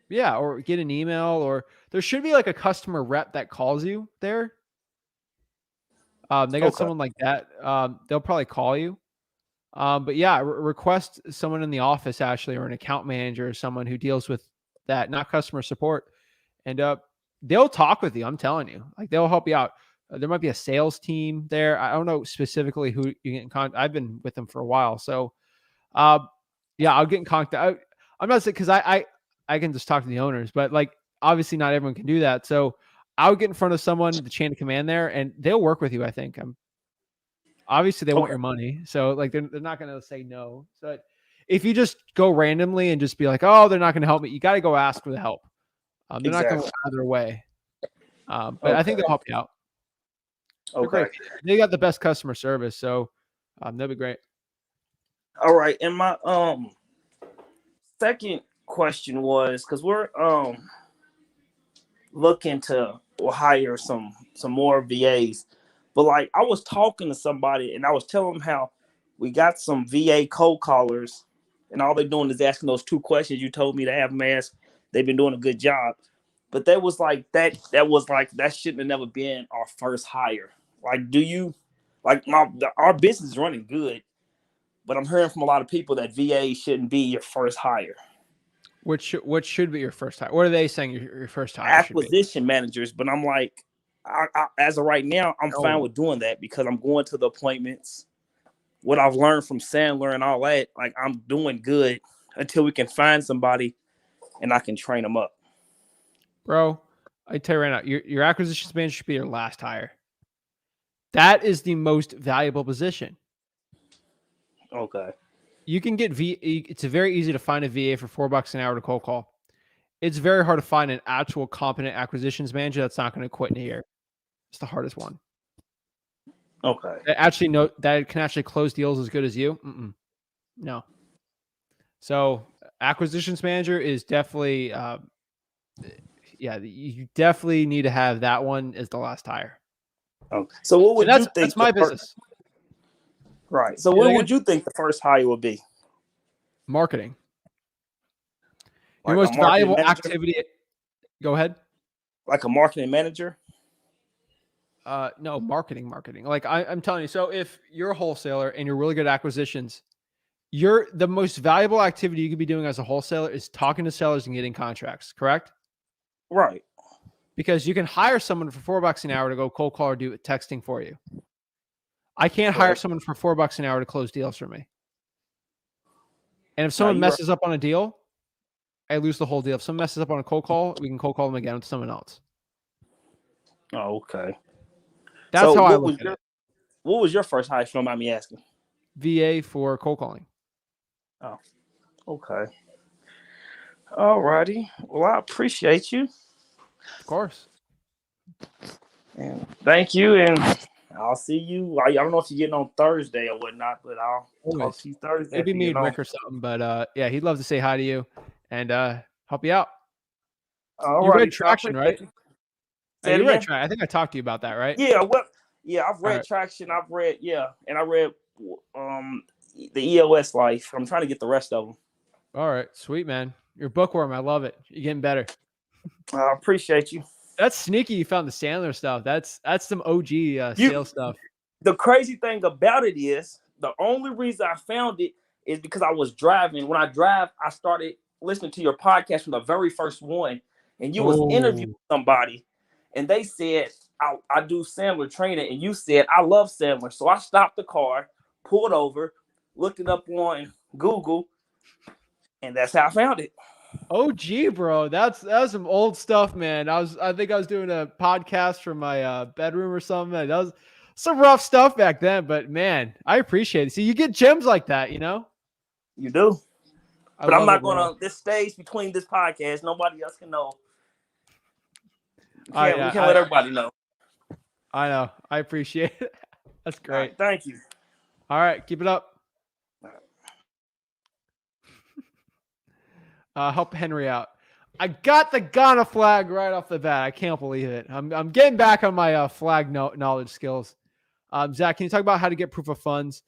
S1: Yeah, or get an email, or there should be like a customer rep that calls you there. They got someone like that. They'll probably call you. But yeah, request someone in the office, actually, or an account manager or someone who deals with that, not customer support. And they'll talk with you. I'm telling you, like they'll help you out. There might be a sales team there. I don't know specifically who you get in contact. I've been with them for a while. So yeah, I'll get in contact. I'm not saying because I can just talk to the owners, but like obviously not everyone can do that. So I would get in front of someone, the chain of command there, and they'll work with you. I think. Obviously they want your money, so like they're not going to say no. So if you just go randomly and just be like, oh, they're not going to help me, you got to go ask for the help. They're not going to go out of their way. But I think they'll help you out. Okay, they got the best customer service, so they'll be great.
S6: All right, and my second question was because we're looking to hire some more VAs. But like I was talking to somebody and I was telling them how we got some VA cold callers and all they're doing is asking those 2 questions you told me to have them ask. They've been doing a good job. But that was like that shouldn't have never been our first hire. Like, do you like our business is running good, but I'm hearing from a lot of people that VA shouldn't be your first hire.
S1: What should be your first hire? What are they saying your first hire?
S6: Acquisition managers, but I'm like, I, as of right now, I'm fine with doing that because I'm going to the appointments. What I've learned from Sandler and all that, like I'm doing good until we can find somebody and I can train them up.
S1: Bro, I tell you right now, your acquisitions manager should be your last hire. That is the most valuable position.
S6: Okay.
S1: You can get it's very easy to find a VA for $4 an hour to cold call. It's very hard to find an actual competent acquisitions manager that's not going to quit in a year. It's the hardest one.
S6: Okay.
S1: That can actually close deals as good as you. No. So acquisitions manager is definitely, you definitely need to have that one as the last hire.
S6: Okay. So what would you think?
S1: That's my business.
S6: Right. So what would you think the first hire would be?
S1: Marketing.
S6: Like
S1: your most valuable activity. Go ahead.
S6: Like a marketing manager?
S1: No, marketing. Like I'm telling you. So if you're a wholesaler and you're really good at acquisitions, the most valuable activity you could be doing as a wholesaler is talking to sellers and getting contracts. Correct?
S6: Right.
S1: Because you can hire someone for $4 an hour to go cold call or do texting for you. I can't hire someone for $4 an hour to close deals for me. And if someone messes up on a deal, I lose the whole deal. If someone messes up on a cold call, we can cold call them again with someone else.
S6: Oh, okay.
S1: That's how I look at it.
S6: What was your first hire, if you don't mind me asking?
S1: VA for cold calling.
S6: Oh, okay. All righty. Well, I appreciate you.
S1: Of course.
S6: And thank you. And I'll see you. I don't know if you're getting on Thursday or whatnot, but I'll talk to you Thursday.
S1: Maybe me and Rick or something. But yeah, he'd love to say hi to you and help you out. You read Traction, right? You read Traction. I think I talked to you about that, right?
S6: Yeah. Well, yeah. I've read Traction. I've read, and I read the EOS life. I'm trying to get the rest of them.
S1: All right, sweet, man. You're a bookworm. I love it. You're getting better.
S6: I appreciate you.
S1: That's sneaky. You found the Sandler stuff. That's some OG sales stuff.
S6: The crazy thing about it is the only reason I found it is because I was driving. When I drive, I started listening to your podcast from the very first one, and you was interviewing somebody, and they said I do Sandler training, and you said I love Sandler, so I stopped the car, pulled over, looked it up on Google, and that's how I found it.
S1: OG, bro. That was some old stuff, man. I think I was doing a podcast from my bedroom or something. That was some rough stuff back then, but man, I appreciate it. See, you get gems like that, you know?
S6: You do. But I'm not
S1: going
S6: to, this stage between this podcast, nobody else can know. We
S1: yeah,
S6: can't let everybody know.
S1: I know. I appreciate it. That's great.
S6: Right, thank you.
S1: All right, keep it up. Help Henry out. I got the Ghana flag right off the bat. I can't believe it. I'm getting back on my flag knowledge skills. Zach, can you talk about how to get proof of funds?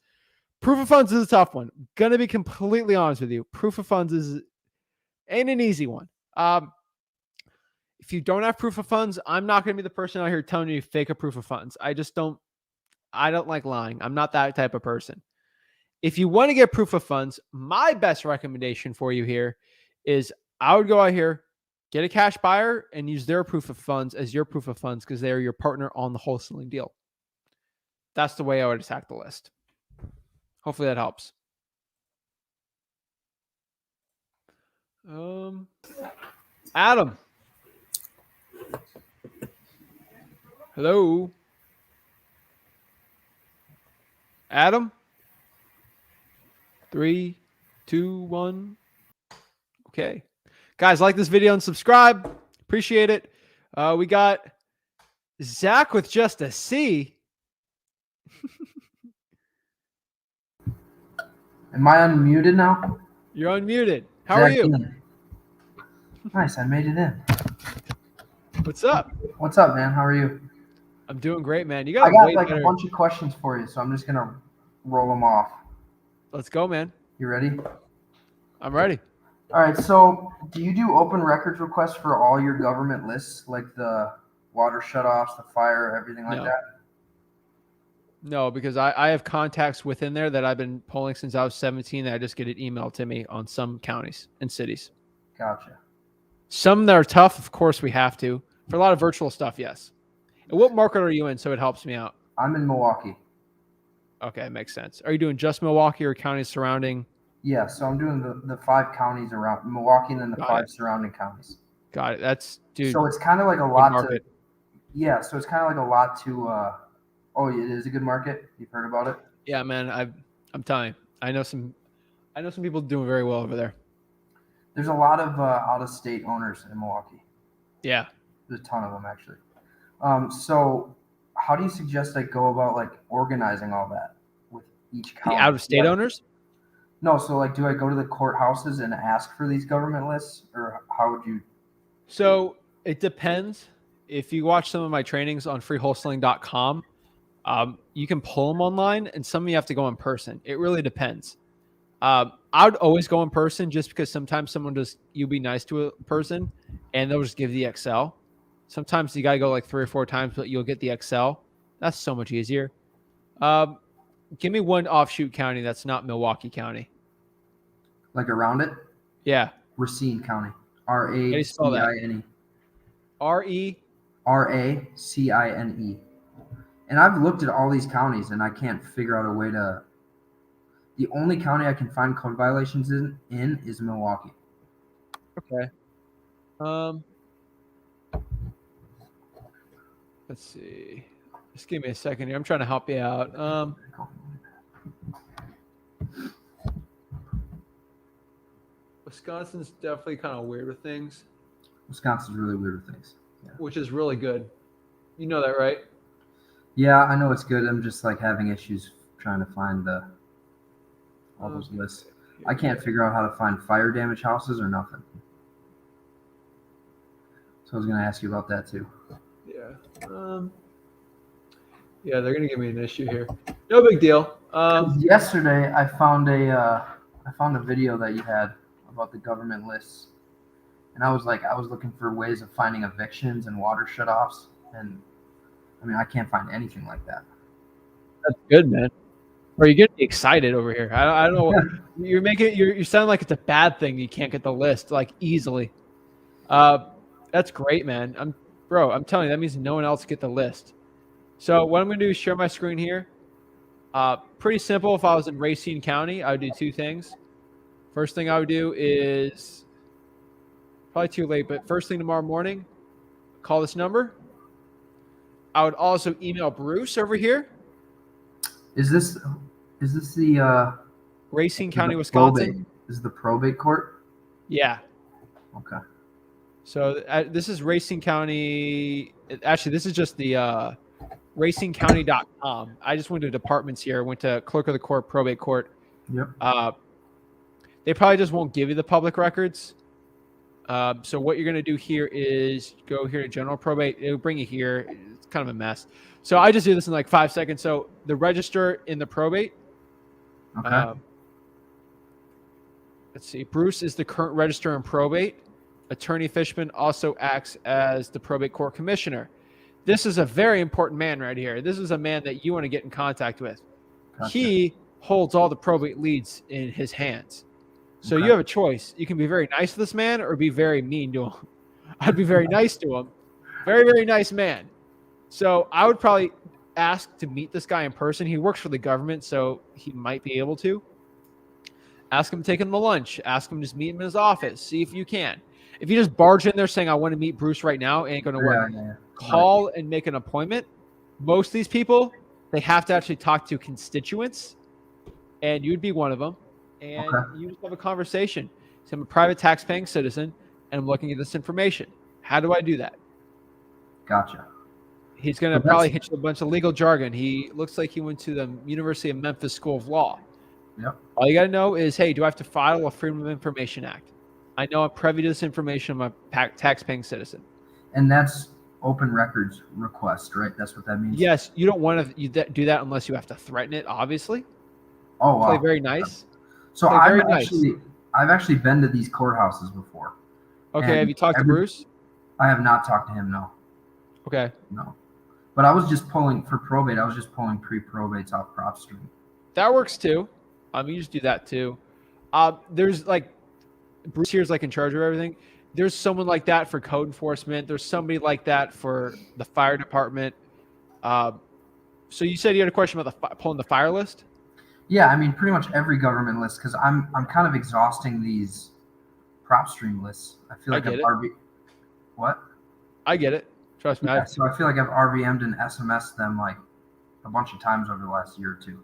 S1: Proof of funds is a tough one. Gonna be completely honest with you. Proof of funds ain't an easy one. If you don't have proof of funds, I'm not gonna be the person out here telling you to fake a proof of funds. I don't like lying. I'm not that type of person. If you want to get proof of funds, my best recommendation for you here is I would go out here, get a cash buyer, and use their proof of funds as your proof of funds because they're your partner on the wholesaling deal. That's the way I would attack the list. Hopefully that helps. Adam. Hello. Adam. 3, 2, 1. Okay. Guys, like this video and subscribe. Appreciate it. We got Zach with just a C.
S7: Am I unmuted now?
S1: You're unmuted. How are you?
S7: Nice, I made it in.
S1: What's up?
S7: What's up, man? How are you?
S1: I'm doing great, man.
S7: I got like a bunch of questions for you, so I'm just gonna roll them off.
S1: Let's go, man.
S7: You ready?
S1: I'm ready.
S7: All right, so do you do open records requests for all your government lists, like the water shutoffs, the fire, everything like that?
S1: No, because I have contacts within there that I've been polling since I was 17 that I just get it emailed to me on some counties and cities.
S7: Gotcha.
S1: Some that are tough, of course, we have to. For a lot of virtual stuff, yes. And what market are you in so it helps me out?
S7: I'm in Milwaukee.
S1: Okay, makes sense. Are you doing just Milwaukee or counties surrounding?
S7: Yeah, so I'm doing the 5 counties around Milwaukee and then the 5 surrounding counties.
S1: Got it. That's, dude.
S7: So it's kind of like a lot to. Yeah, so it's kind of like a lot to. Oh, it is a good market. You've heard about it?
S1: Yeah, man. I'm telling you, I know some people doing very well over there.
S7: There's a lot of out-of-state owners in Milwaukee.
S1: Yeah,
S7: there's a ton of them actually. So how do you suggest I go about like organizing all that with each county?
S1: The out-of-state owners?
S7: No, so like, do I go to the courthouses and ask for these government lists, or how would you?
S1: So it depends. If you watch some of my trainings on freewholesaling.com, you can pull them online, and some of you have to go in person. It really depends. I would always go in person just because sometimes you'll be nice to a person and they'll just give the Excel. Sometimes you got to go like 3 or 4 times, but you'll get the Excel. That's so much easier. Give me one offshoot county that's not Milwaukee County.
S7: Like around it?
S1: Yeah.
S7: Racine County. R-A-C-I-N-E. R-A-C-I-N-E. And I've looked at all these counties and I can't figure out a way to. The only county I can find code violations in is Milwaukee.
S1: Okay. Let's see. Just give me a second here. I'm trying to help you out. Wisconsin's definitely kind of weird with things.
S7: Wisconsin's really weird with things. Yeah.
S1: Which is really good. You know that, right?
S7: Yeah, I know it's good. I'm just like having issues trying to find all those lists. I can't figure out how to find fire damage houses or nothing. So I was going to ask you about that too.
S1: Yeah. Yeah, they're going to give me an issue here. No big deal.
S7: Yesterday, I found a video that you had about the government lists, and I was looking for ways of finding evictions and water shutoffs, and I mean, I can't find anything like that.
S1: That's good, man. Or you're getting excited over here. I don't know. You're making you sound like it's a bad thing you can't get the list like easily. That's great, man. I'm telling you, that means no one else get the list. So what I'm gonna do is share my screen here. Pretty simple. If I was in Racine County, I would do two things. First thing I would do is probably too late, but first thing tomorrow morning, call this number. I would also email Bruce over here.
S7: Is this the
S1: Racine County,
S7: the
S1: Wisconsin.
S7: probate? Is the probate court?
S1: Yeah.
S7: Okay.
S1: So this is Racine County. Actually, this is just the racingcounty.com. I just went to departments here. Went to clerk of the court, probate court.
S7: Yep.
S1: They probably just won't give you the public records. So what you're going to do here is go here to general probate. It'll bring you here. It's kind of a mess. So I just do this in like 5 seconds. So the register in the probate.
S7: Okay.
S1: Let's see. Bruce is the current register in probate. Attorney Fishman also acts as the probate court commissioner. This is a very important man right here. This is a man that you want to get in contact with.
S7: Gotcha.
S1: He holds all the probate leads in his hands. So
S7: Okay.
S1: you have a choice. You can be very nice to this man or be very mean to him. I'd be very nice to him. Very, very nice man. So I would probably ask to meet this guy in person. He works for the government, so he might be able to. Ask him to take him to lunch. Ask him to just meet him in his office. See if you can. If you just barge in there saying, I want to meet Bruce right now, it ain't going to work.
S7: Yeah.
S1: Call and make an appointment. Most of these people, they have to actually talk to constituents, and you'd be one of them. And you just have a conversation. So I'm a private tax-paying citizen, and I'm looking at this information. How do I do that?
S7: Gotcha.
S1: He's going to probably hit you with a bunch of legal jargon. He looks like he went to the University of Memphis School of Law.
S7: Yep.
S1: All you got to know is, hey, do I have to file a Freedom of Information Act? I know I'm privy to this information. I'm a tax-paying citizen.
S7: And that's open records request, right? That's what that means?
S1: Yes. You don't want to do that unless you have to threaten it, obviously.
S7: Oh, wow.
S1: Play very nice.
S7: So
S1: Play
S7: I've actually been to these courthouses before.
S1: Okay. Have you talked to Bruce?
S7: I have not talked to him, no.
S1: Okay.
S7: No. But I was just pulling, for probate, I was just pulling pre-probates off PropStream.
S1: That works too. You just do that too. There's like, Bruce here is like in charge of everything. There's someone like that for code enforcement. There's somebody like that for the fire department. So you said you had a question about pulling the fire list?
S7: Yeah, I mean, pretty much every government list, because I'm kind of exhausting these PropStream lists. I feel like What?
S1: I get it. Trust me.
S7: Yeah, so I feel like I've RVM'd and SMS'd them like a bunch of times over the last year or two.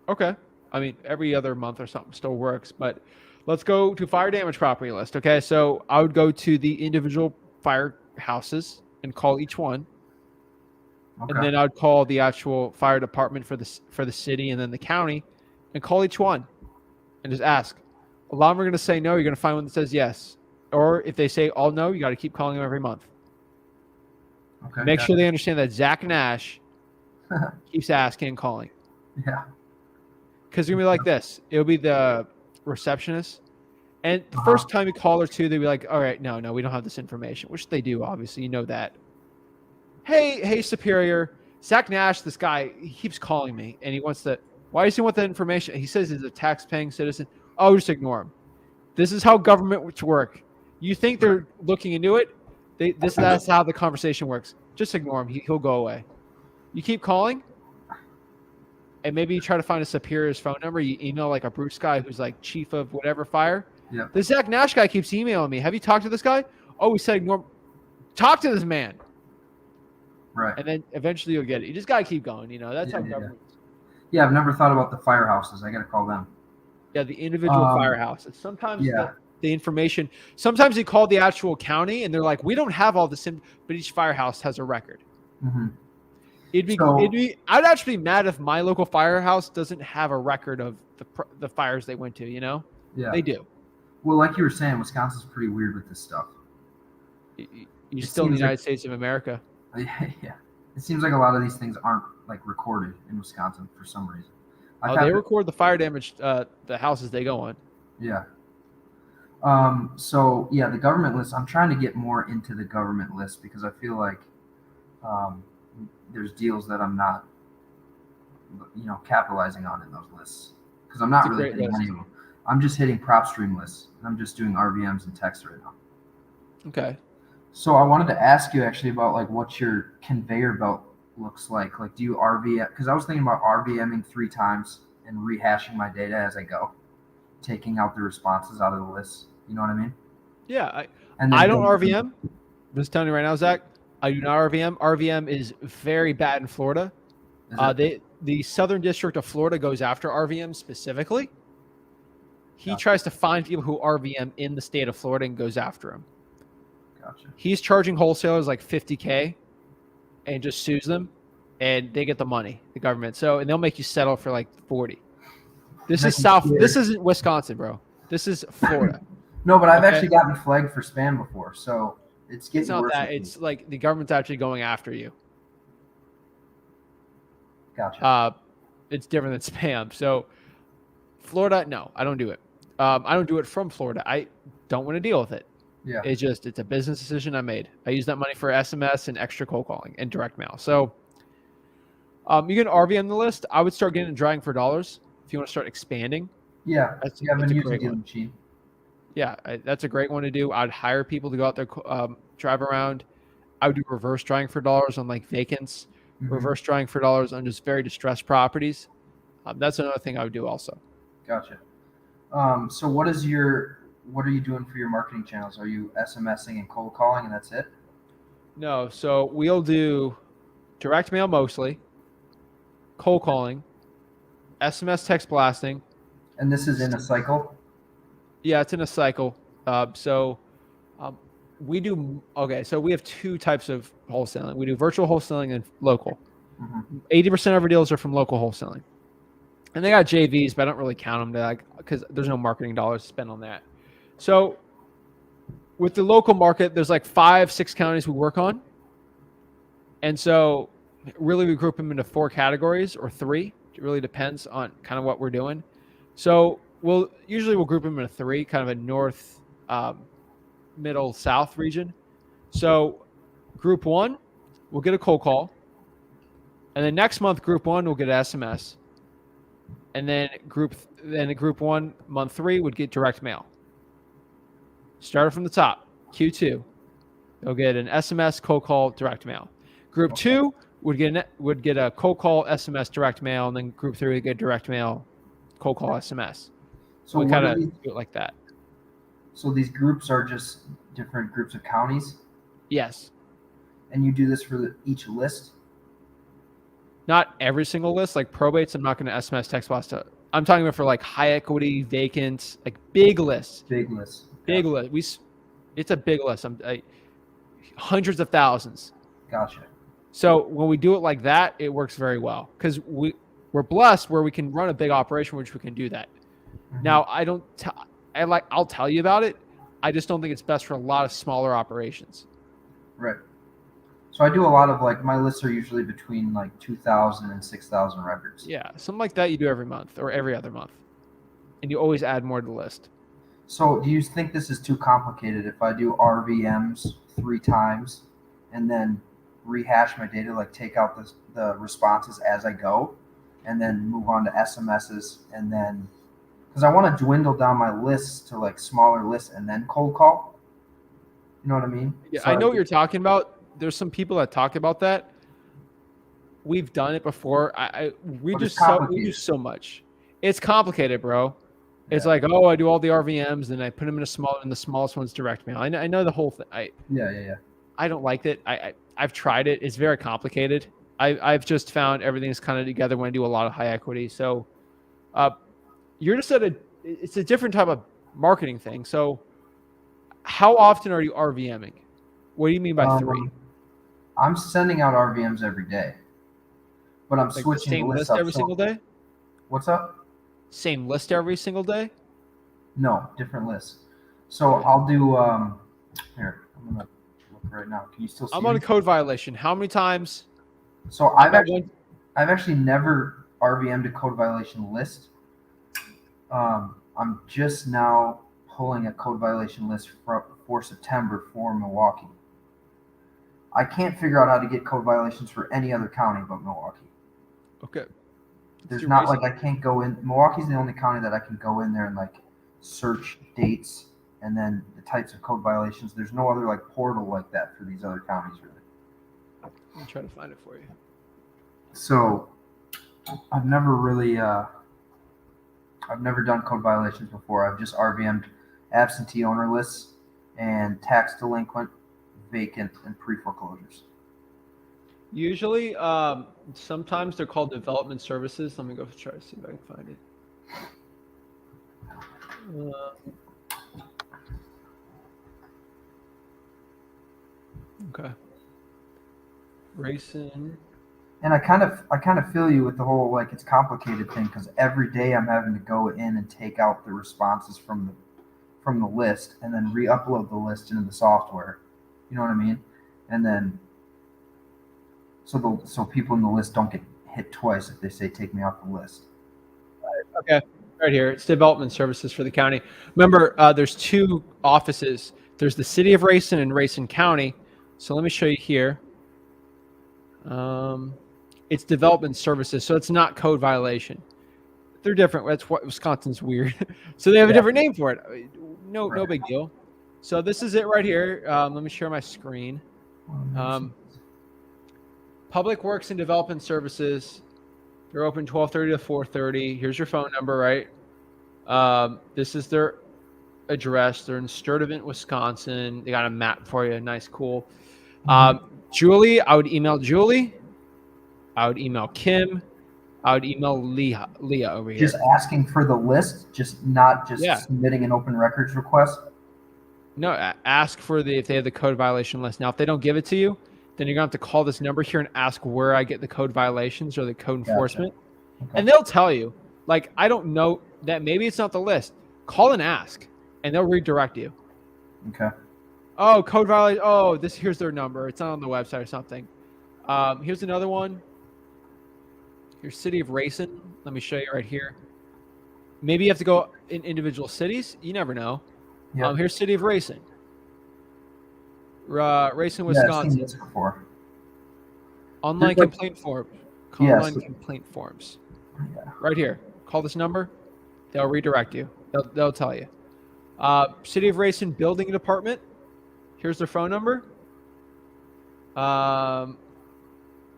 S1: Okay. I mean, every other month or something still works, but let's go to fire damage property list. Okay. So I would go to the individual firehouses and call each one.
S7: Okay.
S1: And then I'd call the actual fire department for the city and then the county and call each one and just ask. A lot of them are going to say no. You're going to find one that says yes. Or if they say all no, you got to keep calling them every month.
S7: Okay.
S1: Make sure they understand that Zach Nash keeps asking and calling.
S7: Yeah.
S1: Because it's going to be like this. It'll be the receptionist. And the first time you call her too, they'll be like, all right, no, we don't have this information, which they do, obviously. You know that. Hey, Superior. Zach Nash, this guy, he keeps calling me, and he wants to. Why does he want that information? He says he's a tax-paying citizen. Oh, just ignore him. This is how government work. You think they're looking into it? That's how the conversation works. Just ignore him. He'll go away. You keep calling, and maybe you try to find a superior's phone number. You email like a Bruce guy who's like chief of whatever fire.
S7: Yeah.
S1: The Zach Nash guy keeps emailing me. Have you talked to this guy? Oh, he said ignore. Talk to this man.
S7: Right.
S1: And then eventually you'll get it. You just gotta keep going. You know that's how government.
S7: Yeah, I've never thought about the firehouses. I gotta call them.
S1: Yeah, the individual firehouses. Sometimes the information. Sometimes they call the actual county and they're like, we don't have all this, but each firehouse has a record.
S7: Mm-hmm.
S1: I'd actually be mad if my local firehouse doesn't have a record of the fires they went to. You know.
S7: Yeah.
S1: They do.
S7: Well, like you were saying, Wisconsin's pretty weird with this stuff.
S1: You're still in the United States of America.
S7: Yeah. It seems like a lot of these things aren't like recorded in Wisconsin for some reason.
S1: They record the fire damage, the houses they go on.
S7: Yeah. So yeah, the government list. I'm trying to get more into the government list because I feel like there's deals that I'm not, capitalizing on in those lists because I'm not
S1: It's a
S7: really
S1: great
S7: hitting
S1: list.
S7: any of them. I'm just hitting PropStream lists. And I'm just doing RVMs and text right now.
S1: Okay.
S7: So I wanted to ask you actually about like what your conveyor belt looks like. Like, do you RVM? Because I was thinking about RVMing 3 times and rehashing my data as I go, taking out the responses out of the list. You know what I mean?
S1: Yeah.
S7: And
S1: I don't RVM. I'm just telling you right now, Zach. I do not RVM. RVM is very bad in Florida. The Southern District of Florida goes after RVM specifically. He tries to find people who RVM in the state of Florida and goes after them.
S7: Gotcha.
S1: He's charging wholesalers like $50K and just sues them, and they get the money, the government. So, and they'll make you settle for like 40. This is South. This isn't Wisconsin, bro. This is Florida.
S7: No, but I've actually gotten flagged for spam before, so it's getting worse.
S1: It's not that. It's like the government's actually going after you.
S7: Gotcha.
S1: It's different than spam. So, Florida, no, I don't do it. I don't do it from Florida. I don't want to deal with it.
S7: Yeah.
S1: It's a business decision I made. I use that money for SMS and extra cold calling and direct mail. So, you can RVM the list. I would start getting drying for dollars if you want to start expanding.
S7: Yeah. I've been using the machine.
S1: Yeah, that's a great one to do. I'd hire people to go out there, drive around. I would do reverse drying for dollars on like vacants, reverse drying for dollars on just very distressed properties. That's another thing I would do also.
S7: Gotcha. So what are you doing for your marketing channels? Are you SMSing and cold calling and that's it?
S1: No, so we'll do direct mail mostly, cold calling, SMS text blasting.
S7: And this is in a cycle?
S1: Yeah, it's in a cycle. We do, so we have 2 types of wholesaling. We do virtual wholesaling and local. 80% of our deals are from local wholesaling. And they got JVs, but I don't really count them because there's no marketing dollars to spend on that. So with the local market, there's like 5-6 counties we work on. And so really we group them into 4 categories or 3. It really depends on kind of what we're doing. So we'll group them into 3, kind of a north, middle, south region. So group 1, we'll get a cold call. And then next month, group 1 will get an SMS. And then group 1, month 3 would get direct mail. Started from the top. Q2, they'll get an SMS, cold call, direct mail. Group 2 would get a cold call, SMS, direct mail, and then group 3 would get direct mail, cold call, SMS. So we kind of do it like that.
S7: So these groups are just different groups of counties?
S1: Yes.
S7: And you do this for each list?
S1: Not every single list. Like probates, I'm not going to SMS text blast. I'm talking about for like high equity, vacant, like big lists.
S7: Big lists.
S1: Big list. It's a big list. Hundreds of thousands.
S7: Gotcha.
S1: So when we do it like that, it works very well because we're blessed where we can run a big operation, which we can do that. Now I'll tell you about it. I just don't think it's best for a lot of smaller operations.
S7: Right. So I do a lot of my lists are usually between 2,000 and 6,000 records.
S1: Yeah, something like that you do every month or every other month, and you always add more to the list.
S7: So do you think this is too complicated if I do RVMs 3 times and then rehash my data, take out the responses as I go, and then move on to SMSs, and then because I want to dwindle down my lists to smaller lists and then cold call. You know what I mean?
S1: Yeah, so I know what you're talking about. There's some people that talk about that. We've done it before. We do so much. It's complicated, bro. It's I do all the RVMs and I put them in the smallest one's direct mail. I know the whole thing. I don't like it. I've tried it. It's very complicated. I've just found everything's kind of together when I do a lot of high equity. So, you're just it's a different type of marketing thing. So, how often are you RVMing? What do you mean by 3?
S7: I'm sending out RVMs every day, but I'm switching
S1: the same list every single day.
S7: What's up?
S1: Same list every single day?
S7: No, different lists. So I'll do here. I'm gonna look right now. Can you still see?
S1: I'm on a code violation. How many times?
S7: So I've actually never RVM to code violation list. I'm just now pulling a code violation list for September for Milwaukee. I can't figure out how to get code violations for any other county but Milwaukee.
S1: Okay.
S7: There's not like I can't go in. Milwaukee's the only county that I can go in there and like search dates and then the types of code violations. There's no other like portal like that for these other counties really.
S1: I'll try to find it for you.
S7: So I've never really I've never done code violations before. I've just RVM'd absentee owner lists and tax delinquent, vacant, and pre-foreclosures.
S1: Usually, sometimes they're called development services. Let me go try to see if I can find it. Okay. Racing.
S7: And I kind of feel you with the whole like it's complicated thing because every day I'm having to go in and take out the responses from the list and then re-upload the list into the software. You know what I mean? And then so people in the list don't get hit twice if they say take me off the list.
S1: Okay, right here. It's development services for the county. Remember, there's two offices. There's the city of Racine and Racine County. So let me show you here. It's development services, so it's not code violation. They're different. That's what Wisconsin's weird. So they have a different name for it. No big deal. So this is it right here. Let me share my screen. Public Works and Development Services. They're open 12:30 to 4:30. Here's your phone number, right? This is their address. They're in Sturtevant, Wisconsin. They got a map for you. Nice, cool. Julie, I would email Julie. I would email Kim. I would email Leah over here.
S7: Just asking for the list, not submitting an open records request.
S1: No, ask for if they have the code violation list. Now, if they don't give it to you, then you're gonna have to call this number here and ask where I get the code violations or the code enforcement, and they'll tell you. Like, I don't know that maybe it's not the list. Call and ask, and they'll redirect you.
S7: Okay.
S1: Oh, code violation. Oh, here's their number. It's not on the website or something. Here's another one. Here's City of Racine. Let me show you right here. Maybe you have to go in individual cities. You never know. Yep. Here's City of Racine. Racine, Wisconsin.
S7: I've seen this before.
S1: Online complaint form. Online complaint forms. Yeah. Right here. Call this number. They'll redirect you. They'll tell you. City of Racine Building Department. Here's their phone number.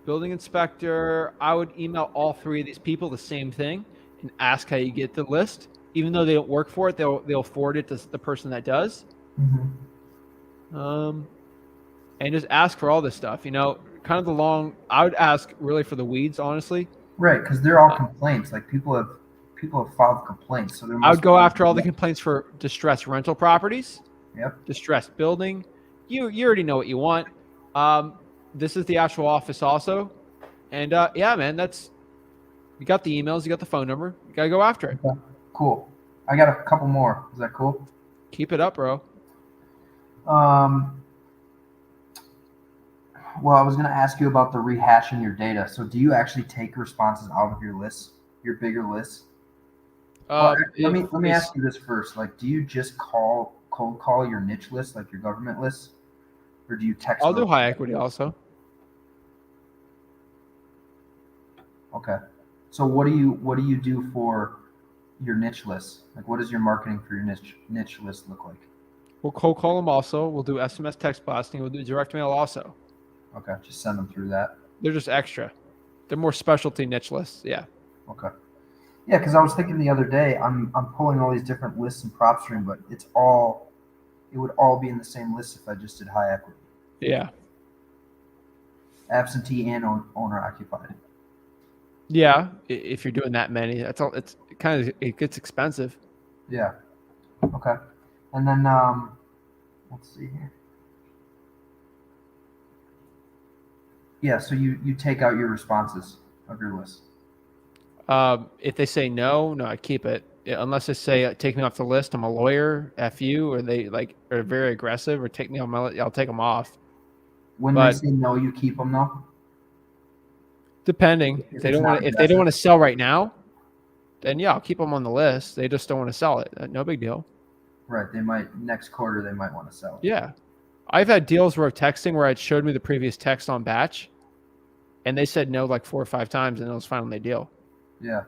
S1: Building inspector. I would email all three of these people the same thing and ask how you get the list. Even though they don't work for it, they'll forward it to the person that does. And just ask for all this stuff. You know, kind of I would ask really for the weeds, honestly.
S7: Right, because they're all complaints. Like people have filed complaints. So
S1: I would go after all the complaints for distressed rental properties.
S7: Yep.
S1: Distressed building. You already know what you want. This is the actual office also. And yeah, man, you got the emails, you got the phone number. You got to go after it.
S7: Okay. Cool. I got a couple more. Is that cool?
S1: Keep it up, bro.
S7: Well, I was going to ask you about the rehashing your data. So do you actually take responses out of your lists, your bigger lists? Let me ask you this first. Like, do you just cold call your niche list, like your government lists? Or do you text?
S1: I'll do high equity also.
S7: Okay. So what do you do for your niche lists? Like, what does your marketing for your niche list look like?
S1: We'll cold call them also. We'll do SMS text blasting. We'll do direct mail also.
S7: Okay, just send them through that.
S1: They're just extra. They're more specialty niche lists. Yeah.
S7: Okay. Yeah, because I was thinking the other day, I'm pulling all these different lists in PropStream, but it would all be in the same list if I just did high equity.
S1: Yeah.
S7: Absentee and owner occupied.
S1: Yeah, if you're doing that many, that's all. It gets expensive.
S7: Yeah. Okay. And then let's see here. Yeah, so you take out your responses of your list.
S1: If they say no, I keep it. Unless they say take me off the list, I'm a lawyer, F you, or they are very aggressive, or take me on my list, I'll take them off.
S7: When they say no, you keep them though?
S1: Depending. If they don't want to sell right now, then yeah, I'll keep them on the list. They just don't want to sell it. No big deal.
S7: Right. They might next quarter. They might want to sell.
S1: Yeah. I've had deals where texting where it showed me the previous text on batch, and they said no like 4 or 5 times, and it was finally a deal.
S7: Yeah.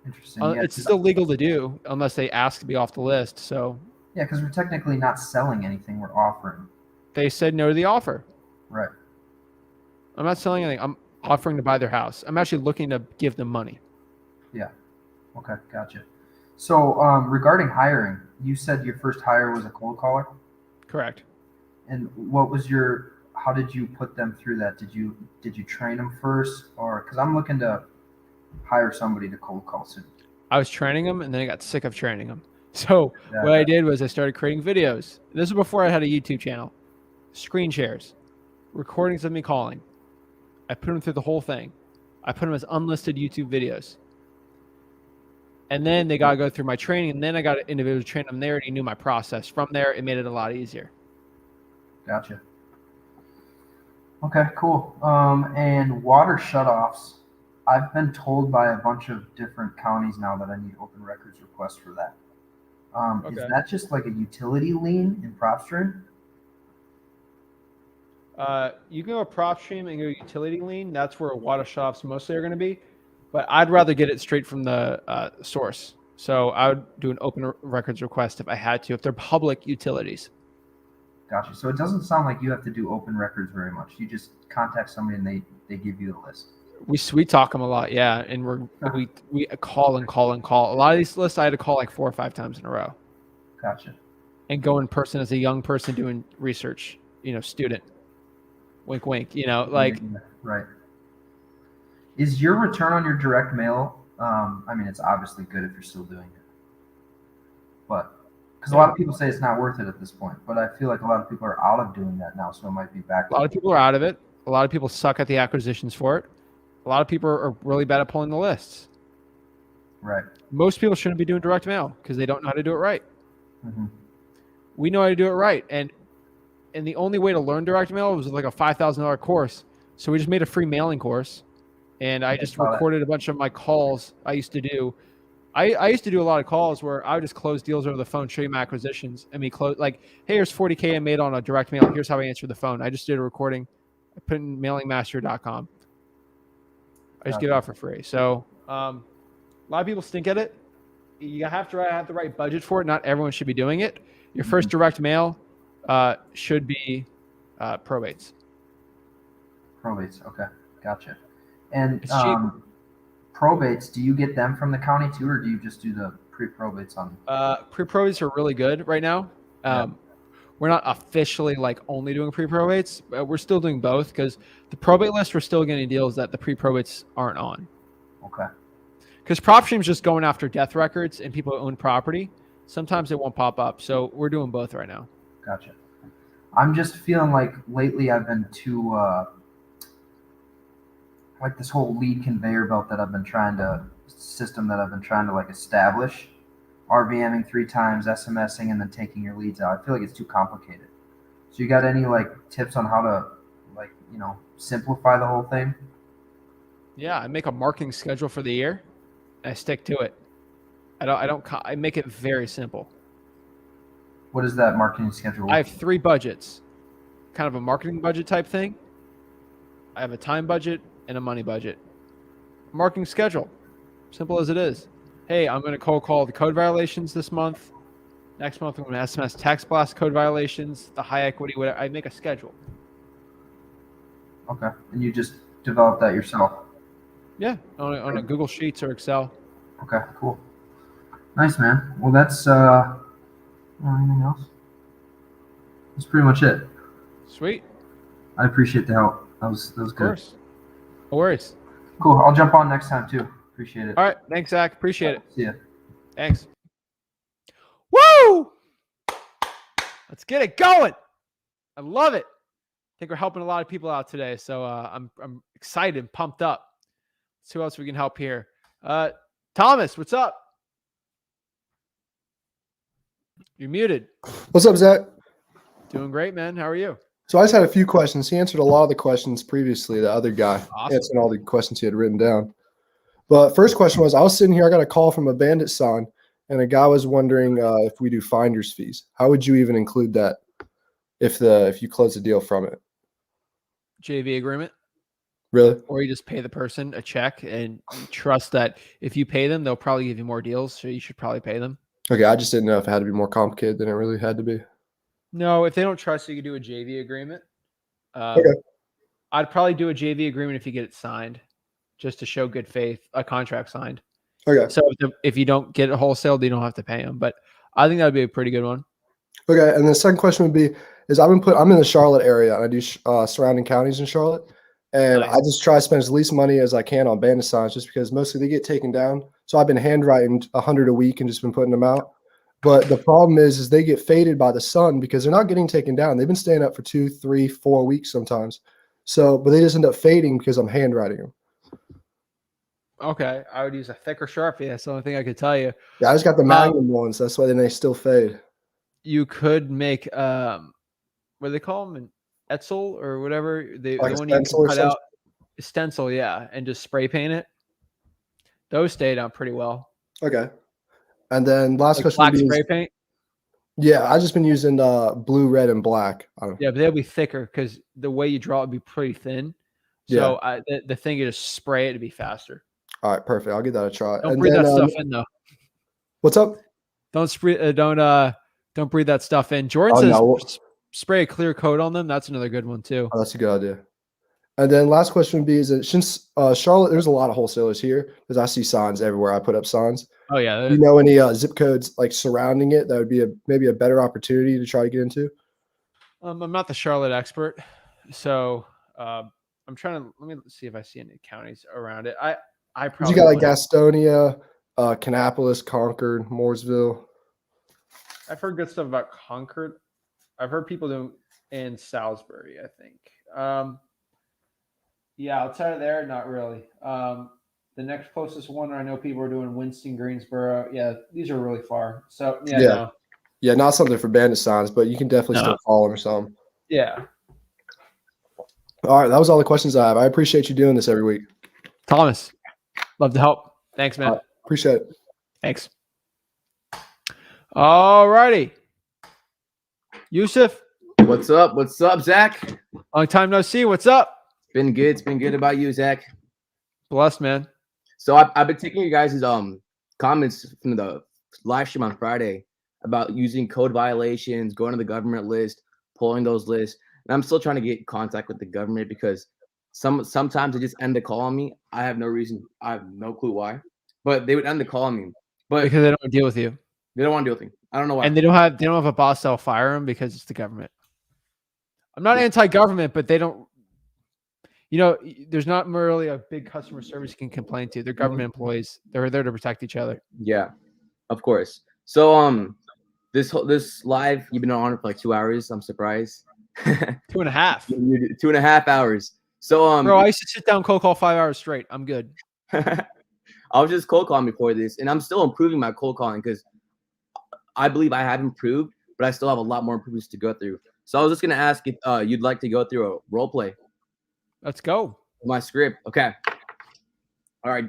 S7: Interesting. Yeah,
S1: It's still legal to do unless they ask to be off the list. So
S7: yeah, because we're technically not selling anything; we're offering.
S1: they said no to the offer.
S7: Right.
S1: I'm not selling anything. I'm offering to buy their house. I'm actually looking to give them money.
S7: Yeah. Okay, gotcha. So regarding hiring, you said your first hire was a cold caller,
S1: Correct.
S7: and what was your? How did you put them through that? Did you train them first, or because I'm looking to hire somebody to cold call soon?
S1: I was training them, and then I got sick of training them. So what I did was I started creating videos. This was before I had a YouTube channel. Screen shares, recordings of me calling. I put them through the whole thing. I put them as unlisted YouTube videos. And then they got to go through my training, and then I got to individually train them there, and he knew my process. From there, it made it a lot easier.
S7: Gotcha. Okay, cool. And water shutoffs. I've been told by a bunch of different counties now that I need open records requests for that. Is that just like a utility lien in PropStream?
S1: You can go PropStream and go utility lien. That's where water shutoffs mostly are going to be. But I'd rather get it straight from the source. So I would do an open records request if I had to, if they're public utilities.
S7: Gotcha. So it doesn't sound like you have to do open records very much. You just contact somebody and they give you the list.
S1: We talk them a lot, yeah, and we call and call and call. A lot of these lists I had to call like 4 or 5 times in a row.
S7: Gotcha.
S1: And go in person as a young person doing research, student. Wink, wink. Like.
S7: Right. Is your return on your direct mail? I mean, it's obviously good if you're still doing it, but because a lot of people say it's not worth it at this point. But I feel like a lot of people are out of doing that now, so it might be back.
S1: A lot of people are out of it. A lot of people suck at the acquisitions for it. A lot of people are really bad at pulling the lists.
S7: Right.
S1: Most people shouldn't be doing direct mail because they don't know how to do it right.
S7: Mm-hmm.
S1: We know how to do it right, and the only way to learn direct mail was like a $5,000 course. So we just made a free mailing course, and I just recorded a bunch of my calls I used to do. I used to do a lot of calls where I would just close deals over the phone, show you my acquisitions, and close like, hey, here's $40K I made on a direct mail. Here's how I answered the phone. I just did a recording. I put in mailingmaster.com. I just get it out for free. So a lot of people stink at it. You have to have the right budget for it. Not everyone should be doing it. Your first direct mail should be probates.
S7: Probates, okay, gotcha. And
S1: It's cheap.
S7: Probates, do you get them from the county too, or do you just do the pre-probates on?
S1: Pre-probates are really good right now. We're not officially like only doing pre-probates, but we're still doing both because the probate list, we're still getting deals that the pre-probates aren't on.
S7: Okay.
S1: Because PropStream's just going after death records and people who own property. Sometimes it won't pop up. So we're doing both right now.
S7: Gotcha. I'm just feeling like lately I've been too, like this whole lead conveyor belt that I've been trying to, system that I've been trying to like establish. RVMing 3 times, SMSing, and then taking your leads out. I feel like it's too complicated. So you got any like tips on how to like, simplify the whole thing?
S1: Yeah, I make a marketing schedule for the year and I stick to it. I make it very simple.
S7: What is that marketing schedule?
S1: I have 3 budgets, kind of a marketing budget type thing. I have a time budget and a money budget. Marketing schedule, simple as it is. Hey, I'm going to cold call the code violations this month. Next month, I'm going to SMS text blast code violations, the high equity, whatever. I make a schedule.
S7: Okay. And you just develop that yourself?
S1: Yeah, on a Google Sheets or Excel.
S7: Okay, cool. Nice, man. Well, that's, anything else? That's pretty much it.
S1: Sweet.
S7: I appreciate the help. That was good.
S1: Of course. No worries.
S7: Cool. I'll jump on next time too. Appreciate it.
S1: All right. Thanks, Zach. Appreciate it.
S7: See ya.
S1: Thanks. Woo! Let's get it going. I love it. I think we're helping a lot of people out today. So I'm excited and pumped up. Let's see who else we can help here. Thomas, what's up? You're muted.
S8: What's up, Zach?
S1: Doing great, man. How are you?
S8: So I just had a few questions. He answered a lot of the questions previously, the other guy
S1: Awesome.
S8: answering all the questions he had written down. But first question was, I was sitting here, I got a call from a bandit son, and a guy was wondering if we do finder's fees. How would you even include that if you close the deal from it?
S1: JV agreement,
S8: Really?
S1: or you just pay the person a check and you trust that if you pay them, they'll probably give you more deals. So you should probably pay them.
S8: Okay, I just didn't know if it had to be more complicated than it really had to be.
S1: No, if they don't trust you, you can do a JV agreement.
S8: Okay.
S1: I'd probably do a JV agreement if you get it signed, just to show good faith, a contract signed.
S8: Okay.
S1: So if you don't get it wholesale, you don't have to pay them. But I think that would be a pretty good one.
S8: Okay, and the second question would be, is I'm in the Charlotte area, and I do surrounding counties in Charlotte, and
S1: Nice.
S8: I just try to spend as least money as I can on bandit signs, just because mostly they get taken down. So I've been handwriting 100 a week and just been putting them out. But the problem is they get faded by the sun because they're not getting taken down. They've been staying up for 2, 3, 4 weeks sometimes. So, but they just end up fading because I'm handwriting them.
S1: Okay, I would use a thicker Sharpie. That's the only thing I could tell you.
S8: Yeah, I just got the Magnum ones. That's why then they still fade.
S1: You could make what do they call them? An Etzel or whatever. The
S8: Like a
S1: one you can
S8: stencil or
S1: cut
S8: something?
S1: out. Stencil, yeah, and just spray paint it. Those stay down pretty well.
S8: Okay. And then last
S1: Like
S8: question
S1: black
S8: would be,
S1: spray paint.
S8: yeah, I've just been using blue, red, and black.
S1: Yeah, but they'll be thicker because the way you draw it would be pretty thin. So the thing is just spray it to be faster.
S8: All right, perfect. I'll give that a try.
S1: Don't
S8: And
S1: breathe
S8: then,
S1: that stuff in though.
S8: What's up?
S1: Don't spray. Don't breathe that stuff in. Jordan
S8: Oh,
S1: says
S8: no.
S1: spray a clear coat on them. That's another good one too.
S8: Oh, that's a good idea. And then last question would be, is that since Charlotte, there's a lot of wholesalers here because I see signs everywhere. I put up signs.
S1: Oh yeah.
S8: Do you know any zip codes like surrounding it that would be maybe a better opportunity to try to get into?
S1: I'm not the Charlotte expert, so I'm trying to let me see if I see any counties around it. I probably
S8: You got like
S1: wouldn't.
S8: Gastonia, Kannapolis, Concord, Mooresville.
S1: I've heard good stuff about Concord. I've heard people doing in Salisbury, I think. Yeah, outside of there, not really. The next closest one I know people are doing Winston, Greensboro. Yeah, these are really far. So yeah. No.
S8: Yeah, not something for bandit signs, but you can definitely still call them or something.
S1: Yeah.
S8: All right, that was all the questions I have. I appreciate you doing this every week.
S1: Thomas, love to help. Thanks, man.
S8: Appreciate it.
S1: Thanks. All righty. Yusuf.
S9: What's up? What's up, Zach?
S1: Long time no see. What's up?
S9: Been good. It's been good about you, Zach.
S1: Blessed, man.
S9: So I've been taking you guys' comments from the live stream on Friday about using code violations, going to the government list, pulling those lists. And I'm still trying to get in contact with the government because sometimes they just end the call on me. I have no reason. I have no clue why. But they would end the call on me. But
S1: Because they don't deal with you.
S9: they don't want to do anything. I don't know why.
S1: And they don't have a boss that'll fire them because it's the government. I'm not anti-government, but they don't. There's not really a big customer service you can complain to. They're government employees. They're there to protect each other.
S9: Yeah, of course. So this live, you've been on it for like 2 hours. I'm surprised.
S1: 2.5.
S9: 2.5 hours. So
S1: Bro, I used to sit down cold call 5 hours straight. I'm good.
S9: I was just cold calling before this, and I'm still improving my cold calling because I believe I have improved, but I still have a lot more improvements to go through. So I was just gonna ask if you'd like to go through a role play.
S1: Let's go.
S9: My script. Okay. All right.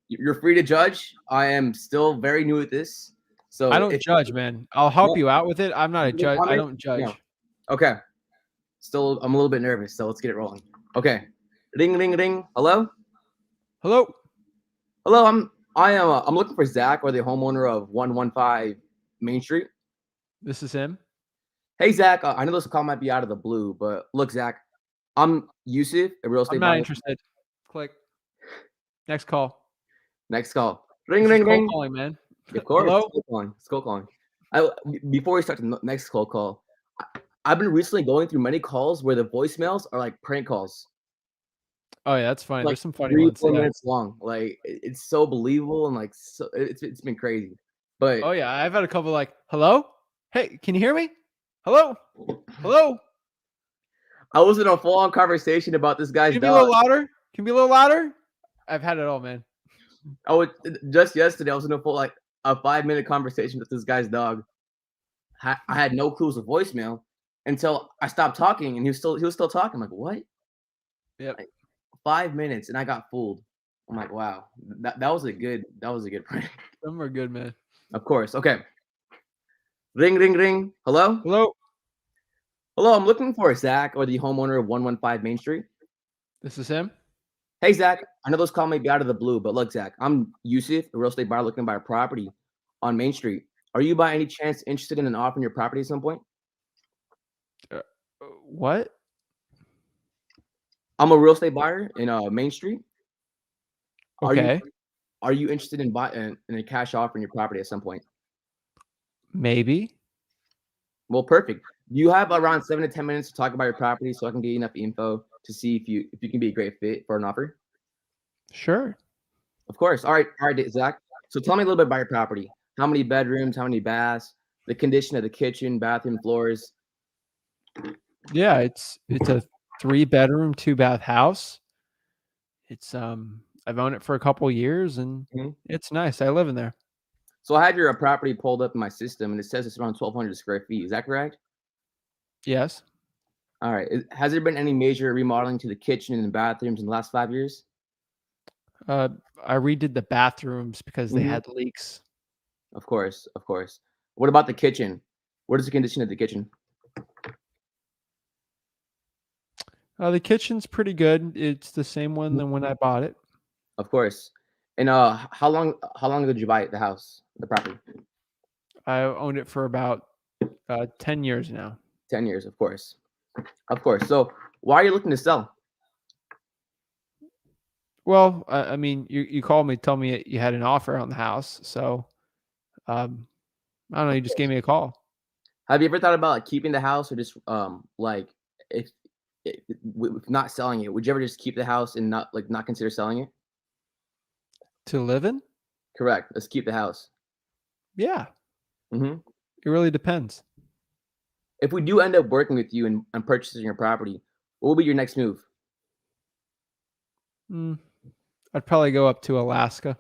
S9: You're free to judge. I am still very new at this. So
S1: I don't judge, man. I'll help you out with it. I'm not a judge. I don't judge.
S9: No. Okay. Still, I'm a little bit nervous, so let's get it rolling. Okay. Ring, ring, ring. Hello?
S1: Hello?
S9: Hello, I'm looking for Zach, or the homeowner of 115 Main Street.
S1: This is him.
S9: Hey, Zach. I know this call might be out of the blue, but look, Zach, I'm Yusuf, a real estate.
S1: I'm not interested. Click. Next call.
S9: Next call. Ring, ring, ring.
S1: Calling, man.
S9: Of course.
S1: Hello?
S9: It's cold calling. Before we start the next cold call, I've been recently going through many calls where the voicemails are like prank calls.
S1: Oh yeah, that's funny.
S9: Like
S1: There's some funny
S9: 3-4
S1: ones.
S9: minutes long. Like it's so believable and like so it's been crazy. But
S1: Oh yeah, I've had a couple like, hello? Hey, can you hear me? Hello? Hello?
S9: I was in a full-on conversation about this guy's
S1: Can you be a little
S9: dog.
S1: louder? Can you be a little louder? I've had it all, man.
S9: Just yesterday I was in a 5-minute conversation with this guy's dog. I had no clue it was a voicemail. until I stopped talking, and he was still talking. I'm like, what?
S1: Yep.
S9: Like 5 minutes, and I got fooled. I'm like, wow, that was a good prank.
S1: Some are good, man.
S9: Of course. Okay. Ring, ring, ring. Hello?
S1: Hello.
S9: Hello, I'm looking for Zach or the homeowner of 115 Main Street.
S1: This is him.
S9: Hey, Zach. I know those calls may be out of the blue, but look, Zach, I'm Yusuf, a real estate buyer looking to buy a property on Main Street. Are you by any chance interested in an offer on your property at some point?
S1: What?
S9: I'm a real estate buyer in Main Street.
S1: Okay.
S9: Are you interested in buying in a cash offer on your property at some point?
S1: Maybe.
S9: Well, perfect. You have around 7 to 10 minutes to talk about your property, so I can get you enough info to see if you can be a great fit for an offer.
S1: Sure.
S9: Of course. All right, Zach. So tell me a little bit about your property. How many bedrooms? How many baths? The condition of the kitchen, bathroom, floors.
S1: Yeah, it's a 3-bedroom, 2-bath house. It's I've owned it for a couple years, and it's nice. I live in there.
S9: So I have your property pulled up in my system, and it says it's around 1,200 square feet. Is that correct?
S1: Yes.
S9: All right. Has there been any major remodeling to the kitchen and bathrooms in the last 5 years?
S1: I redid the bathrooms because they had leaks.
S9: Of course, of course. What about the kitchen? What is the condition of the kitchen?
S1: The kitchen's pretty good. It's the same one than when I bought it.
S9: Of course. And how long did you buy the house, the property?
S1: I owned it for about 10 years now.
S9: 10 years, of course. Of course. So why are you looking to sell?
S1: Well, I mean, you called me, told me you had an offer on the house, so I don't know. You just gave me a call.
S9: Have you ever thought about like keeping the house, or just like if not selling it? Would you ever just keep the house and not consider selling it?
S1: To live in?
S9: Correct. Let's keep the house.
S1: Yeah.
S9: Mm-hmm.
S1: It really depends.
S9: If we do end up working with you and purchasing your property, what will be your next move?
S1: I'd probably go up to Alaska.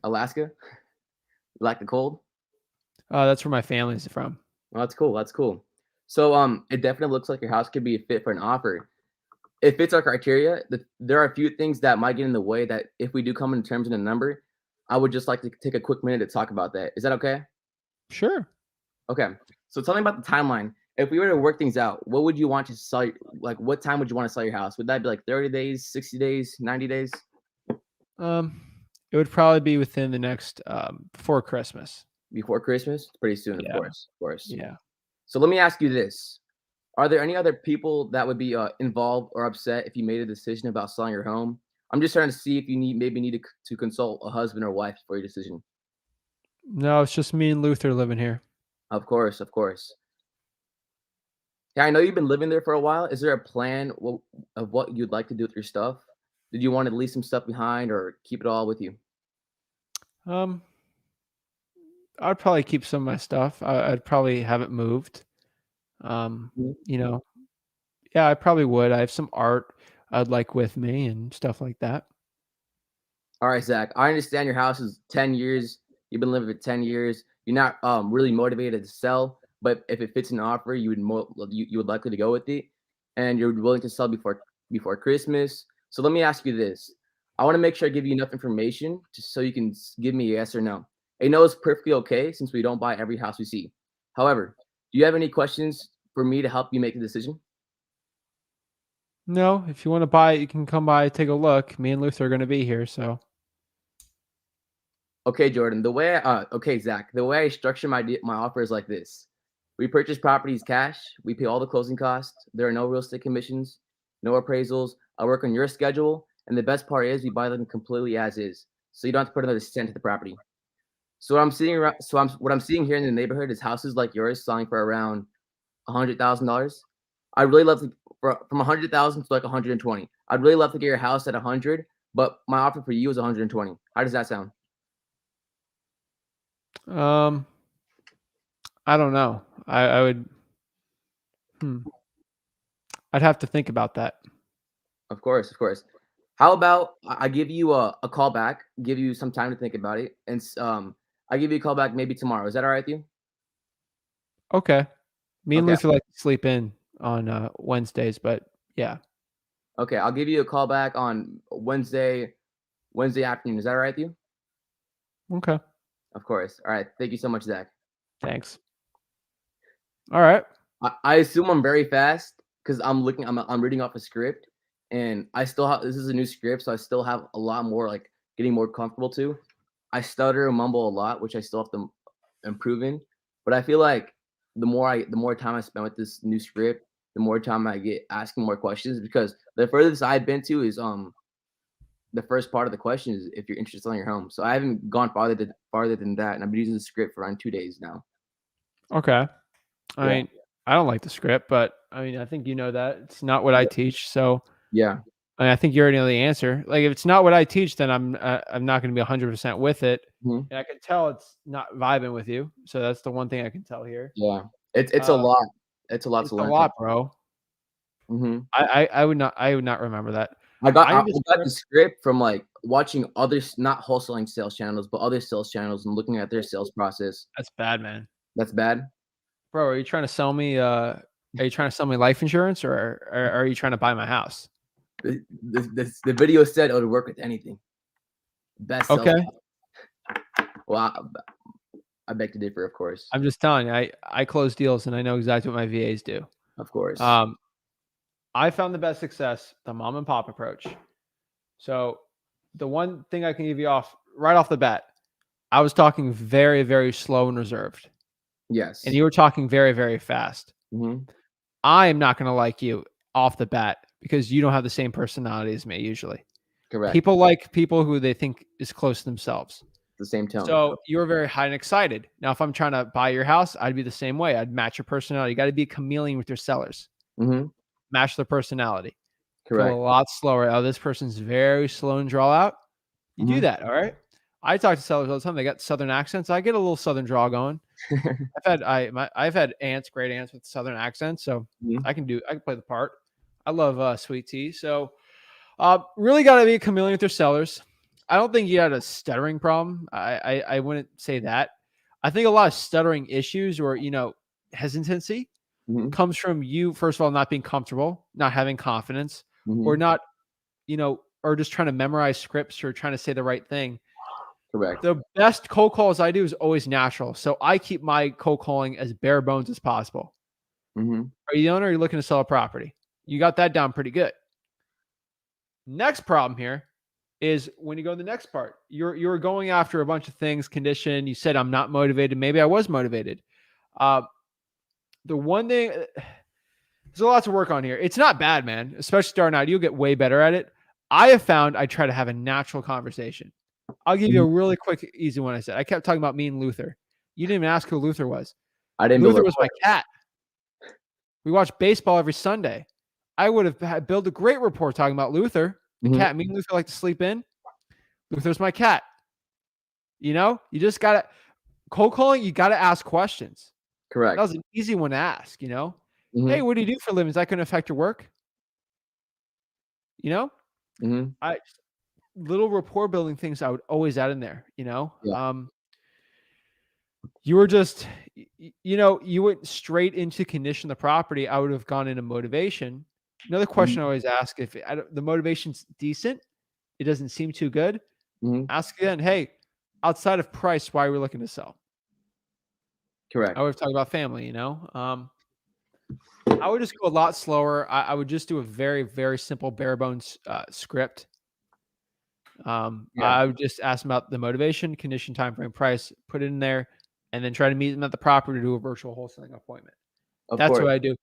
S9: Alaska? You like the cold?
S1: That's where my family's from.
S9: Well, that's cool. That's cool. So it definitely looks like your house could be a fit for an offer. It fits our criteria. There are a few things that might get in the way that if we do come in terms of a number, I would just like to take a quick minute to talk about that. Is that okay?
S1: Sure.
S9: Okay. So tell me about the timeline. If we were to work things out, what would you want to sell? Like, what time would you want to sell your house? Would that be like 30 days, 60 days, 90 days?
S1: It would probably be within the next before Christmas.
S9: Before Christmas? Pretty soon,
S1: Yeah.
S9: of course.
S1: Yeah.
S9: So let me ask you this. Are there any other people that would be involved or upset if you made a decision about selling your home? I'm just trying to see if you need to consult a husband or wife for your decision.
S1: No, it's just me and Luther living here.
S9: Of course, of course. Yeah, I know you've been living there for a while. Is there a plan of what you'd like to do with your stuff? Did you want to leave some stuff behind or keep it all with you?
S1: I'd probably keep some of my stuff. I'd probably have it moved. You know, yeah, I probably would. I have some art I'd like with me and stuff like that.
S9: All right, Zach. I understand your house is 10 years. You've been living for 10 years. You're not really motivated to sell, but if it fits an offer, you would likely to go with it, and you're willing to sell before Christmas. So let me ask you this. I want to make sure I give you enough information just so you can give me a yes or no. A no is perfectly okay since we don't buy every house we see. However, do you have any questions for me to help you make a decision?
S1: No, if you want to buy it, you can come by, take a look. Me and Luther are going to be here, so.
S9: Okay, Jordan. Okay, Zach. The way I structure my offer is like this: we purchase properties cash. We pay all the closing costs. There are no real estate commissions, no appraisals. I work on your schedule, and the best part is we buy them completely as is, so you don't have to put another cent to the property. So what I'm seeing here in the neighborhood is houses like yours selling for around $100,000. I'd really love to from 100,000 to like 120. I'd really love to get your house at 100, but my offer for you is 120. How does that sound?
S1: I don't know. I would. I'd have to think about that.
S9: Of course, of course. How about I give you a call back, give you some time to think about it, and I give you a call back maybe tomorrow. Is that all right with you?
S1: Okay. Me and
S9: Okay.
S1: Luther like to sleep in on Wednesdays, but yeah.
S9: Okay, I'll give you a call back on Wednesday afternoon. Is that all right with you?
S1: Okay.
S9: Of course. All right. Thank you so much, Zach.
S1: Thanks. All right.
S9: I assume I'm very fast because I'm reading off a script, and I still have, this is a new script, so I still have a lot more, like, getting more comfortable to. I stutter and mumble a lot, which I still have to improve in, but I feel like the more time I spend with this new script, the more time I get asking more questions, because the furthest I've been to is the first part of the question is if you're interested in selling your home. So I haven't gone farther than that, and I've been using the script for around 2 days now.
S1: Okay. I
S9: Yeah.
S1: mean, I don't like the script, but I mean, I think you know that it's not what I teach. So
S9: Yeah.
S1: I mean, I think you already know the answer. Like, if it's not what I teach, then I'm not going to be 100% with it,
S9: Mhm.
S1: and I can tell it's not vibing with you. So that's the one thing I can tell here.
S9: Yeah. It's a lot. It's a lot
S1: It's
S9: to
S1: a
S9: learn.
S1: lot, bro.
S9: Mhm.
S1: I would not remember that.
S9: I got
S1: I need
S9: the script from, like, watching others, not wholesaling sales channels, but other sales channels, and looking at their sales process.
S1: That's bad, man.
S9: That's bad.
S1: Bro, are you trying to sell me? Are you trying to sell me life insurance, or are you trying to buy my house?
S9: The video said it would work with anything. Best sales.
S1: Okay.
S9: Well, I beg to differ, of course.
S1: I'm just telling you, I close deals and I know exactly what my VAs do.
S9: Of course.
S1: I found the best success, the mom and pop approach. So the one thing I can give you right off the bat, I was talking very, very slow and reserved.
S9: Yes.
S1: And you were talking very, very fast.
S9: Mhm.
S1: I am not going to like you off the bat because you don't have the same personality as me usually.
S9: Correct.
S1: People like people who they think is close to themselves.
S9: The same tone.
S1: So you were very high and excited. Now, if I'm trying to buy your house, I'd be the same way. I'd match your personality. You got to be a chameleon with your sellers.
S9: Mhm.
S1: Match their personality.
S9: Correct.
S1: Go a lot slower. Oh, this person's very slow and draw out. You do that, all right? I talk to sellers all the time. They got southern accents. I get a little southern draw going. I've had aunts, great aunts with southern accents, so I can play the part. I love sweet tea. So really got to be a chameleon with their sellers. I don't think you had a stuttering problem. I wouldn't say that. I think a lot of stuttering issues or hesitancy comes from you, first of all, not being comfortable, not having confidence, or not, or just trying to memorize scripts or trying to say the right thing.
S9: Correct.
S1: The best cold calls I do is always natural. So I keep my cold calling as bare bones as possible. Are you the owner or are you looking to sell a property? You got that down pretty good. Next problem here is when you go to the next part, you're going after a bunch of things, condition. You said, I'm not motivated. Maybe I was motivated. The one thing, there's a lot to work on here. It's not bad, man, especially starting out. You'll get way better at it. I have found I try to have a natural conversation. I'll give you a really quick, easy one. I kept talking about me and Luther. You didn't even ask who Luther was.
S9: I didn't.
S1: Luther was my cat. We watched baseball every Sunday. I would have built a great report talking about Luther, the cat. Me and Luther like to sleep in. Luther's my cat. You just got to, cold calling, you got to ask questions.
S9: Correct.
S1: That was an easy one to ask, Hey, what do you do for a living? Is that going to affect your work? Little rapport building things I would always add in there, Yeah. You were just, you went straight into condition the property. I would have gone into motivation. Another question I always ask, if the motivation's decent, it doesn't seem too good, ask again, hey, outside of price, why are we looking to sell?
S9: Correct.
S1: I would talk about family, I would just go a lot slower. I would just do a very, very simple bare bones script. I would just ask them about the motivation, condition, time frame, price, put it in there, and then try to meet them at the property to do a virtual wholesaling appointment. That's what I do.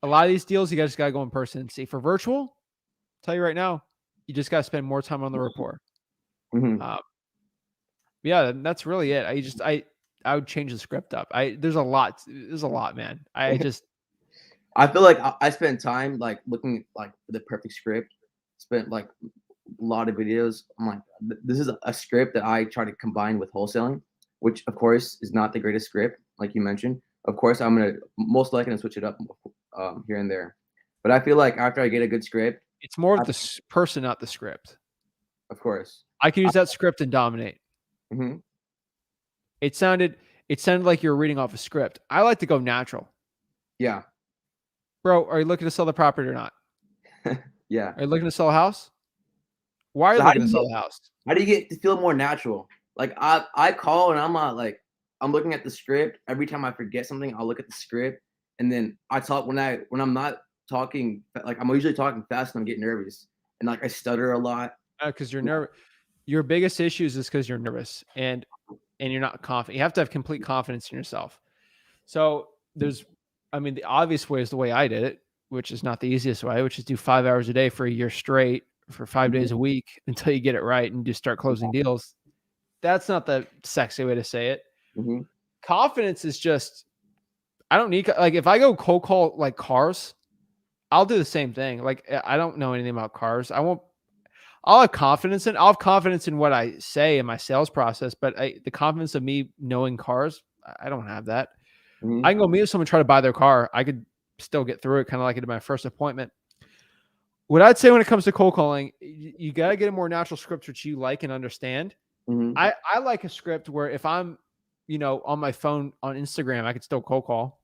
S1: A lot of these deals, you guys got to go in person and see. For virtual, I'll tell you right now, you just got to spend more time on the rapport. Yeah, that's really it. I would change the script up. There's a lot, man. I
S9: feel like I spent time like looking like for the perfect script. Spent like a lot of videos. I'm like, this is a script that I try to combine with wholesaling, which of course is not the greatest script, like you mentioned. Of course, I'm gonna most likely gonna switch it up here and there. But I feel like after I get a good script,
S1: it's more of the person, not the script.
S9: Of course,
S1: I could use that script and dominate. It sounded like you were reading off a script. I like to go natural.
S9: Yeah.
S1: Bro, are you looking to sell the property or not?
S9: Yeah.
S1: Are you looking to sell a house? Why are you
S9: So how
S1: looking
S9: do
S1: to
S9: you
S1: sell
S9: get,
S1: the house?
S9: how do you get to feel more natural? Like I call and I'm not like I'm looking at the script. Every time I forget something, I'll look at the script and then I talk when I'm not talking like I'm usually talking fast and I'm getting nervous and like I stutter a lot.
S1: Because you're nervous. Your biggest issues is because you're nervous and you're not confident. You have to have complete confidence in yourself. So there's, I mean, the obvious way is the way I did it, which is not the easiest way, which is do 5 hours a day for a year straight for 5 days a week until you get it right and just start closing deals. That's not the sexy way to say it.
S9: Mm-hmm.
S1: Confidence is just, I don't need, like, if I go cold call like cars, I'll do the same thing. Like, I don't know anything about cars. I'll have confidence in what I say in my sales process, but the confidence of me knowing cars, I don't have that.
S9: Mm-hmm.
S1: I can go meet someone, try to buy their car. I could still get through it, kind of like I did my first appointment. What I'd say when it comes to cold calling, you got to get a more natural script, which you like and understand.
S9: Mm-hmm.
S1: I like a script where if I'm, on my phone on Instagram, I could still cold call.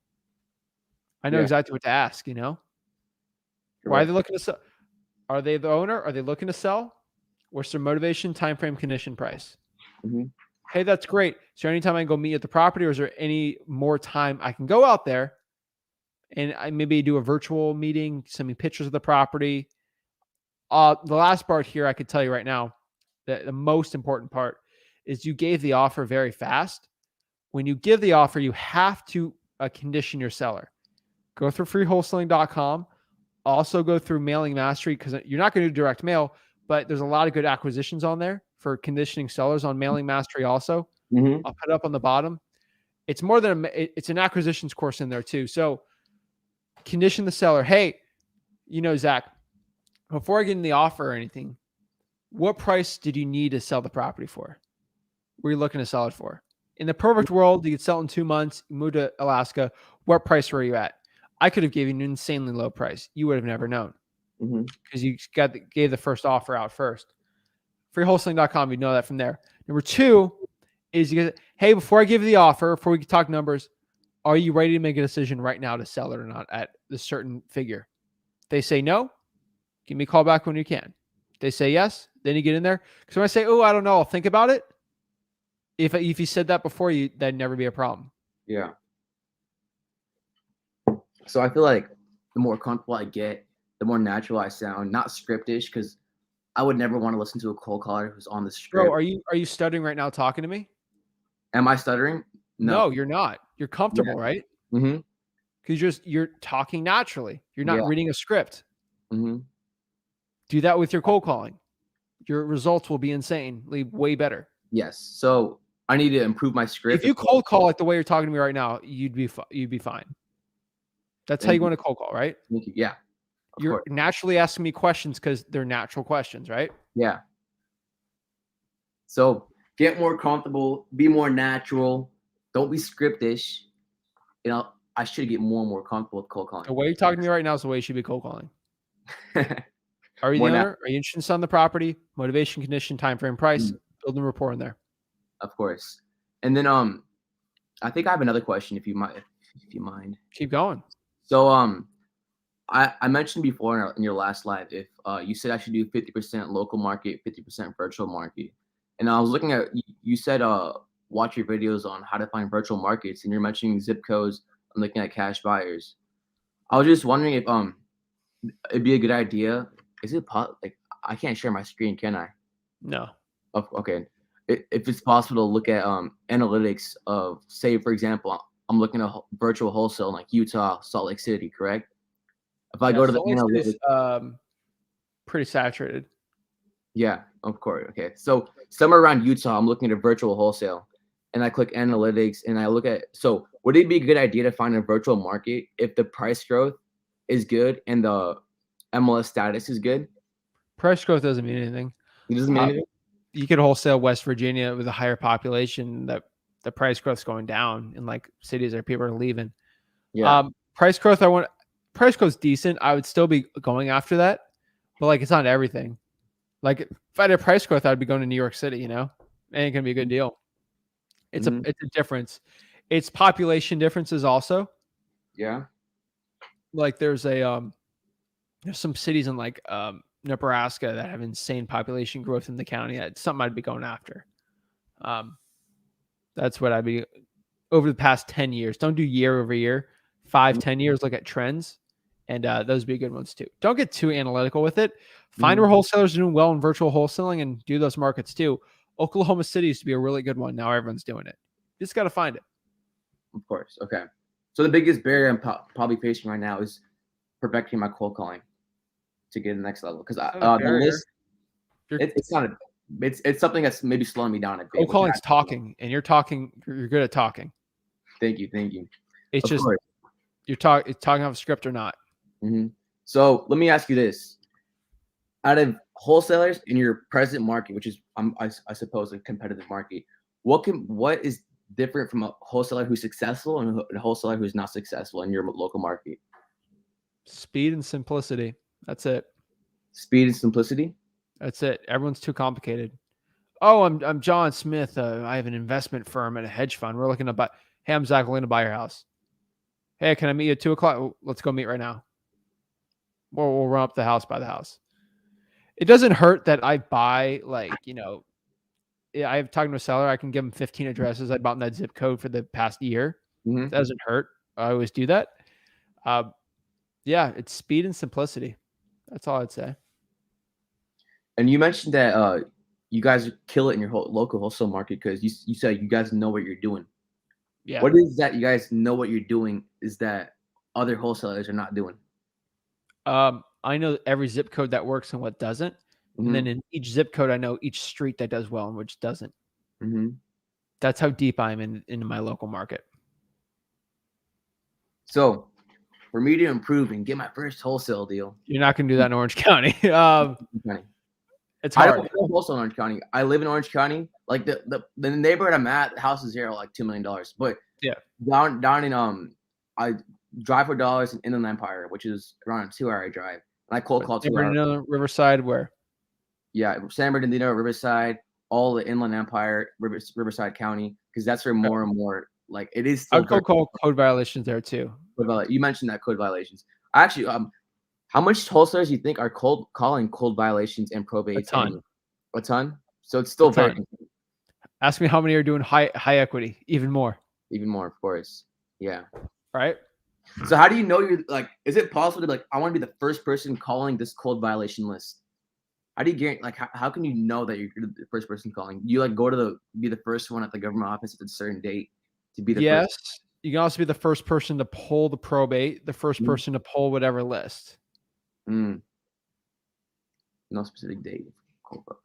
S1: I know exactly what to ask, Why are they looking to sell? Are they the owner? Are they looking to sell? What's their motivation, time frame, condition, price?
S9: Mm-hmm.
S1: Hey, that's great. Is there any time I can go meet at the property, or is there any more time I can go out there and I maybe do a virtual meeting, send me pictures of the property? The last part here, I could tell you right now that the most important part is you gave the offer very fast. When you give the offer, you have to condition your seller. Go through freewholesaling.com. Also go through Mailing Mastery, because you're not going to do direct mail, but there's a lot of good acquisitions on there for conditioning sellers on Mailing Mastery also.
S9: Mm-hmm.
S1: I'll put it up on the bottom. It's more than it's an acquisitions course in there too. So condition the seller. Hey, Zach, before I get in the offer or anything, what price did you need to sell the property for? What are you looking to sell it for? In the perfect world, you could sell it in 2 months, move to Alaska. What price were you at? I could have given you an insanely low price. You would have never known because you gave the first offer out first. Freewholesaling.com, you know that from there. Number 2 is you get, hey, before I give you the offer, before we talk numbers, are you ready to make a decision right now to sell it or not at the certain figure? If they say no, give me a call back when you can. If they say yes, then you get in there. Because when I say, oh, I don't know, I'll think about it. If you said that before, that'd never be a problem.
S9: Yeah. So I feel like the more comfortable I get, the more natural I sound, not scriptish, because I would never want to listen to a cold caller who's on the script.
S1: Bro, are you stuttering right now talking to me?
S9: Am I stuttering?
S1: No, you're not. You're comfortable, right?
S9: Mm-hmm.
S1: Because you're talking naturally. You're not reading a script.
S9: Mm-hmm.
S1: Do that with your cold calling. Your results will be insanely way better.
S9: Yes. So I need to improve my script.
S1: If you cold call like the way you're talking to me right now, you'd be fine. That's how you want to cold call, right?
S9: Yeah.
S1: You're naturally asking me questions because they're natural questions, right?
S9: Yeah. So get more comfortable, be more natural. Don't be scriptish. I should get more and more comfortable with cold calling.
S1: The way you're talking to me right now is the way you should be cold calling. Are you the owner? Are you interested in selling the property? Motivation, condition, time frame, price, building rapport in there.
S9: Of course. And then I think I have another question if you mind.
S1: Keep going.
S9: So I mentioned before in your last live if you said I should do 50% local market, 50% virtual market. And I was looking at you said watch your videos on how to find virtual markets, and you're mentioning zip codes. I'm looking at cash buyers. I was just wondering if it'd be a good idea. Is it like I can't share my screen, can I?
S1: No.
S9: Okay. If it's possible to look at analytics of, say, for example, I'm looking at virtual wholesale in like Utah, Salt Lake City, correct? If I go to the analytics,
S1: pretty saturated.
S9: Yeah, of course. Okay. So somewhere around Utah, I'm looking at virtual wholesale and I click analytics and I look at, so would it be a good idea to find a virtual market if the price growth is good and the MLS status is good?
S1: Price growth doesn't mean anything.
S9: It doesn't mean anything?
S1: You could wholesale West Virginia with a higher population that the price growth's going down in like cities where people are leaving.
S9: Yeah.
S1: Price growth's decent. I would still be going after that, but like it's not everything. Like if I had a price growth, I'd be going to New York City, Ain't gonna be a good deal. It's a difference. It's population differences also.
S9: Yeah.
S1: like there's some cities in like Nebraska that have insane population growth in the county. That's something I'd be going after. That's what I'd be over the past 10 years. Don't do year over year, 5-10 years. Look at trends, and those would be good ones too. Don't get too analytical with it. Find where wholesalers are doing well in virtual wholesaling and do those markets too. Oklahoma City used to be a really good one. Now everyone's doing it. You just got to find it.
S9: Of course. Okay. So the biggest barrier I'm probably facing right now is perfecting my cold calling to get to the next level. Because the list, it's not a, it's something that's maybe slowing me down a bit.
S1: Cold calling's talking, and you're talking. You're good at talking.
S9: Thank you.
S1: It's just you're talking off a script or not.
S9: So let me ask you this: out of wholesalers in your present market, which is I suppose a competitive market, what is different from a wholesaler who's successful and a wholesaler who's not successful in your local market?
S1: Speed and simplicity. That's it.
S9: Speed and simplicity.
S1: That's it. Everyone's too complicated. Oh, I'm John Smith. I have an investment firm and a hedge fund. We're looking to buy. Hey, I'm Zach. We're going to buy your house. Hey, can I meet you at 2:00? Let's go meet right now. We'll run up the house by the house. It doesn't hurt that I buy I've talked to a seller. I can give him 15 addresses I bought in that zip code for the past year. That doesn't hurt. I always do that. Yeah, it's speed and simplicity. That's all I'd say.
S9: And you mentioned that you guys kill it in your local wholesale market because you said you guys know what you're doing.
S1: Yeah.
S9: What is that you guys know what you're doing is that other wholesalers are not doing?
S1: I know every zip code that works and what doesn't. And then in each zip code, I know each street that does well and which doesn't. That's how deep I'm into my local market.
S9: So for me to improve and get my first wholesale deal.
S1: You're not going to do that in Orange County. It's
S9: I
S1: hard.
S9: don't wholesale in Orange County. I live in Orange County. Like the neighborhood I'm at, the houses here are like $2 million. But
S1: yeah,
S9: down in I drive for dollars in Inland Empire, which is around a 2-hour drive. And I cold call 2 hours.
S1: Riverside, where?
S9: Yeah, San Bernardino, Riverside, all the Inland Empire, Riverside County, because that's where more and more like it is.
S1: I'd call code violations there too.
S9: You mentioned that code violations. Actually, how much wholesalers do you think are calling code violations and probate? A ton. So it's still very.
S1: Ask me how many are doing high equity. Even more.
S9: Even more, of course. Yeah.
S1: Right.
S9: So how do you know you're like? Is it possible to be like I want to be the first person calling this code violation list? How do you guarantee? Like, how can you know that you're the first person calling? You like go to be the first one at the government office at a certain date to be the first.
S1: You can also be the first person to pull the probate, the first person to pull whatever list.
S9: No specific date.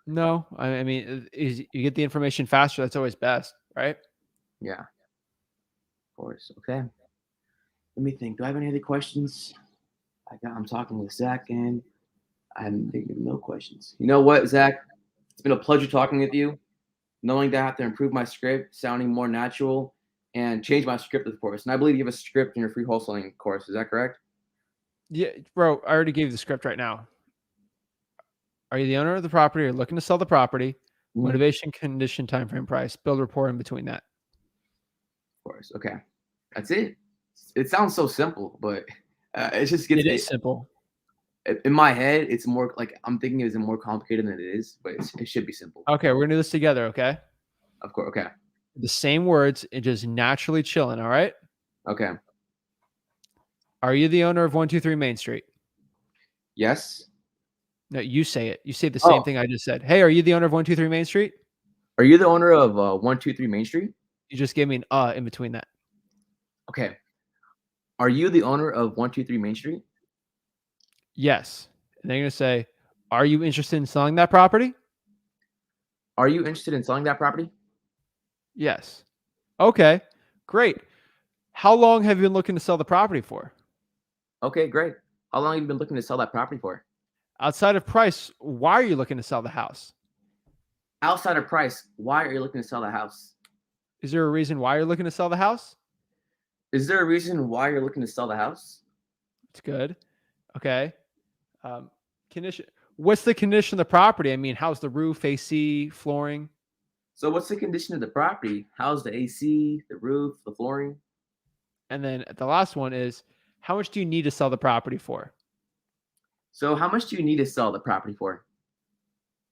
S1: No, I mean, you get the information faster. That's always best, right?
S9: Yeah. Of course. Okay. Let me think. Do I have any other questions? I'm talking with Zach and I'm thinking no questions. You know what, Zach? It's been a pleasure talking with you. Knowing that I have to improve my script, sounding more natural, and change my script, of course. And I believe you have a script in your free wholesaling course. Is that correct?
S1: Yeah, bro. I already gave you the script right now. Are you the owner of the property or looking to sell the property? Motivation, condition, time frame, price. Build rapport in between that.
S9: Of course. Okay. That's it. It sounds so simple, but it's just
S1: it is simple.
S9: In my head, it's more like I'm thinking it's more complicated than it is, but it should be simple.
S1: Okay, we're gonna do this together, okay?
S9: Of course, okay.
S1: The same words, and just naturally chilling, all right?
S9: Okay.
S1: Are you the owner of 123 Main Street?
S9: Yes.
S1: No, you say it. You say the same thing I just said. Hey, are you the owner of 123 Main Street?
S9: Are you the owner of 123 Main Street?
S1: You just gave me an in between that.
S9: Okay. Are you the owner of 123 Main Street?
S1: Yes. And they're going to say, are you interested in selling that property?
S9: Are you interested in selling that property?
S1: Yes. Okay, great. How long have you been looking to sell the property for?
S9: Okay, great. How long have you been looking to sell that property for?
S1: Outside of price, why are you looking to sell the house?
S9: Outside of price, why are you looking to sell the house?
S1: Is there a reason why you're looking to sell the house?
S9: Is there a reason why you're looking to sell the house?
S1: It's good. Okay. Condition. What's the condition of the property? I mean, how's the roof, AC, flooring?
S9: So what's the condition of the property? How's the AC, the roof, the flooring?
S1: And then the last one is, How much do you need to sell the property for?
S9: So how much do you need to sell the property for?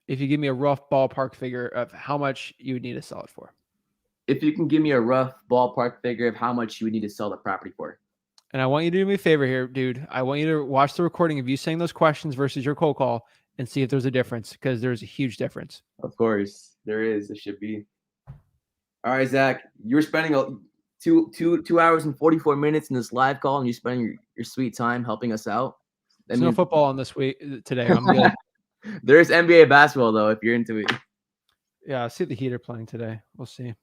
S1: If you give me a rough ballpark figure of how much you would need to sell it for.
S9: If you can give me a rough ballpark figure of how much you would need to sell the property for.
S1: And I want you to do me a favor here, dude. I want you to watch the recording of you saying those questions versus your cold call and see if there's a difference, because there's a huge difference.
S9: Of course, there is. There should be. All right, Zach, you were spending two hours and 44 minutes in this live call, and you're spending your sweet time helping us out.
S1: There's no football on this week today. I'm good.
S9: There's NBA basketball though, if you're into it.
S1: Yeah, I see the Heat are playing today. We'll see.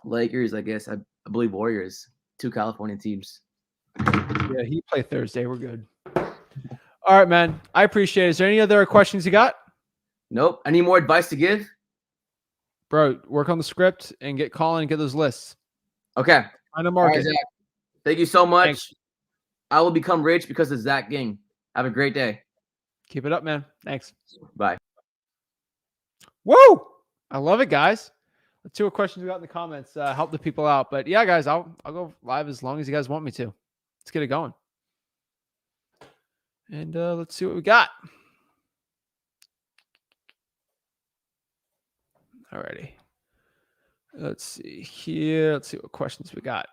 S9: Lakers, I guess. I believe Warriors. 2 California teams.
S1: Yeah, Heat play Thursday. We're good. All right, man. I appreciate it. Is there any other questions you got?
S9: Nope. Any more advice to give?
S1: Bro, work on the script and get calling and get those lists.
S9: Okay.
S1: Find a market.
S9: All right, Zach. Thank you so much.
S1: Thanks.
S9: I will become rich because of Zach Ginn. Have a great day.
S1: Keep it up, man. Thanks.
S9: Bye.
S1: Woo! I love it, guys. Let's see what questions we got in the comments. Help the people out. But yeah, guys, I'll go live as long as you guys want me to. Let's get it going. And let's see what we got. Alrighty. Let's see here. Let's see what questions we got.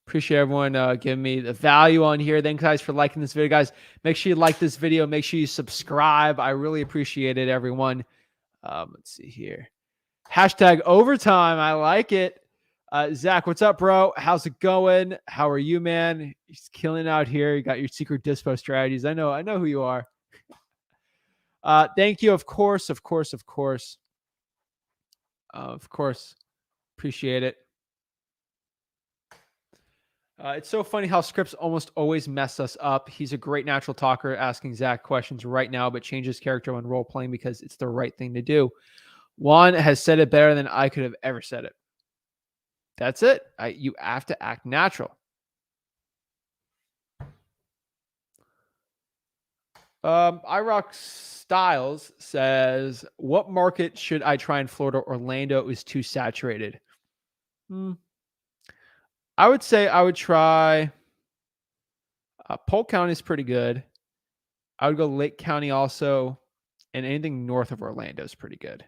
S1: Appreciate everyone giving me the value on here. Thanks, guys, for liking this video. Guys, make sure you like this video. Make sure you subscribe. I really appreciate it, everyone. Let's see here. Hashtag overtime. I like it. Zach, what's up, bro? How's it going? How are you, man? He's killing out here. You got your secret dispo strategies. I know who you are. Thank you. Of course. Appreciate it. It's so funny how scripts almost always mess us up. He's a great natural talker, asking Zach questions right now, but changes character when role playing because it's the right thing to do. Juan has said it better than I could have ever said it. That's it. You have to act natural. iRock Styles says, what market should I try in Florida? Orlando is too saturated. I would say I would try Polk County is pretty good. I would go Lake County also, and anything north of Orlando is pretty good.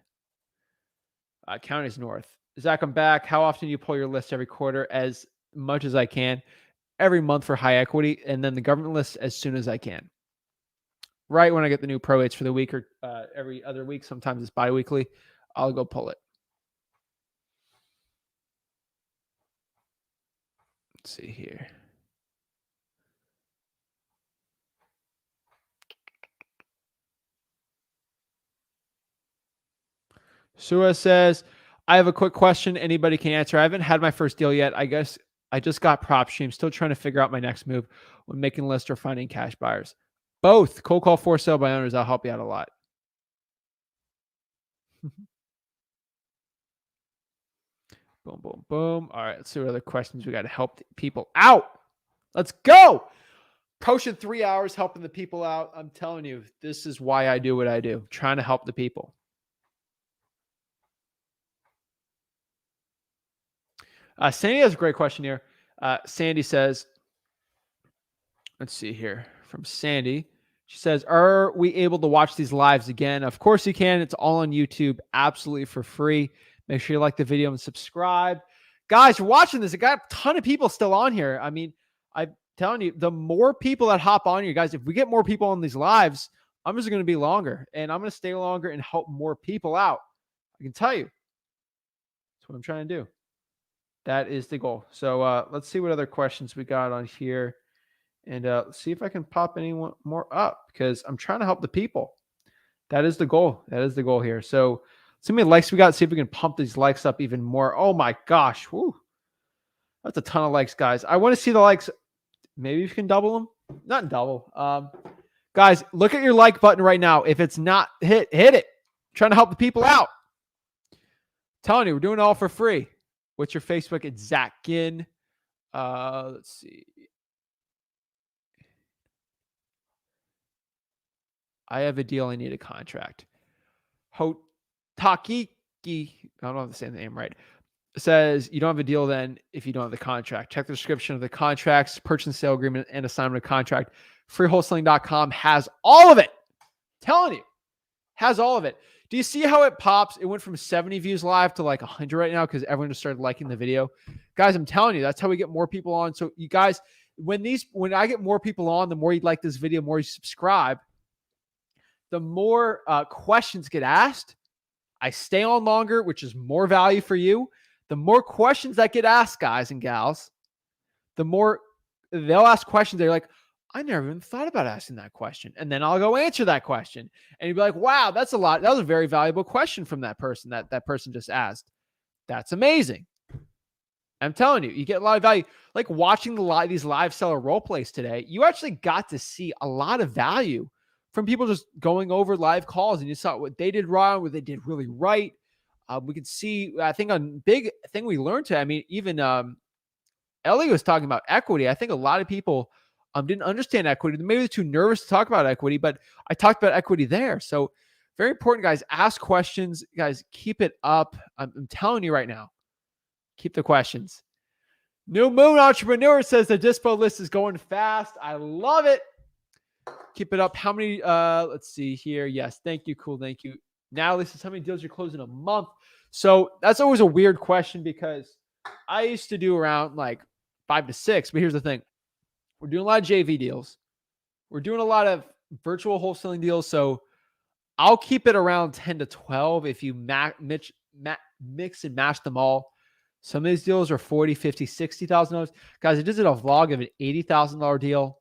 S1: Counties north. Zach, I'm back. How often do you pull your list? Every quarter? As much as I can. Every month for high equity, and then the government list as soon as I can. Right when I get the new pro rates for the week, or every other week. Sometimes it's bi-weekly. I'll go pull it. Let's see here. Sua says, I have a quick question anybody can answer. I haven't had my first deal yet. I guess I just got PropStream. Still trying to figure out my next move when making lists or finding cash buyers. Both. Cold call for sale by owners. I'll help you out a lot. Boom, boom, boom. All right, let's see what other questions we got to help people out. Let's go. Approaching 3 hours helping the people out. I'm telling you, this is why I do what I do, trying to help the people. Sandy has a great question here. Sandy says, let's see here from Sandy. She says, are we able to watch these lives again? Of course you can. It's all on YouTube, absolutely for free. Make sure you like the video and subscribe. Guys, you're watching this. I got a ton of people still on here. I mean, I'm telling you, the more people that hop on here, guys, if we get more people on these lives, I'm just going to be longer, and I'm going to stay longer and help more people out. I can tell you. That's what I'm trying to do. That is the goal. So let's see what other questions we got on here, and see if I can pop any more up, because I'm trying to help the people. That is the goal. That is the goal here. So let's see how many likes we got. See if we can pump these likes up even more. Oh my gosh. Woo. That's a ton of likes, guys. I want to see the likes. Maybe you can double them. Not double. Guys, look at your like button right now. If it's not hit it. I'm trying to help the people out. I'm telling you, we're doing it all for free. What's your Facebook? It's Zach Ginn. Let's see. I have a deal. I need a contract. Hotakiki. I don't know if I'm saying the name right. says you don't have a deal then if you don't have the contract. Check the description of the contracts, purchase and sale agreement, and assignment of contract. Freewholesaling.com has all of it. Telling you, has all of it. Do you see how it pops? It went from 70 views live to like 100 right now because everyone just started liking the video. Guys, I'm telling you, that's how we get more people on. So you guys, when I get more people on, the more you like this video, the more you subscribe, the more questions get asked. I stay on longer, which is more value for you. The more questions that get asked, guys and gals, the more they'll ask questions. They're like, I never even thought about asking that question. And then I'll go answer that question. And you'd be like, wow, that's a lot. That was a very valuable question from that person that person just asked. That's amazing. I'm telling you, you get a lot of value. Like watching these live seller role plays today, you actually got to see a lot of value from people just going over live calls, and you saw what they did wrong, what they did really right. We could see, I think, a big thing we learned today. I mean, even Ellie was talking about equity. I think a lot of people didn't understand equity. Maybe they're too nervous to talk about equity, but I talked about equity there. So very important, guys. Ask questions. Guys, keep it up. I'm telling you right now, keep the questions. New Moon Entrepreneur says the dispo list is going fast. I love it. Keep it up. How many, let's see here. Yes. Thank you. Cool. Thank you. Natalie says, how many deals you're closing a month? So that's always a weird question because I used to do around like 5 to 6, but here's the thing. We're doing a lot of JV deals. We're doing a lot of virtual wholesaling deals. So I'll keep it around 10 to 12 if you mix and match them all. Some of these deals are $40,000, $50,000, $60,000. Guys, I just did a vlog of an $80,000 deal.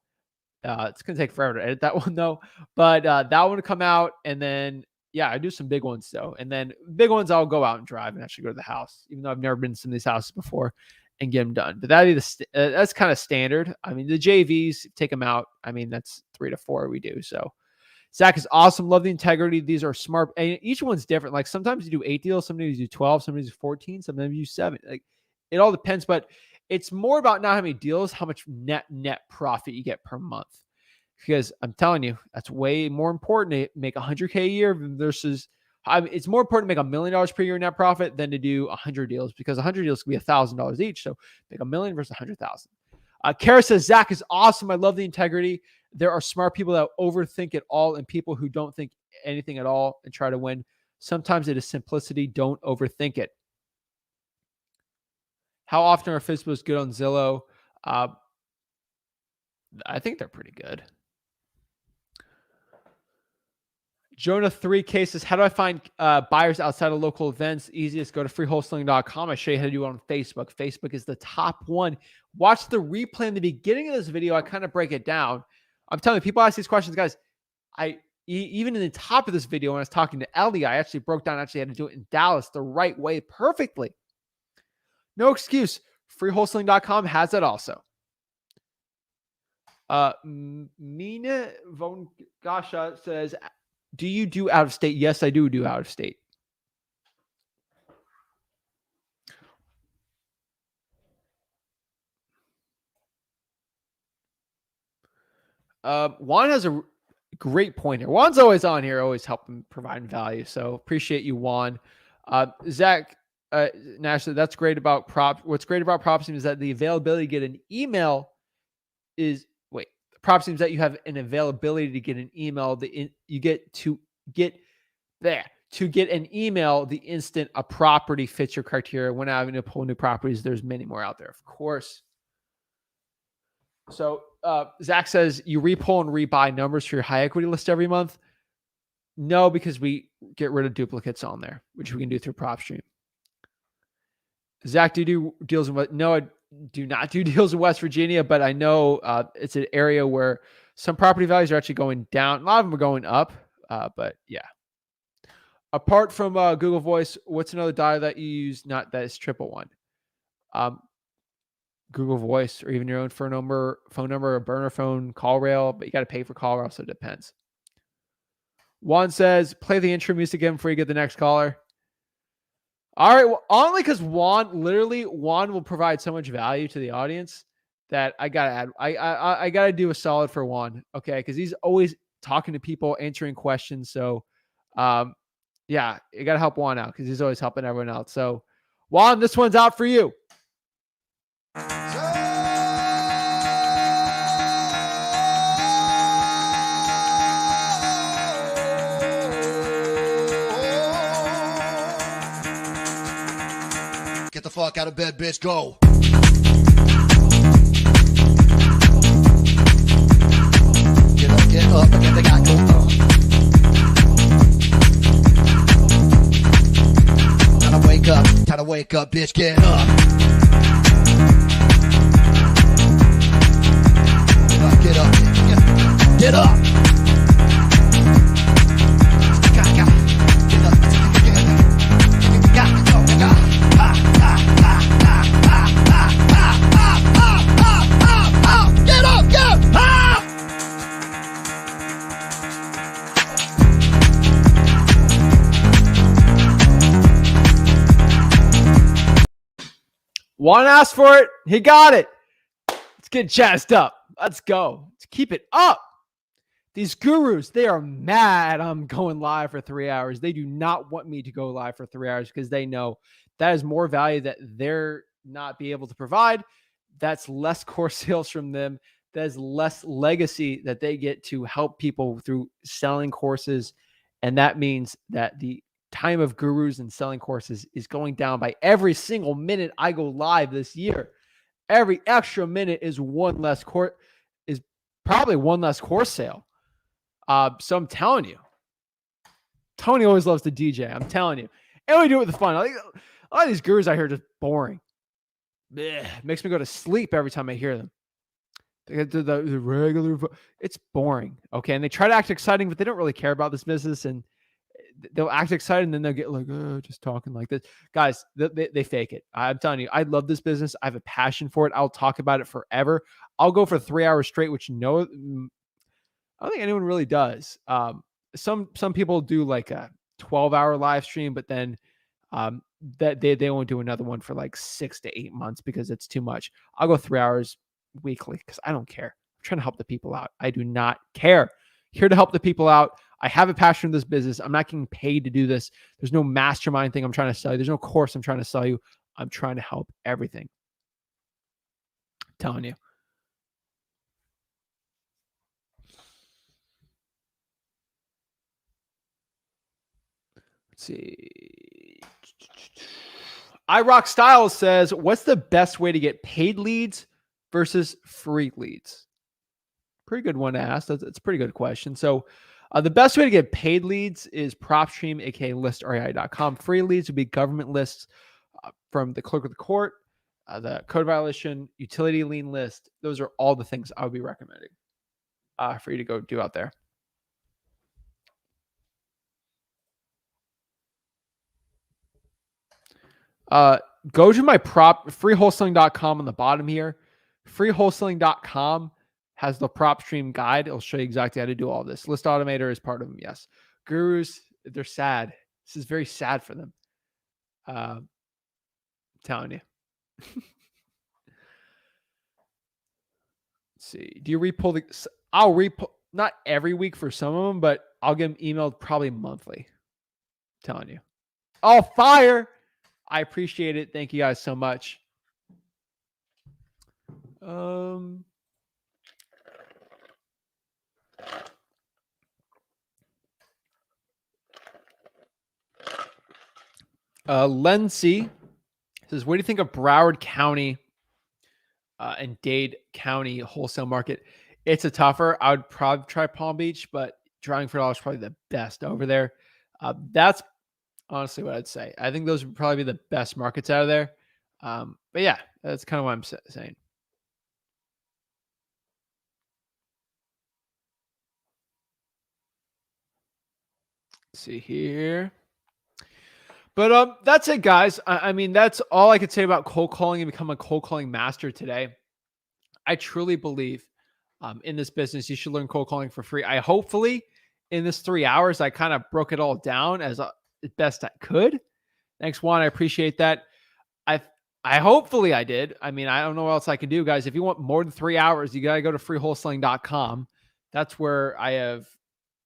S1: It's going to take forever to edit that one though. But that one to come out. And then, yeah, I do some big ones though. And then big ones, I'll go out and drive and actually go to the house, even though I've never been to some of these houses before, and get them done. But that's kind of standard. I mean, the JVs, take them out. I mean, that's 3 to 4 we do. So Zach is awesome. Love the integrity. These are smart. And each one's different. Like sometimes you do 8 deals, sometimes you do 12, sometimes you do 14, sometimes you do 7. Like it all depends, but it's more about not how many deals, how much net profit you get per month. Because I'm telling you, that's way more important to make $100K a year versus it's more important to make $1 million per year net profit than to do 100 deals, because 100 deals can be $1,000 each. So make $1 million versus 100,000. Kara says, Zach is awesome. I love the integrity. There are smart people that overthink it all and people who don't think anything at all and try to win. Sometimes it is simplicity. Don't overthink it. How often are FSBOs good on Zillow? I think they're pretty good. Jonah 3K says, how do I find buyers outside of local events? Easiest, go to freewholesaling.com. I show you how to do it on Facebook. Facebook is the top one. Watch the replay in the beginning of this video. I kind of break it down. I'm telling you, people ask these questions, guys. Even in the top of this video, when I was talking to Ellie, I actually broke down how to do it in Dallas the right way perfectly. No excuse. Freewholesaling.com has that also. Mina Von Gasha says, do you do out of state? Yes, I do out of state. Juan has a great point here. Juan's always on here, always helping provide value. So appreciate you, Juan. Zach Nash, that's great about what's great about PropStream is that the availability to get an email is PropStream is that you have an availability to get an email. You get to get an email the instant a property fits your criteria. When having to pull new properties, there's many more out there, of course. So Zach says you repull and rebuy numbers for your high equity list every month. No, because we get rid of duplicates on there, which we can do through PropStream. Zach, do you do deals in what? No, I do not do deals in West Virginia, but I know it's an area where some property values are actually going down. A lot of them are going up, but yeah. Apart from Google Voice, what's another dial that you use? Not that is 111. Google Voice, or even your own phone number, a burner phone, call rail, but you got to pay for call rail, so it depends. Juan says, play the intro music again before you get the next caller. All right, well, only because Juan will provide so much value to the audience that I gotta add. I gotta do a solid for Juan, okay? Because he's always talking to people, answering questions. So, yeah, you gotta help Juan out because he's always helping everyone else. So, Juan, this one's out for you.
S2: Get the fuck out of bed, bitch. Go. Get up, get the guy go. Time to wake up, bitch. Get up. Get up, get up.
S1: Juan asked for it. He got it. Let's get jazzed up. Let's go. Let's keep it up. These gurus, they are mad I'm going live for 3 hours. They do not want me to go live for 3 hours because they know that is more value that they're not be able to provide. That's less course sales from them. That is less legacy that they get to help people through selling courses. And that means that the time of gurus and selling courses is going down by every single minute I go live this year. Every extra minute is probably one less course sale. So I'm telling you, Tony always loves to DJ. I'm telling you, and we do it with fun. Like, a lot of these gurus I hear are just boring. Blech, makes me go to sleep every time I hear them. They get to the regular. It's boring. Okay, and they try to act exciting, but they don't really care about this business, and they'll act excited and then they'll get like, oh, just talking like this. Guys, they fake it. I'm telling you, I love this business. I have a passion for it. I'll talk about it forever. I'll go for 3 hours straight, which I don't think anyone really does. Some people do like a 12-hour live stream, but then that they won't do another one for like 6 to 8 months because it's too much. I'll go 3 hours weekly because I don't care. I'm trying to help the people out. I do not care. Here to help the people out. I have a passion for this business. I'm not getting paid to do this. There's no mastermind thing I'm trying to sell you. There's no course I'm trying to sell you. I'm trying to help everything. I'm telling you. Let's see. iRock Styles says, what's the best way to get paid leads versus free leads? Pretty good one to ask. That's a pretty good question. So the best way to get paid leads is PropStream, aka listrei.com. Free leads would be government lists from the clerk of the court, the code violation, utility lien list. Those are all the things I would be recommending for you to go do out there. Go to my freewholesaling.com on the bottom here. Freewholesaling.com has the PropStream guide. It'll show you exactly how to do all this. List Automator is part of them. Yes. Gurus, they're sad. This is very sad for them. I'm telling you. Let's see. Do you repull the... I'll repull, not every week for some of them, but I'll get them emailed probably monthly. I'm telling you. Oh, fire. I appreciate it. Thank you guys so much. Lency says, what do you think of Broward County and Dade County wholesale market? It's a tougher. I would probably try Palm Beach, but driving for dollars is probably the best over there. That's honestly what I'd say. I think those would probably be the best markets out of there. But yeah, that's kind of what I'm saying. Let's see here. But that's it, guys. I mean, that's all I could say about cold calling and become a cold calling master today. I truly believe in this business, you should learn cold calling for free. I hopefully in this 3 hours, I kind of broke it all down as best I could. Thanks, Juan. I appreciate that. I hopefully I did. I mean, I don't know what else I can do, guys. If you want more than 3 hours, you got to go to freewholesaling.com. That's where I have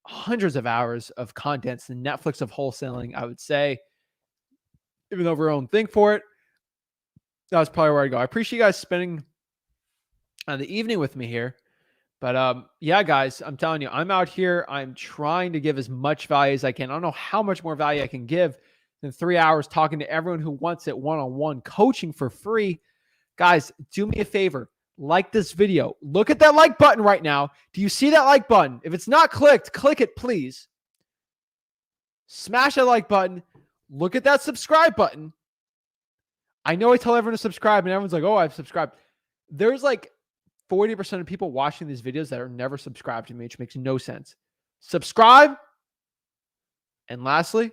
S1: hundreds of hours of content. It's the Netflix of wholesaling, I would say. Even though we're own thing for it. That's probably where I go. I appreciate you guys spending the evening with me here. But yeah, guys, I'm telling you, I'm out here. I'm trying to give as much value as I can. I don't know how much more value I can give than 3 hours talking to everyone who wants it one-on-one coaching for free. Guys, do me a favor. Like this video. Look at that like button right now. Do you see that like button? If it's not clicked, click it, please. Smash that like button. Look at that subscribe button. I know I tell everyone to subscribe, and everyone's like, oh, I've subscribed. There's like 40% of people watching these videos that are never subscribed to me, which makes no sense. Subscribe. And lastly,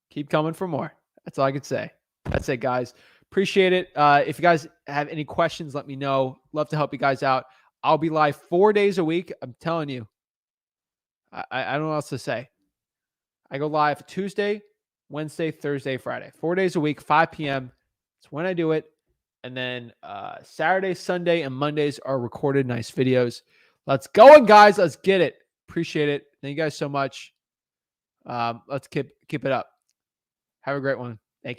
S1: keep coming for more. That's all I could say. That's it, guys. Appreciate it. If you guys have any questions, let me know. Love to help you guys out. I'll be live 4 days a week. I'm telling you. I don't know what else to say. I go live Tuesday, Wednesday, Thursday, Friday. 4 days a week, 5 p.m. That's when I do it. And then Saturday, Sunday, and Mondays are recorded nice videos. Let's go, guys. Let's get it. Appreciate it. Thank you guys so much. Let's keep it up. Have a great one.